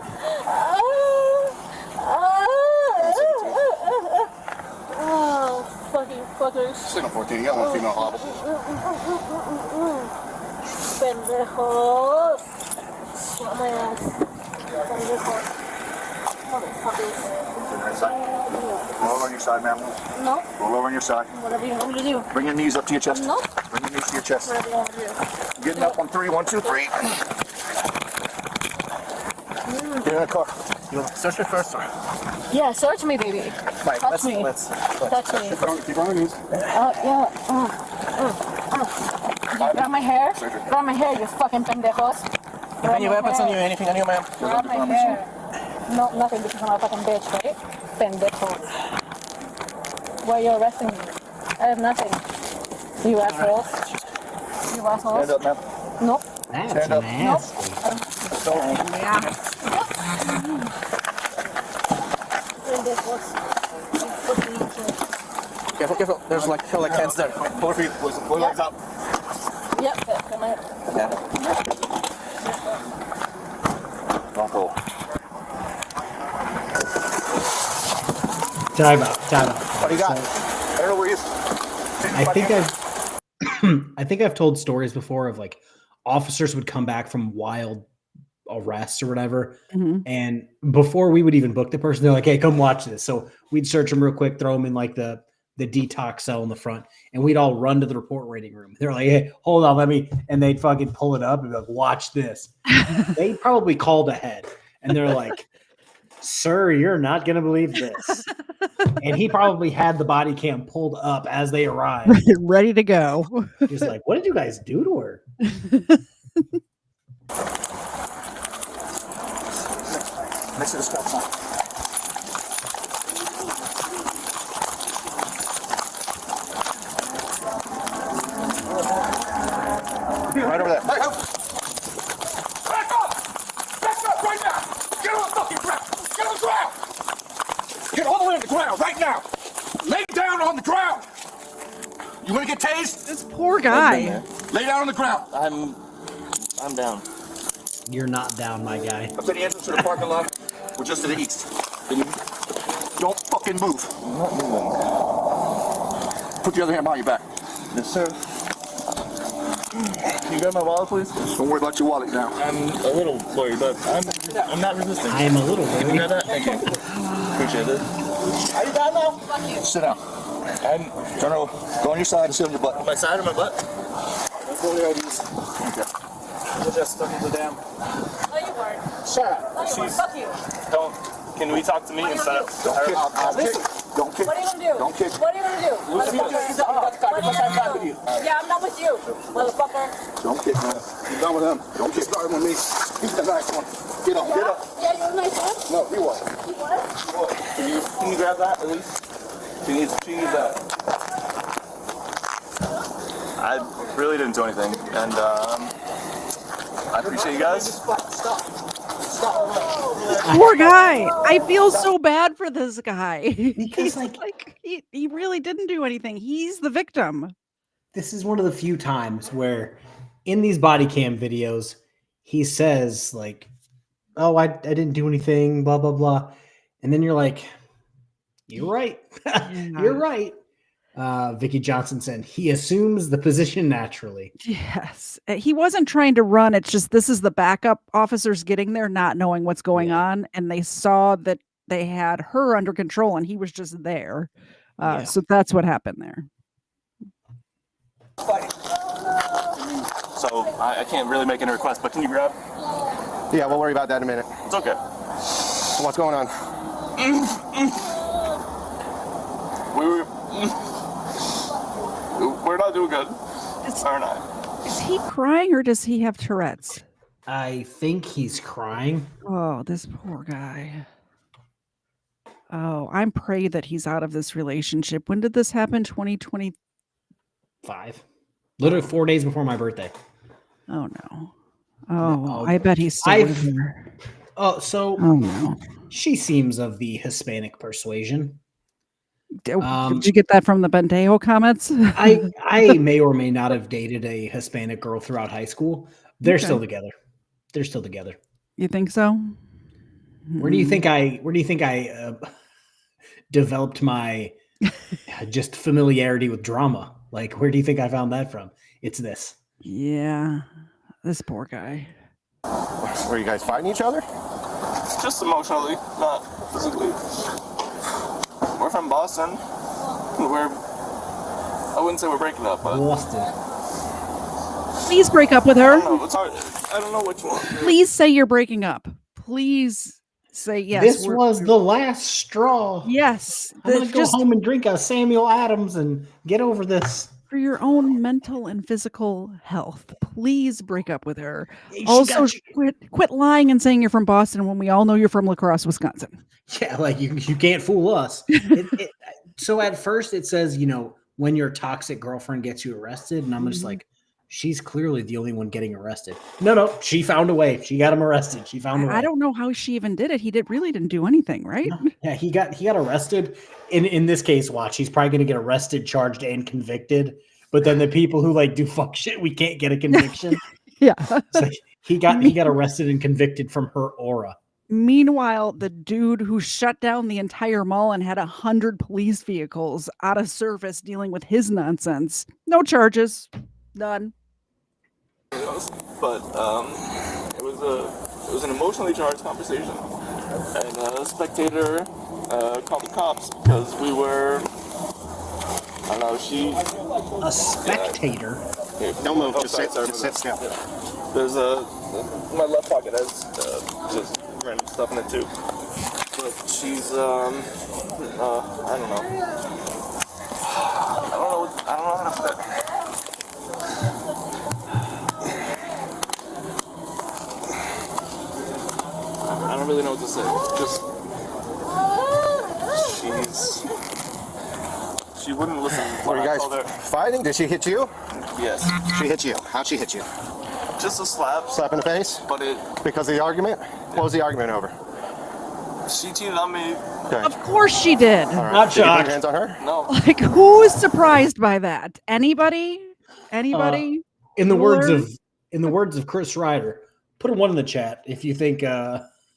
Oh, fucking fuckers. Signal 14, you got one female hobble. Pendejos. Shut my ass. Pendejos. Motherfuckers. Roll over on your side, ma'am. No. Roll over on your side. Whatever you want me to do. Bring your knees up to your chest. No. Bring your knees to your chest. Whatever you want me to do. Getting up on 3, 1, 2, 3. Get in the car. You want to search it first, or? Yeah, search me, baby. Right, Touch me. Touch me. Keep on your knees. Yeah. Grab my hair. Grab my hair, you fucking pendejos. Any weapons on you? Anything on you, ma'am? Grab my hair. No, nothing, because I'm a fucking bitch, right? Pendejos. Why are you arresting me? I have nothing. You assholes. You assholes. Stand up, ma'am. Nope. Stand up. Nope. Yeah. Pendejos. Careful, careful. There's like hands there. Pull your feet. Pull your legs up. Yep, come here. Don't pull. Time out. What do you got? I don't know where he is. I think I've told stories before of like officers would come back from wild arrests or whatever, and before we would even book the person, they're like, "Hey, come watch this." So we'd search them real quick, throw them in like the detox cell in the front, and we'd all run to the report waiting room. They're like, "Hey, hold on, let me," and they'd fucking pull it up and be like, "Watch this." They probably called ahead, and they're like, "Sir, you're not gonna believe this." And he probably had the body cam pulled up as they arrived, ready to go. Just like, what did you guys do to her? Next to the stop sign. Right over there. Back up! Back up! Back up right now! Get on the fucking ground! Get on the ground! Get all the way on the ground right now! Lay down on the ground! You want to get tased? This poor guy. Lay down on the ground. I'm down. You're not down, my guy. Up to the entrance to the parking lot. We're just to the east. Don't fucking move. I'm not moving. Put the other hand behind your back. Yes, sir. Can you grab my wallet, please? Don't worry about your wallet now. I'm a little worried, but I'm not resisting. I am a little Can you grab that? Thank you. Appreciate it. Are you down now? Sit down. Turn over. Go on your side and sit on your butt. My side or my butt? Let's go to the IDs. Okay. We're just stuck in the dam. No, you weren't. Shut up. No, you weren't. Fuck you. Don't. Can we talk to me instead of? Listen. Don't kick. What are you gonna do? Don't kick. What are you gonna do? Motherfucker. What are you gonna do? Yeah, I'm not with you, motherfucker. Don't kick, man. You're done with him. Don't get started with me. He's the nice one. Get up. Get up. Yeah, you're the nice one. No, he was. You what? Can you grab that at least? She needs that. I really didn't do anything, and I appreciate you guys. Stop. Poor guy. I feel so bad for this guy. Because he really didn't do anything. He's the victim. This is one of the few times where in these body cam videos, he says like, "Oh, I didn't do anything, blah, blah, blah." And then you're like, "You're right. You're right." Vicky Johnson said he assumes the position naturally. Yes. He wasn't trying to run. It's just this is the backup officers getting there, not knowing what's going on. And they saw that they had her under control and he was just there. So that's what happened there. So I can't really make any requests, but can you grab? Yeah, we'll worry about that in a minute. It's okay. So what's going on? We're not doing good. Are not. Is he crying or does he have Tourette's? I think he's crying. Oh, this poor guy. Oh, I'm praying that he's out of this relationship. When did this happen? 2025. Literally 4 days before my birthday. Oh no. Oh, I bet he's still with her. Oh, so oh no. She seems of the Hispanic persuasion. Did you get that from the Bentejo comments? I may or may not have dated a Hispanic girl throughout high school. They're still together. They're still together. You think so? Where do you think I developed my just familiarity with drama? Like, where do you think I found that from? It's this. Yeah, this poor guy. Were you guys fighting each other? Just emotionally, not physically. We're from Boston. I wouldn't say we're breaking up, but Boston. Please break up with her. I don't know. It's hard. I don't know which one. Please say you're breaking up. Please say yes. This was the last straw. Yes. I'm going to go home and drink a Samuel Adams and get over this. For your own mental and physical health, please break up with her. Also, quit lying and saying you're from Boston when we all know you're from La Crosse, Wisconsin. Yeah, like you can't fool us. So at first it says, when your toxic girlfriend gets you arrested, and I'm just like, she's clearly the only one getting arrested. No, she found a way. She got him arrested. She found a way. I don't know how she even did it. He really didn't do anything, right? No. Yeah, he got arrested. In this case, watch, he's probably going to get arrested, charged, and convicted. But then the people who do fuck shit, we can't get a conviction. Yeah, so he got arrested and convicted from her aura. Meanwhile, the dude who shut down the entire mall and had 100 police vehicles out of service dealing with his nonsense, no charges, none. But it was an emotionally charged conversation, and a spectator called the cops because we were. I don't know. A spectator. Don't move. Just sit still. There's my left pocket has just random stuff in it too. But she's I don't know. I don't know how to put it. I don't really know what to say. She wouldn't listen. Were you guys fighting? Did she hit you? Yes. She hit you. How'd she hit you? Just a slap. Slap in the face? But because of the argument? What was the argument over? She cheated on me. Okay. Of course she did. Right. Not Did you put shocked. your hands on her? No. Like, who's surprised by that? Anybody? In the words of Chris Ryder, put a 1 in the chat if you think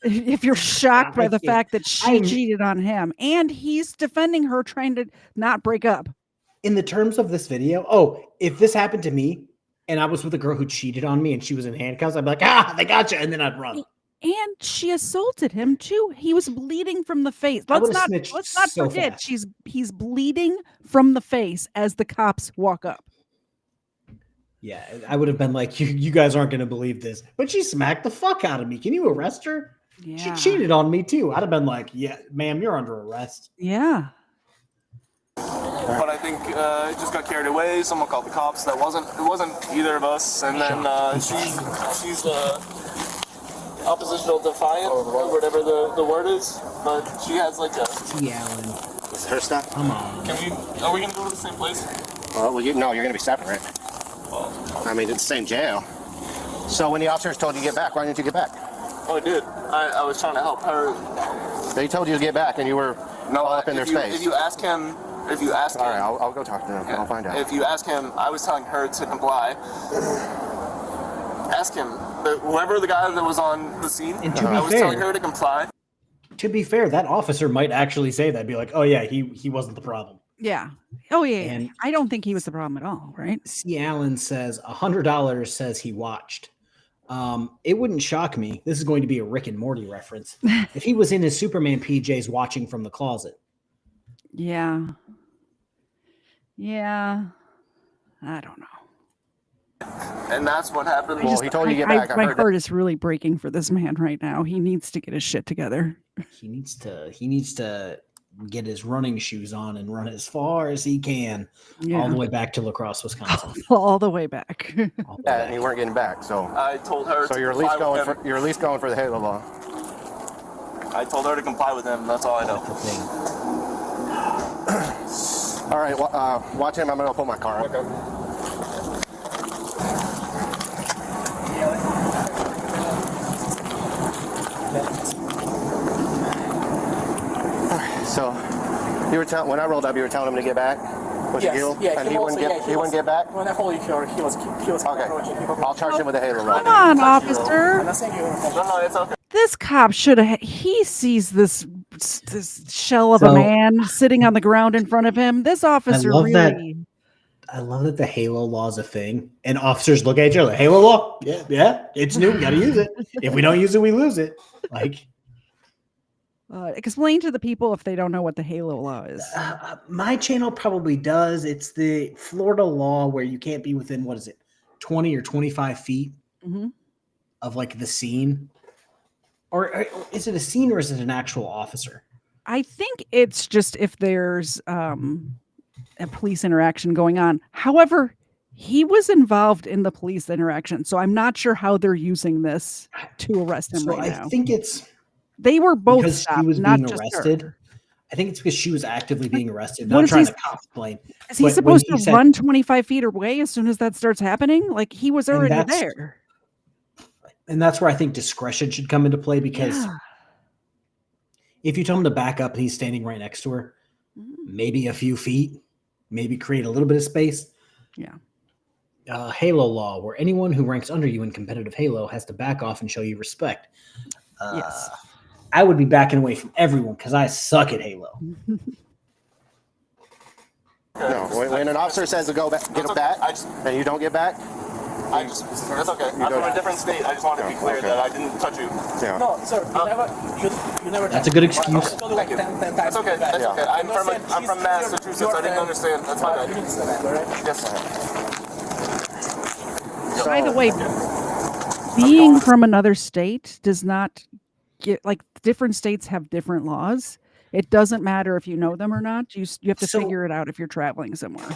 if you're shocked by the fact that she cheated on him and he's defending her, trying to not break up. In the terms of this video, if this happened to me and I was with a girl who cheated on me and she was in handcuffs, I'd be like, they got you, and then I'd run. And she assaulted him too. He was bleeding from the face. Let's not forget he's bleeding from the face as the cops walk up. Yeah, I would have been like, you guys aren't going to believe this, but she smacked the fuck out of me. Can you arrest her? Yeah. She cheated on me too. I'd have been like, yeah, ma'am, you're under arrest. Yeah. But I think it just got carried away. Someone called the cops. It wasn't either of us. And then she's oppositional defiant, or whatever the word is. But she has like a. T. Allen. Is her stuff? Come on. Are we gonna go to the same place? Well, you're gonna be separate. Well, I mean, it's the same jail. So when the officers told you to get back, why didn't you get back? Oh, I did. I was trying to help her. They told you to get back, and you were all up in their face. If you ask him. All right, I'll go talk to him. I'll find out. If you ask him, I was telling her to comply. Ask him. Whoever the guy that was on the scene, I was telling her to comply. To be fair, that officer might actually say that. Be like, oh yeah, he wasn't the problem. Yeah. Oh yeah. And I don't think he was the problem at all, right? C. Allen says $100 says he watched. It wouldn't shock me. This is going to be a Rick and Morty reference. If he was in his Superman PJs watching from the closet. Yeah. Yeah. I don't know. And that's what happened. Well, he told you to get back. My heart is really breaking for this man right now. He needs to get his shit together. He needs to get his running shoes on and run as far as he can, all the way back to La Crosse, Wisconsin. All the way back. Yeah, and you weren't getting back, so I told her. So you're at least going for the Halo law. I told her to comply with him. That's all I know. All right, watch him. I'm gonna pull my car up. Okay. So You were telling when I rolled up, you were telling him to get back. Was Yes. it you? Yeah, and he wouldn't get back. When I followed you here, he was Okay. I'll charge him with a halo law. Come on, officer. I'm not saying you. No, it's okay. This cop should have. He sees this shell of a So- man sitting on the ground in front of him. This officer love that- really. I love that the Halo law is a thing, and officers look at each other like, Halo law? Yeah, it's new. We got to use it. If we don't use it, we lose it. Like, Explain to the people if they don't know what the Halo law is. my channel probably does. It's the Florida law where you can't be within, 20 or 25 feet of like the scene. Or is it a scene or is it an actual officer? I think it's just if there's a police interaction going on. However, he was involved in the police interaction, so I'm not sure how they're using this to arrest him So right now. I think it's they were both because stopped, she was not being just arrested. her. I think it's because she was actively being arrested. What Not is trying he- to cops blame. Is he but when supposed he to said- run 25 feet away as soon as that starts happening? Like he was And already that's- there. And that's where I think discretion should come into play because Yeah. if you tell him to back up and he's standing right next to her, maybe a few feet, maybe create a little bit of space. Yeah. Halo law, where anyone who ranks under you in competitive Halo has to back off and show you respect. Yes. I would be backing away from everyone because I suck at Halo. No, when an officer says to go back, get back, and you don't get back, That's okay. I'm from a different state. I just want to be clear that I didn't touch you. Yeah. No, sir. You never. That's a good excuse. Thank you. That's okay. That's okay. I'm from Massachusetts. I didn't understand. That's my bad. Yes. By the way, being from another state does not get like different states have different laws. It doesn't matter if you know them or not. You have to figure it out if you're traveling somewhere.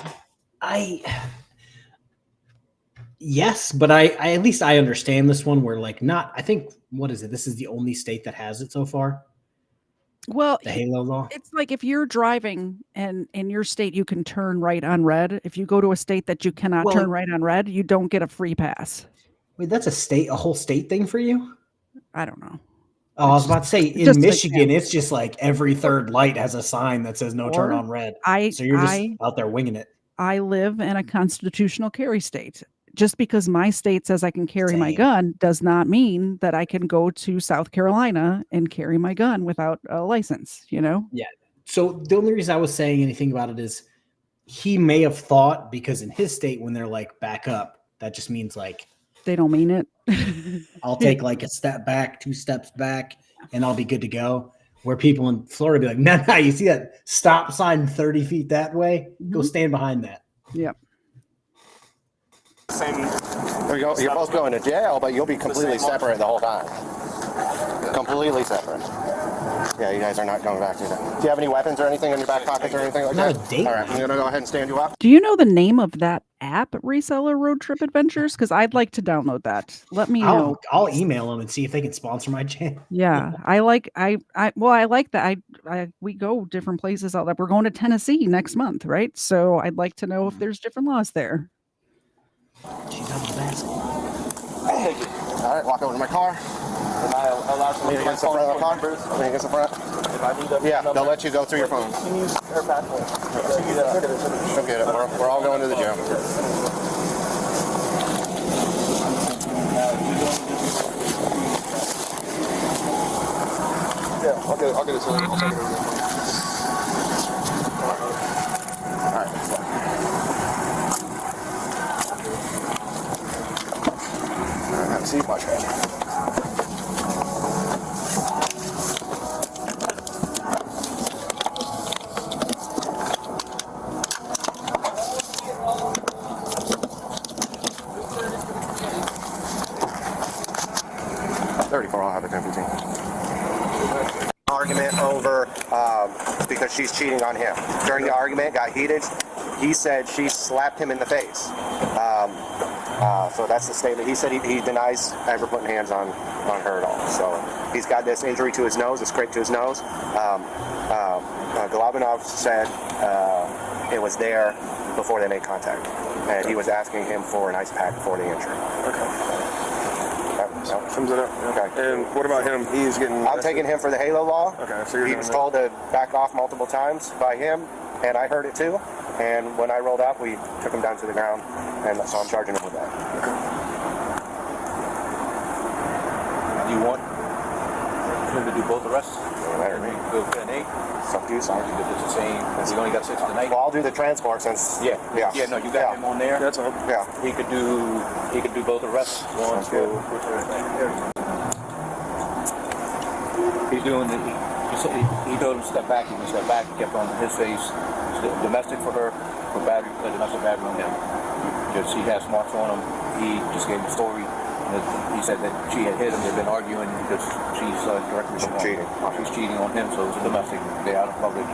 Yes, but I at least I understand this one where like not I think what is it? This is the only state that has it so far. Well, The Halo law. it's like if you're driving and in your state you can turn right on red. If you go to a state that you cannot Well, turn right on red, you don't get a free pass. Wait, that's a whole state thing for you? I don't know. Oh, I was about to say just in an Michigan, example. it's just like every third light has a sign that says no turn Or on red. I So you're just out there winging it. I live in a constitutional carry state. Just because my state says I can carry my gun does not mean that I can go to South Carolina and carry my gun without a license, you know? Yeah. So the only reason I was saying anything about it is he may have thought because in his state, when they're like back up, that just means like They don't mean it. I'll take like a step back, 2 steps back, and I'll be good to go. Where people in Florida be like, no, you see that stop sign 30 feet that way? Go stand behind that. Yep. Same. There you go. You're both going to jail, but you'll be completely separate the whole time. Completely separate. Yeah, you guys are not going back to that. Do you have any weapons or anything in your back pockets or anything like Not that? a date All right, I'm going to go ahead and stand you up. Do you know the name of that app, Reseller Road Trip Adventures? Because I'd like to download that. Let me know. I'll email them and see if they can sponsor my channel. Yeah, I like that. We go different places out there. We're going to Tennessee next month, right? So I'd like to know if there's different laws there. She's on the basket. All right, walk over to my car. Am I allowed to Lean against the front of the car. Lean against the front. If I need Yeah, they'll let you go through your phone. Her passport. Go get it. We're all going to the gym. Yeah, I'll get it. All right. Have a seat, watch it. I'll have it 10-15. Argument over because she's cheating on him. During the argument, got heated. He said she slapped him in the face. So that's the statement. He said he denies ever putting hands on her at all. So he's got this injury to his nose, a scrape to his nose. Golovanov said it was there before they made contact, and he was asking him for an ice pack before the injury. Okay. Sums it up. Yeah. Okay. And what about him? He's getting. I'm taking him for the Halo law. Okay, so you're he was told to back off multiple times by him, and I heard it too. And when I rolled up, we took him down to the ground, and so I'm charging him with that. Do you want him to do both arrests? Doesn't matter to me. Go 10-8? It's up to you, sir. If it's the same, we only got 6 tonight. Well, I'll do the transport since. Yeah. No, you got him on there. That's all. Yeah. He could do both arrests. One for he's doing the. He told him to step back. He would step back. He kept on his face. Domestic for her, for battery, domestic battery on him. Just he has marks on him. He just gave him a story. He said that she had hit him. They've been arguing because she's directly cheating. She's cheating on him, so it's a domestic. They're out in public.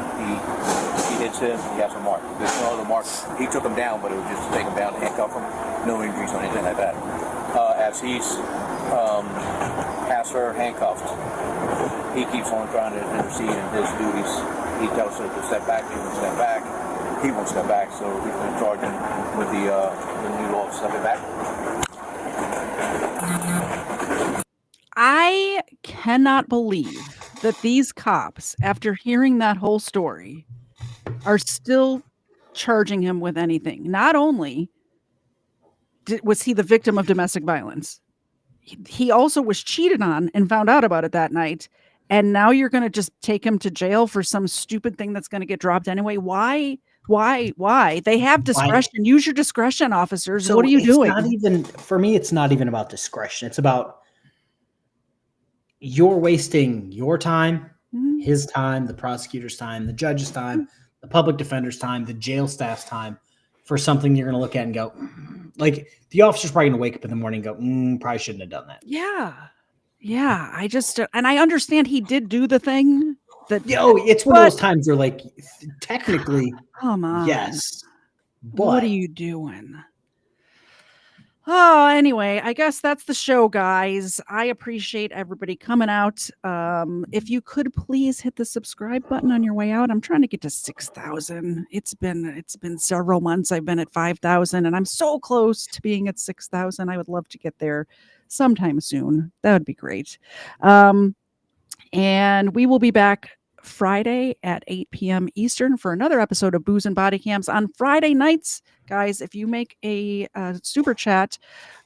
She hits him. He has a mark. There's no other marks. He took him down, but it was just to take him down, handcuff him. No injuries or anything like that. As he's has her handcuffed, he keeps on trying to intercede in his duties. He tells her to step back. He won't step back. He won't step back, so he's going to charge him with the new law of stepping back. I cannot believe that these cops, after hearing that whole story, are still charging him with anything. Not only was he the victim of domestic violence, he also was cheated on and found out about it that night. And now you're going to just take him to jail for some stupid thing that's going to get dropped anyway. Why? They have discretion. Why? Use your discretion, officers. So what are you doing? Not even, for me, it's not even about discretion. It's about you're wasting your time, his time, the prosecutor's time, the judge's time, the public defender's time, the jail staff's time for something you're going to look at and go, like, the officer's probably going to wake up in the morning and go, probably shouldn't have done that. Yeah. And I understand he did do the thing. It's one of those times where, like, technically, come on, yes. But what are you doing? Oh, anyway, I guess that's the show, guys. I appreciate everybody coming out. If you could please hit the subscribe button on your way out. I'm trying to get to 6,000. It's been several months. I've been at 5,000, and I'm so close to being at 6,000. I would love to get there sometime soon. That would be great. And we will be back Friday at 8 p.m. Eastern for another episode of Booze and Body Cams. On Friday nights, guys, if you make a super chat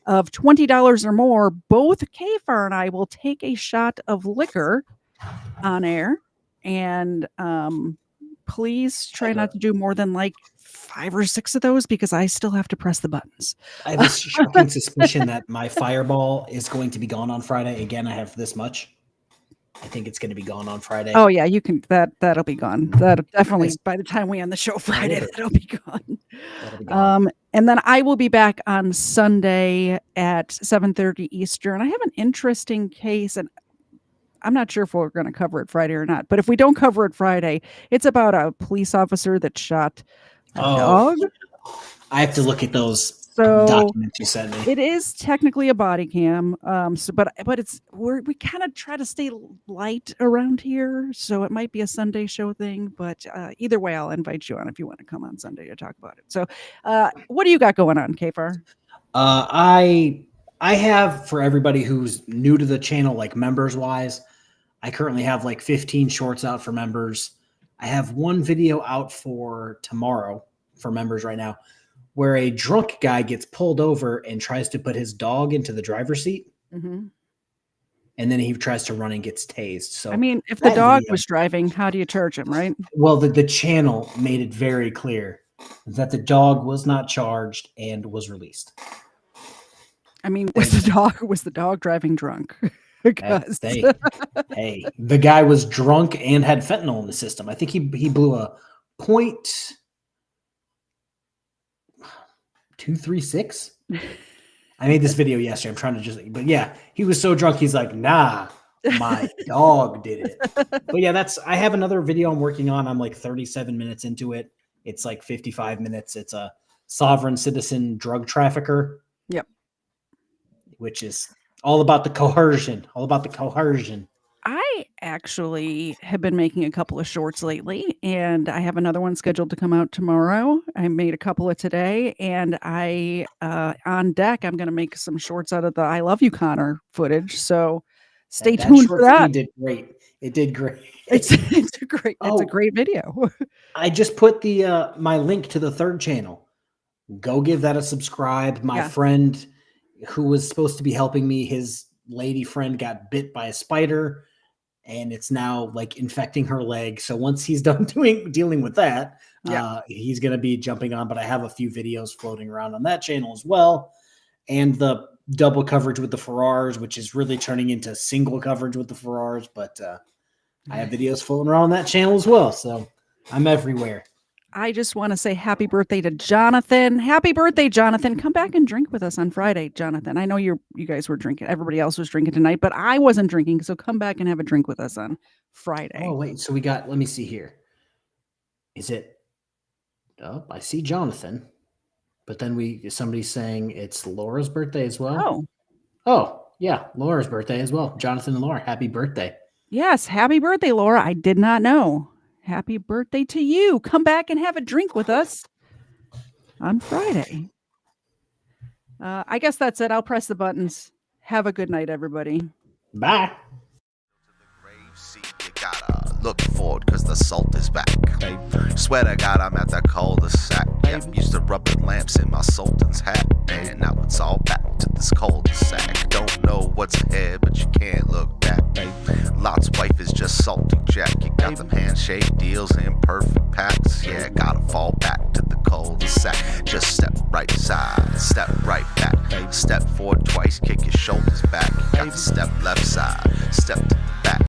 of $20 or more, both KFARR and I will take a shot of liquor on air. And please try not to do more than like 5 or 6 of those because I still have to press the buttons. I have a shocking suspicion that my fireball is going to be gone on Friday. Again, I have this much. I think it's going to be gone on Friday. Oh yeah, you can. That'll be gone. That'll definitely by the time we end the show Friday, that'll be gone. And then I will be back on Sunday at 7:30 Eastern. I have an interesting case, and I'm not sure if we're going to cover it Friday or not. But if we don't cover it Friday, it's about a police officer that shot a dog. I have to look at those documents you sent me. It is technically a body cam, but we kind of try to stay light around here, so it might be a Sunday show thing. But either way, I'll invite you on if you want to come on Sunday to talk about it. So, what do you got going on, KFARR? I have, for everybody who's new to the channel, like members wise, I currently have like 15 shorts out for members. I have one video out for tomorrow for members right now, where a drunk guy gets pulled over and tries to put his dog into the driver's seat. Mm-hmm. And then he tries to run and gets tased. So, I mean, if the dog was driving, how do you charge him, right? Well, the channel made it very clear that the dog was not charged and was released. I mean, was the dog driving drunk? Because hey, the guy was drunk and had fentanyl in the system. I think he blew a .236. I made this video yesterday. I'm trying to but yeah, he was so drunk. He's like, nah, my dog did it. But yeah, I have another video I'm working on. I'm like 37 minutes into it. It's like 55 minutes. It's a sovereign citizen drug trafficker. Yep. Which is all about the coercion. I actually have been making a couple of shorts lately, and I have another one scheduled to come out tomorrow. I made a couple of today, and on deck, I'm going to make some shorts out of the I Love You, Connor footage. So stay That tuned short for that. for me did great. It did great. It's a great video. I just put the my link to the third channel. Go give that a subscribe. My friend who was supposed to be helping me, his lady friend got bit by a spider, and it's now like infecting her leg. So once he's done dealing with that, he's going to be jumping on. But I have a few videos floating around on that channel as well, and the double coverage with the KFARRs, which is really turning into single coverage with the KFARRs. But I have videos floating around on that channel as well. So I'm everywhere. I just want to say happy birthday to Jonathan. Happy birthday, Jonathan. Come back and drink with us on Friday, Jonathan. I know you guys were drinking. Everybody else was drinking tonight, but I wasn't drinking. So come back and have a drink with us on Friday. Oh, wait. So we got, let me see here. Is it, oh, I see Jonathan, but then somebody's saying it's Laura's birthday as well. Oh, yeah. Laura's birthday as well. Jonathan and Laura, happy birthday. Yes. Happy birthday, Laura. I did not know. Happy birthday to you. Come back and have a drink with us on Friday. I guess that's it. I'll press the buttons. Have a good night, everybody. Bye. Look forward, cause the salt is back. Swear to God, I'm at the cul-de-sac. Yeah, I'm used to rubbing lamps in my sultan's hat. And now it's all back to this cul-de-sac. Don't know what's ahead, but you can't look back. Lot's wife is just salty Jack. You got them handshake deals in perfect packs. Yeah, gotta fall back to the cul-de-sac. Just step right side, step right back. Step forward twice, kick your shoulders back. You got to step left side, step to